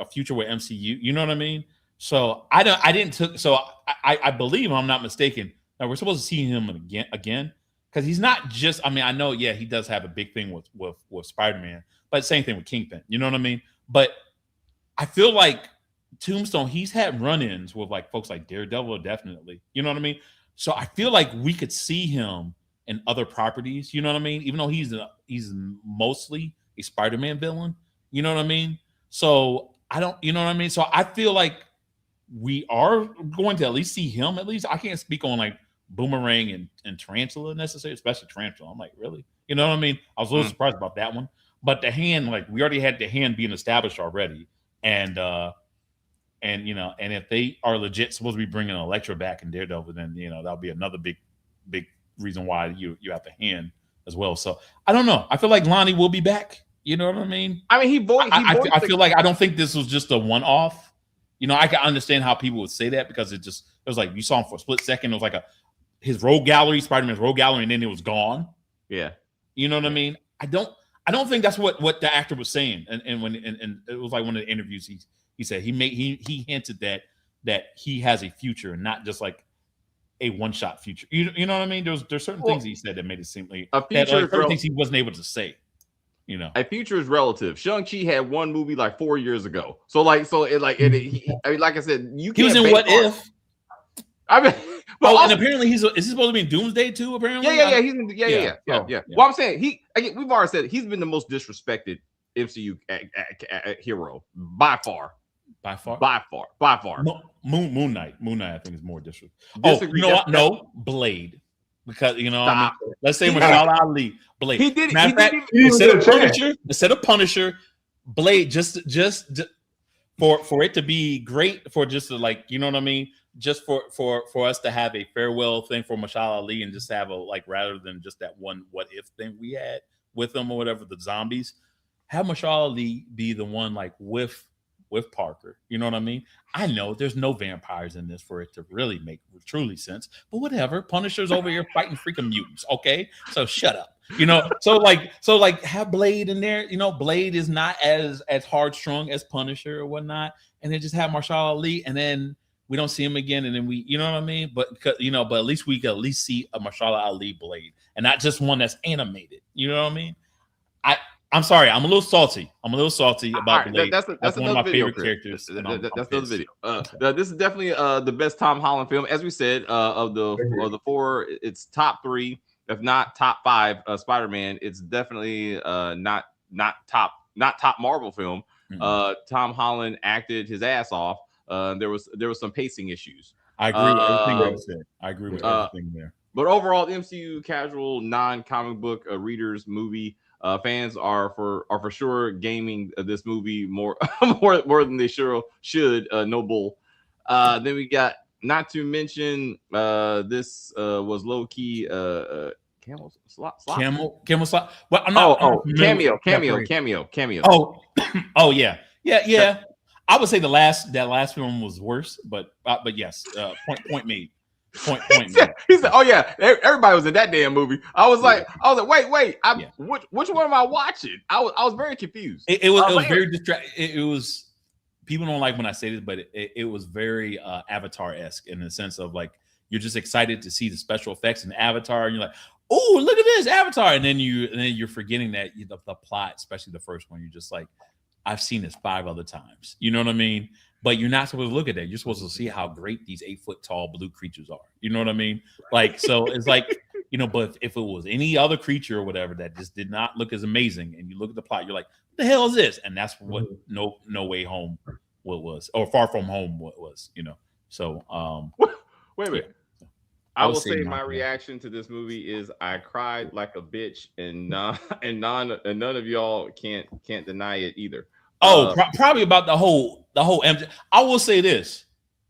future with MCU. You know what I mean? So I believe I'm not mistaken that we're supposed to see him again because he's not just. I mean, I know, he does have a big thing with Spider-Man, but same thing with Kingpin. You know what I mean? But I feel like Tombstone, he's had run-ins with like folks like Daredevil, definitely. You know what I mean? So I feel like we could see him in other properties. You know what I mean? Even though he's mostly a Spider-Man villain. You know what I mean? So I don't. You know what I mean? So I feel like we are going to at least see him. At least I can't speak on like Boomerang and Tarantula necessarily, especially Tarantula. I'm like, really? You know what I mean? I was a little surprised about that one. But the Hand, like we already had the Hand being established already, and if they are legit supposed to be bringing Elektra back in Daredevil, then that'll be another big reason why you have the Hand as well. So I don't know. I feel like Lonnie will be back. You know what I mean? I mean, I feel like I don't think this was just a one-off. I can understand how people would say that because it was like you saw him for a split second. It was like his rogue gallery, Spider-Man's rogue gallery, and then it was gone. Yeah. You know what I mean? I don't think that's what the actor was saying. And when it was like one of the interviews he said he hinted that he has a future and not just like a one-shot future. You know what I mean? There's certain things he said that made it seem like a future. certain things he wasn't able to say. You know, a future is relative. Shang-Chi had one movie like 4 years ago. So like I said, you he was in What If. I mean, well, and apparently is he supposed to be in Doomsday too? Apparently, yeah. He's in, yeah. Well, I'm saying we've already said he's been the most disrespected MCU hero by far. Moon Knight, I think is more disrespectful. Oh, you know what? No, Blade, because you know, I mean, let's say Mahershala Ali, Blade. He did it. Instead of Punisher, Blade just for it to be great, for just to, like, you know what I mean, just for us to have a farewell thing for Mahershala Ali and just have a, like, rather than just that one what if thing we had with them or whatever, the zombies, have Mahershala Ali be the one, like, with Parker. You know what I mean? I know there's no vampires in this for it to really make truly sense, but whatever. Punisher's over here fighting freaking mutants. Okay, so shut up. You know, so have Blade in there. You know, Blade is not as hard strung as Punisher or whatnot, and then just have Mahershala Ali, and then we don't see him again, and then we, you know what I mean? But but at least we can at least see a Mahershala Ali Blade, and not just one that's animated. You know what I mean? I'm sorry, I'm a little salty. About Blade. That's one of my favorite characters. That's another video. This is definitely the best Tom Holland film, as we said, of the four. It's top 3, if not top 5. Spider-Man. It's definitely not top Marvel film. Mm-hmm. Tom Holland acted his ass off. There was some pacing issues. I agree with everything you said. I agree with everything there. But overall, the MCU casual non-comic book readers movie. Fans are for sure gaming this movie more than they should. No bull. Then we got, not to mention, this was low key camel slot. Well, I'm not. Cameo. Oh yeah. I would say that last film was worse, but yes. Point made. Point he said, "Oh yeah, everybody was in that damn movie." I was like, wait, which one am I watching? I was very confused. It was very distracting. It was, people don't like when I say this, but it was very Avatar-esque in the sense of, like, you're just excited to see the special effects in Avatar, and you're like, "Oh, look at this Avatar," and then you're forgetting that the plot, especially the first one, you're just like, "I've seen this 5 other times." You know what I mean? But you're not supposed to look at that. You're supposed to see how great these 8-foot tall blue creatures are. You know what I mean? Like, so it's like, but if it was any other creature or whatever that just did not look as amazing, and you look at the plot, you're like, what the hell is this? And that's what No Way Home was, or Far From Home was, So wait a minute. Yeah. I will say my reaction to this movie is I cried like a bitch, and none of y'all can't deny it either. Probably about the whole MJ. I will say this,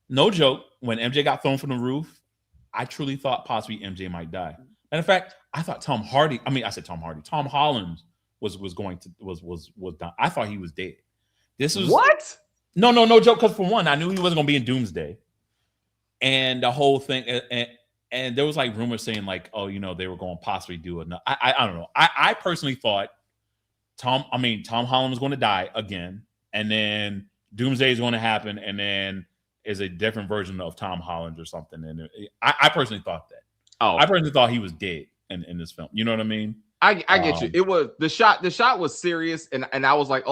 no joke. When MJ got thrown from the roof, I truly thought possibly MJ might die. Matter of fact, I thought Tom Holland was done. I thought he was dead. This was what? No joke. Because for one, I knew he wasn't going to be in Doomsday, and the whole thing. And there was like rumors saying like, they were going to possibly do it. I don't know. I personally thought Tom Holland was going to die again, and then Doomsday is going to happen, and then is a different version of Tom Holland or something. And I personally thought that. I personally thought he was dead in this film. You know what I mean? I get you. It was the shot was serious, and I was like,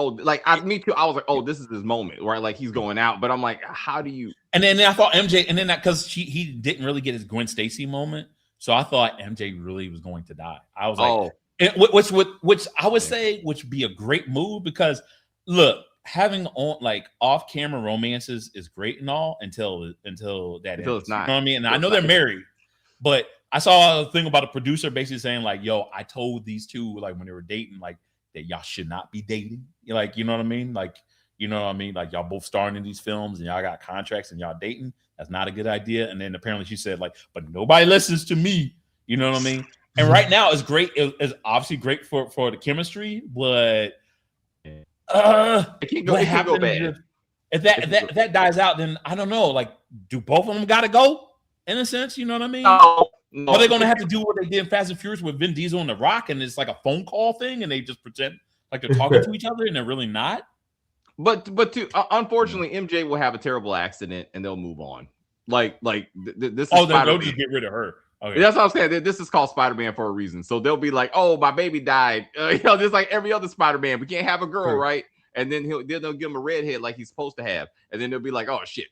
me too. I was like, oh, this is his moment, right? Like, he's going out, but I'm like, how do you? And then I thought MJ, and then that because he didn't really get his Gwen Stacy moment, so I thought MJ really was going to die. I was like, which I would say would be a great move, because look, having off-camera romances is great and all until that ends. It's not. You know what I mean? And I know they're married, but I saw a thing about a producer basically saying like, "Yo, I told these two, like, when they were dating, like, that y'all should not be dating." Like, you know what I mean? Like, like, y'all both starring in these films and y'all got contracts and y'all dating. That's not a good idea. And then apparently she said like, "But nobody listens to me." You know what I mean? And right now it's great. It's obviously great for the chemistry, but it can't go bad. If that dies out, then I don't know. Like, do both of them got to go in a sense? You know what I mean? No. Are they going to have to do what they did in Fast and Furious with Vin Diesel and The Rock, and it's like a phone call thing, and they just pretend like they're talking to each other, and they're really not? But unfortunately, MJ will have a terrible accident, and they'll move on. Like this. They'll just get rid of her. Okay. That's what I'm saying. This is called Spider-Man for a reason. So they'll be like, "Oh, my baby died." Just like every other Spider-Man, we can't have a girl, right? And then they'll give him a redhead like he's supposed to have, and then they'll be like, "Oh shit!"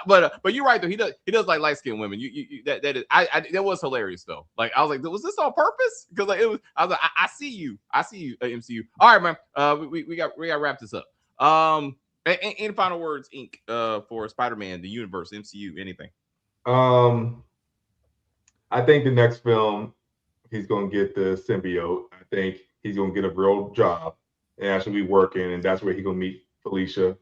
but you're right though. He does like light-skinned women. That was hilarious though. Like I was like, was this on purpose? Because like it was. I was like, I see you, MCU. All right, man. We got to wrap this up. Any final words, Ink, for Spider-Man, the universe, MCU, anything? I think the next film, he's going to get the symbiote. I think he's going to get a real job and actually be working, and that's where he's going to meet Felicia,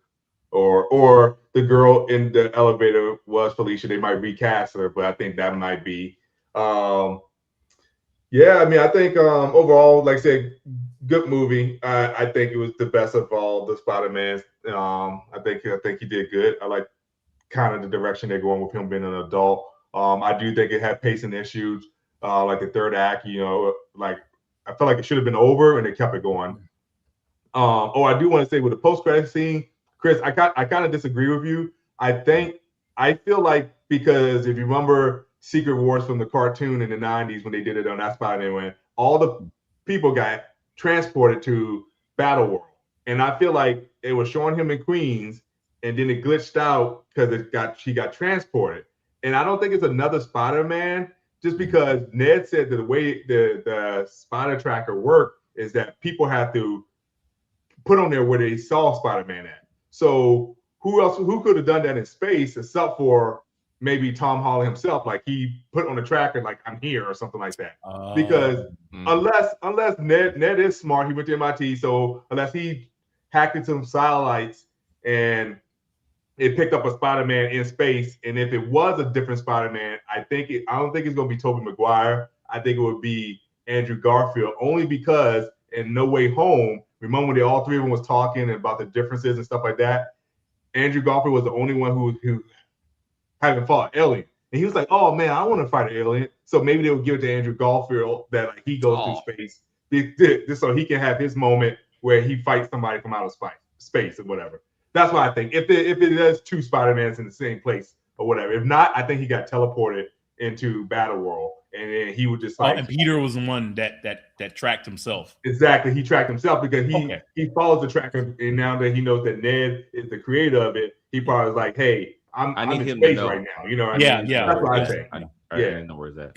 or the girl in the elevator was Felicia. They might recast her, but I think that might be. Yeah, I mean, I think overall, like I said, good movie. I think it was the best of all the Spider-Mans. I think he did good. I like kind of the direction they're going with him being an adult. I do think it had pacing issues, like the third act. Like I felt like it should have been over, and they kept it going. I do want to say with the post-credit scene, Chris, I kind of disagree with you. I feel like, because if you remember Secret Wars from the cartoon in the 90s when they did it on that Spider-Man, all the people got transported to Battle World, and I feel like it was showing him in Queens, and then it glitched out because she got transported. And I don't think it's another Spider-Man, just because Ned said that the way the spider tracker worked is that people have to put on there where they saw Spider-Man at. So who could have done that in space except for maybe Tom Holland himself? Like he put on the tracker, like I'm here or something like that. Because unless Ned is smart, he went to MIT. So unless he hacked into some satellites and it picked up a Spider-Man in space, and if it was a different Spider-Man, I don't think it's going to be Tobey Maguire. I think it would be Andrew Garfield, only because in No Way Home, remember when all three of them was talking about the differences and stuff like that? Andrew Garfield was the only one who hadn't fought an alien. And he was like, "Oh man, I want to fight an alien." So maybe they would give it to Andrew Garfield that like he goes through space just so he can have his moment where he fights somebody from outer space or whatever. That's what I think. If it is two Spider-Mans in the same place or whatever. If not, I think he got teleported into Battle World, and then he would just like. And Peter was the one that tracked himself. Exactly, he tracked himself because he follows the tracker, and now that he knows that Ned is the creator of it, he probably was like, "Hey, I'm in space right now." You know what I mean? Yeah. That's what I think. I didn't know where's that.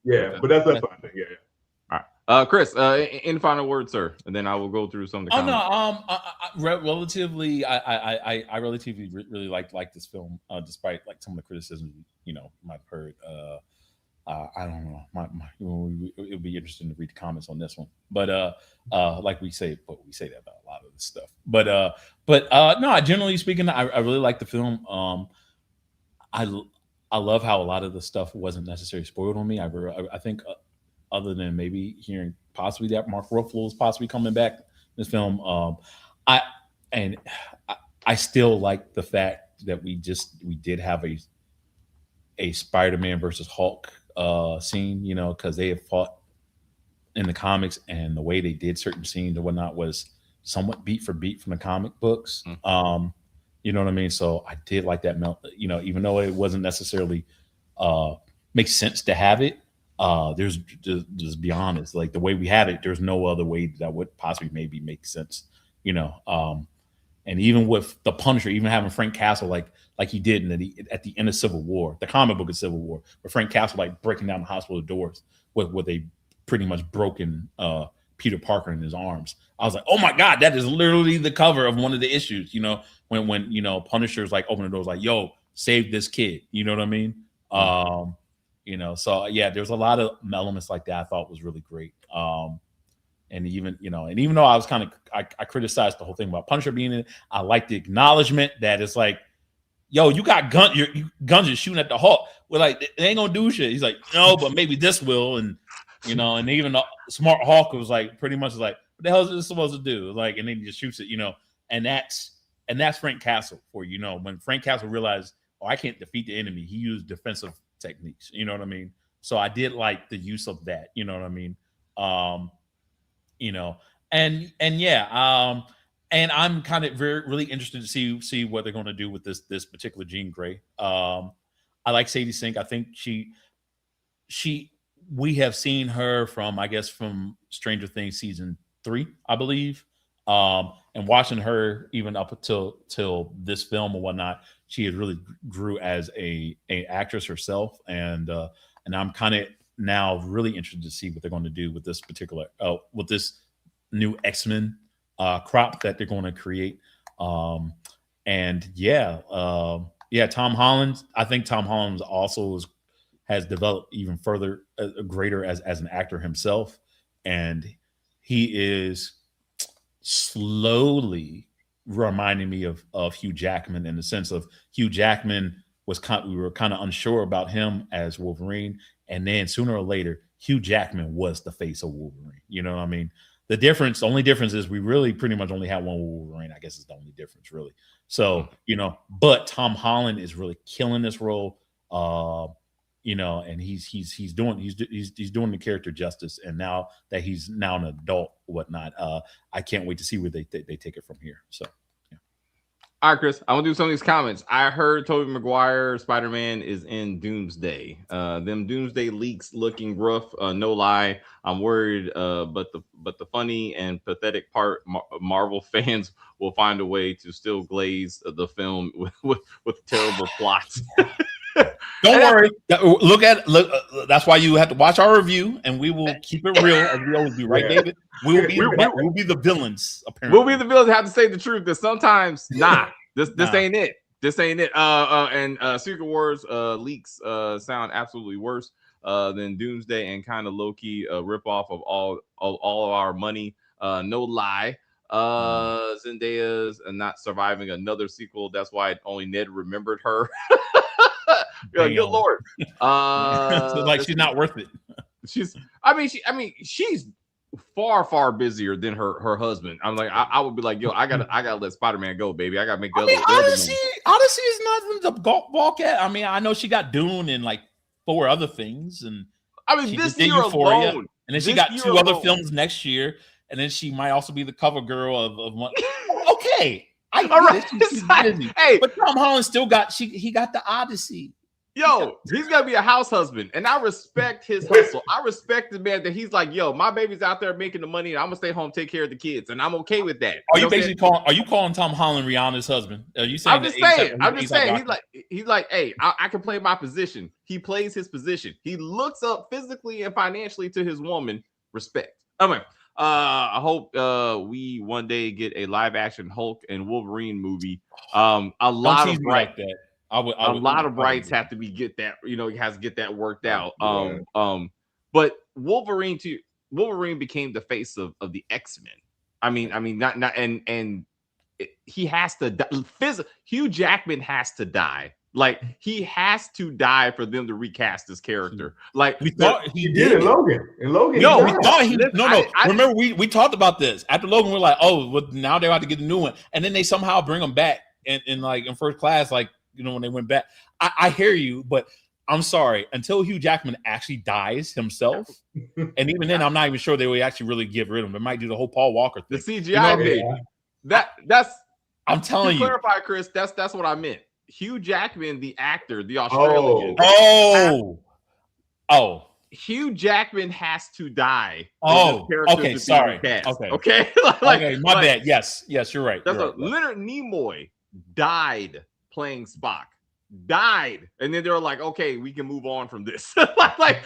Yeah, but that's what I think. Yeah. All right, Chris. In final words, sir, and then I will go through some of the comments. Relatively, I relatively really like this film, despite like some of the criticism you might have heard. I don't know. It would be interesting to read the comments on this one, but like we say that about a lot of this stuff. But no, generally speaking, I really like the film. I love how a lot of the stuff wasn't necessarily spoiled on me. I think. Other than maybe hearing possibly that Mark Ruffalo is possibly coming back in this film, I still like the fact that we did have a Spider-Man versus Hulk scene, because they have fought in the comics, and the way they did certain scenes and whatnot was somewhat beat for beat from the comic books. You know what I mean? So I did like that, even though it wasn't necessarily makes sense to have it. There's just be honest, like the way we had it, there's no other way that would possibly maybe make sense, and even with the Punisher, even having Frank Castle like he did at the end of Civil War, the comic book of Civil War, where Frank Castle like breaking down the hospital doors with a pretty much broken Peter Parker in his arms. I was like, oh my God, that is literally the cover of one of the issues, when Punisher's like opening the doors like, yo, save this kid, you know what I mean? So yeah, there's a lot of elements like that I thought was really great. And even though I was I criticized the whole thing about Punisher being in it, I like the acknowledgement that it's like, yo, you got guns are shooting at the Hulk. We're like, they ain't gonna do shit. He's like, no, but maybe this will. And and even the smart Hulk was like, pretty much like, what the hell is this supposed to do? Like, and then he just shoots it, and that's Frank Castle for when Frank Castle realized, oh, I can't defeat the enemy. He used defensive techniques, you know what I mean? So I did like the use of that, you know what I mean? And I'm kind of really interested to see what they're going to do with this particular Jean Grey. I like Sadie Sink. I think she we have seen her from, I guess, from Stranger Things season 3, I believe. And watching her even up till this film or whatnot, she has really grew as a actress herself. And I'm kind of now really interested to see what they're going to do with this particular with this new X-Men crop that they're going to create. Tom Holland. I think Tom Holland also has developed even further, greater as an actor himself, and he is slowly reminding me of Hugh Jackman, in the sense of Hugh Jackman we were kind of unsure about him as Wolverine, and then sooner or later Hugh Jackman was the face of Wolverine. You know what I mean? The only difference is we really pretty much only had one Wolverine. I guess is the only difference, really. So, but Tom Holland is really killing this role. And he's doing the character justice. And now that he's now an adult, whatnot, I can't wait to see where they take it from here. So, yeah. All right, Chris, I want to do some of these comments. I heard Tobey Maguire Spider-Man is in Doomsday. Them Doomsday leaks looking rough. No lie, I'm worried. But the funny and pathetic part, Marvel fans will find a way to still glaze the film with terrible plots. Don't worry. Look. That's why you have to watch our review, and we will keep it real, as we always do, right, David? We'll be the villains. Apparently, we'll be the villains. Have to say the truth. That sometimes, this ain't it. This ain't it. And Secret Wars leaks sound absolutely worse than Doomsday, and kind of low key rip off of all of our money. No lie. Zendaya's not surviving another sequel. That's why only Ned remembered her. Good Lord. So like she's not worth it. She's far busier than her husband. I'm like, I would be like, yo, I gotta let Spider-Man go, baby. I gotta make the Odyssey is nothing to balk at. I mean, I know she got Dune and like 4 other things, and this year alone, and then she got 2 other films next year, and then she might also be the cover girl of one. Okay. All right. Hey, but Tom Holland still got he got the Odyssey. Yo, he's gonna be a house husband, and I respect his hustle. I respect the man that he's like, yo, my baby's out there making the money, and I'm gonna stay home, take care of the kids, and I'm okay with that. Are you calling Tom Holland Rihanna's husband? Are you saying? I'm just saying. He's like, hey, I can play my position. He plays his position. He looks up physically and financially to his woman. Respect. I hope we one day get a live action Hulk and Wolverine movie. A lot of rights have to be get that, he has to get that worked out. But Wolverine became the face of the X-Men. He has to die. Hugh Jackman has to die. Like, he has to die for them to recast this character. Like, we thought he did in Logan. No, we thought he no. Remember, we talked about this after Logan. We're like, oh, well, now they have to get a new one, and then they somehow bring him back in First Class, like, when they went back. I hear you, but I'm sorry. Until Hugh Jackman actually dies himself, and even then, I'm not even sure they will actually really get rid of him. They might do the whole Paul Walker thing. The CGI thing. That's. I'm telling you. To clarify, Chris, that's what I meant. Hugh Jackman, the actor, the Australian. Hugh Jackman has to die. Okay. Sorry. Okay. My bad. Yes, you're right. Leonard Nimoy died playing Spock. And then they were like, okay, we can move on from this. I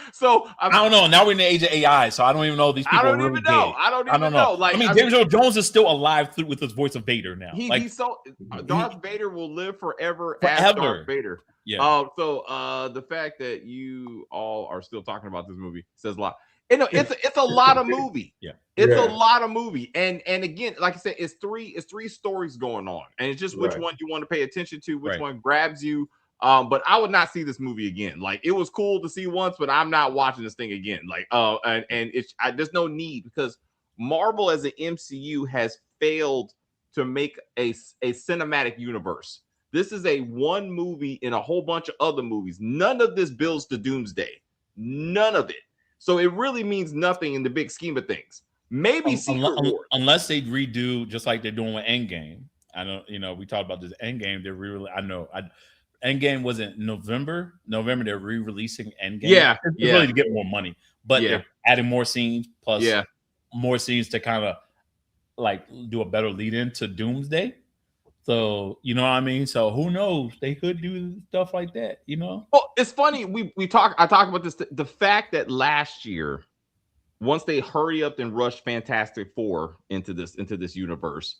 don't know. Now we're in the age of AI, so I don't even know these people. I don't even know. James Earl Jones is still alive with his voice of Vader now. Darth Vader will live forever as Darth Vader. Yeah. So the fact that you all are still talking about this movie says a lot. It's a lot of movie. It's a lot of movie. And again, like I said, it's three stories going on, and it's just which one you want to pay attention to, which one grabs you. But I would not see this movie again. Like, it was cool to see once, but I'm not watching this thing again. Like, there's no need, because Marvel as an MCU has failed to make a cinematic universe. This is a one movie in a whole bunch of other movies. None of this builds to Doomsday. None of it. So it really means nothing in the big scheme of things. Maybe unless they redo just like they're doing with Endgame. I don't, we talked about this Endgame. They're really, Endgame was in November. They're re-releasing Endgame. Yeah, it's really to get more money, but they're adding more scenes plus more scenes to kind of like do a better lead into Doomsday. So you know what I mean. So who knows? They could do stuff like that. You know. Well, it's funny. I talk about this. The fact that last year, once they hurry up and rush Fantastic Four into this universe,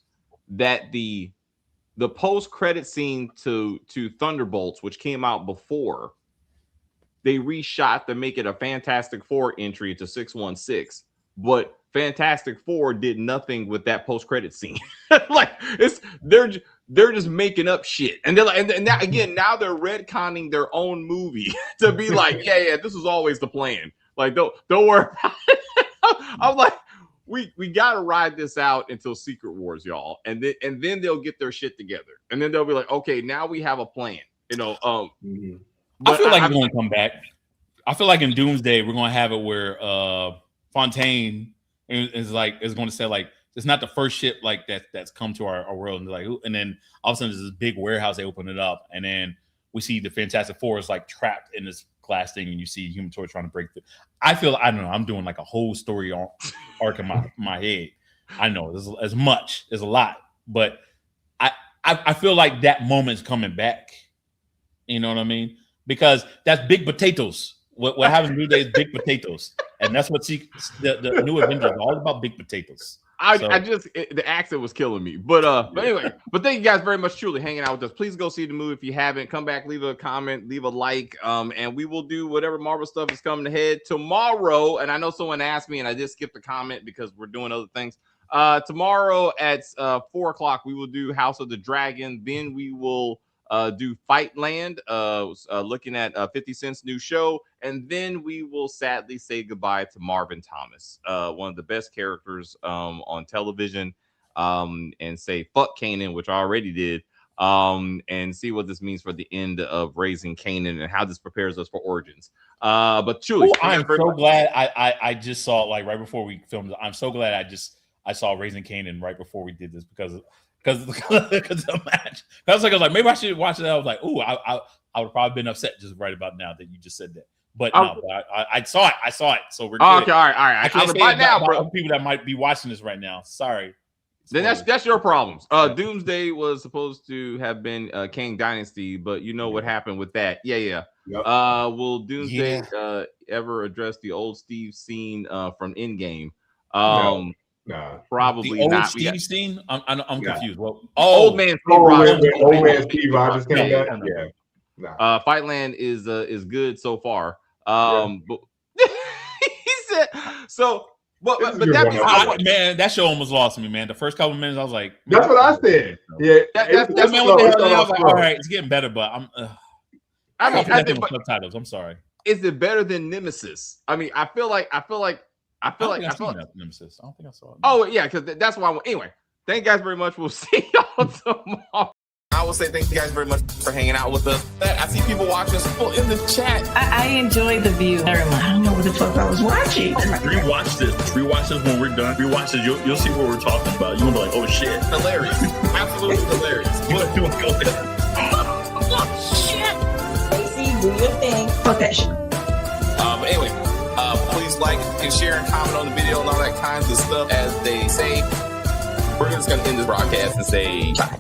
that the post-credit scene to Thunderbolts, which came out before, they reshot to make it a Fantastic Four entry to 616, but Fantastic Four did nothing with that post-credit scene. Like they're just making up shit, and they're like, and now again, now they're retconning their own movie to be like, yeah, this was always the plan. Like don't worry about it. I'm like, we gotta ride this out until Secret Wars, y'all, and then they'll get their shit together, and then they'll be like, okay, now we have a plan, you know. I feel like it's gonna come back. I feel like in Doomsday we're gonna have it where Fontaine is going to say like it's not the first ship like that's come to our world, and like, and then all of a sudden there's this big warehouse, they open it up, and then we see the Fantastic Four is like trapped in this glass thing, and you see Human Torch trying to break through. I don't know, I'm doing like a whole story arc in my head. I know there's a lot, but I feel like that moment's coming back. You know what I mean? Because that's big potatoes. What happens in New Day is big potatoes, and that's what the New Avengers are all about, big potatoes. The accent was killing me, but anyway, but thank you guys very much, truly hanging out with us. Please go see the movie if you haven't. Come back, leave a comment, leave a like, and we will do whatever Marvel stuff is coming ahead tomorrow. And I know someone asked me, and I did skip the comment because we're doing other things. Tomorrow at 4:00 we will do House of the Dragon. Then we will do Fightland, looking at 50 Cent's new show, and then we will sadly say goodbye to Marvin Thomas, one of the best characters on television, and say fuck Kanan, which I already did, and see what this means for the end of Raising Kanan and how this prepares us for Origins. But truly, I'm so glad I just saw it like right before we filmed it. I'm so glad I saw Raising Kanan right before we did this because of the match. I was like, maybe I should watch it. I was like, ooh, I would have probably been upset just right about now that you just said that. But no, but I saw it. So we're good. Okay, all right. I can't say it now, bro. People that might be watching this right now. Sorry. Then that's your problems. Doomsday was supposed to have been Kang Dynasty, but you know what happened with that. Yeah. Yep. Will Doomsday ever address the old Steve scene from Endgame? No, probably the old not. Steve scene? I'm confused. Well, old man Steve Rogers. Old man Steve Rogers came back. Yeah. Fightland is good so far. But he said so. But that man, that show almost lost me, man. The first couple of minutes, I was like, that's what I said. Yeah, that's man. What the hell? I was like, all right, it's getting better, but I think subtitles. I'm sorry. Is it better than Nemesis? I mean, I feel like Nemesis. I don't think I saw it. Oh yeah, because that's why. Anyway, thank you guys very much. We'll see y'all tomorrow. I will say thank you guys very much for hanging out with us. I see people watching people in the chat. I enjoyed the view. I don't know what the fuck I was watching. Rewatch this when we're done. Rewatch this. You'll see what we're talking about. You're gonna be like, oh shit, hilarious, absolutely hilarious. Oh shit. Stacey, do your thing. Fuck that shit. But anyway, please like and share and comment on the video and all that kinds of stuff. As they say, we're just gonna end this broadcast and say bye.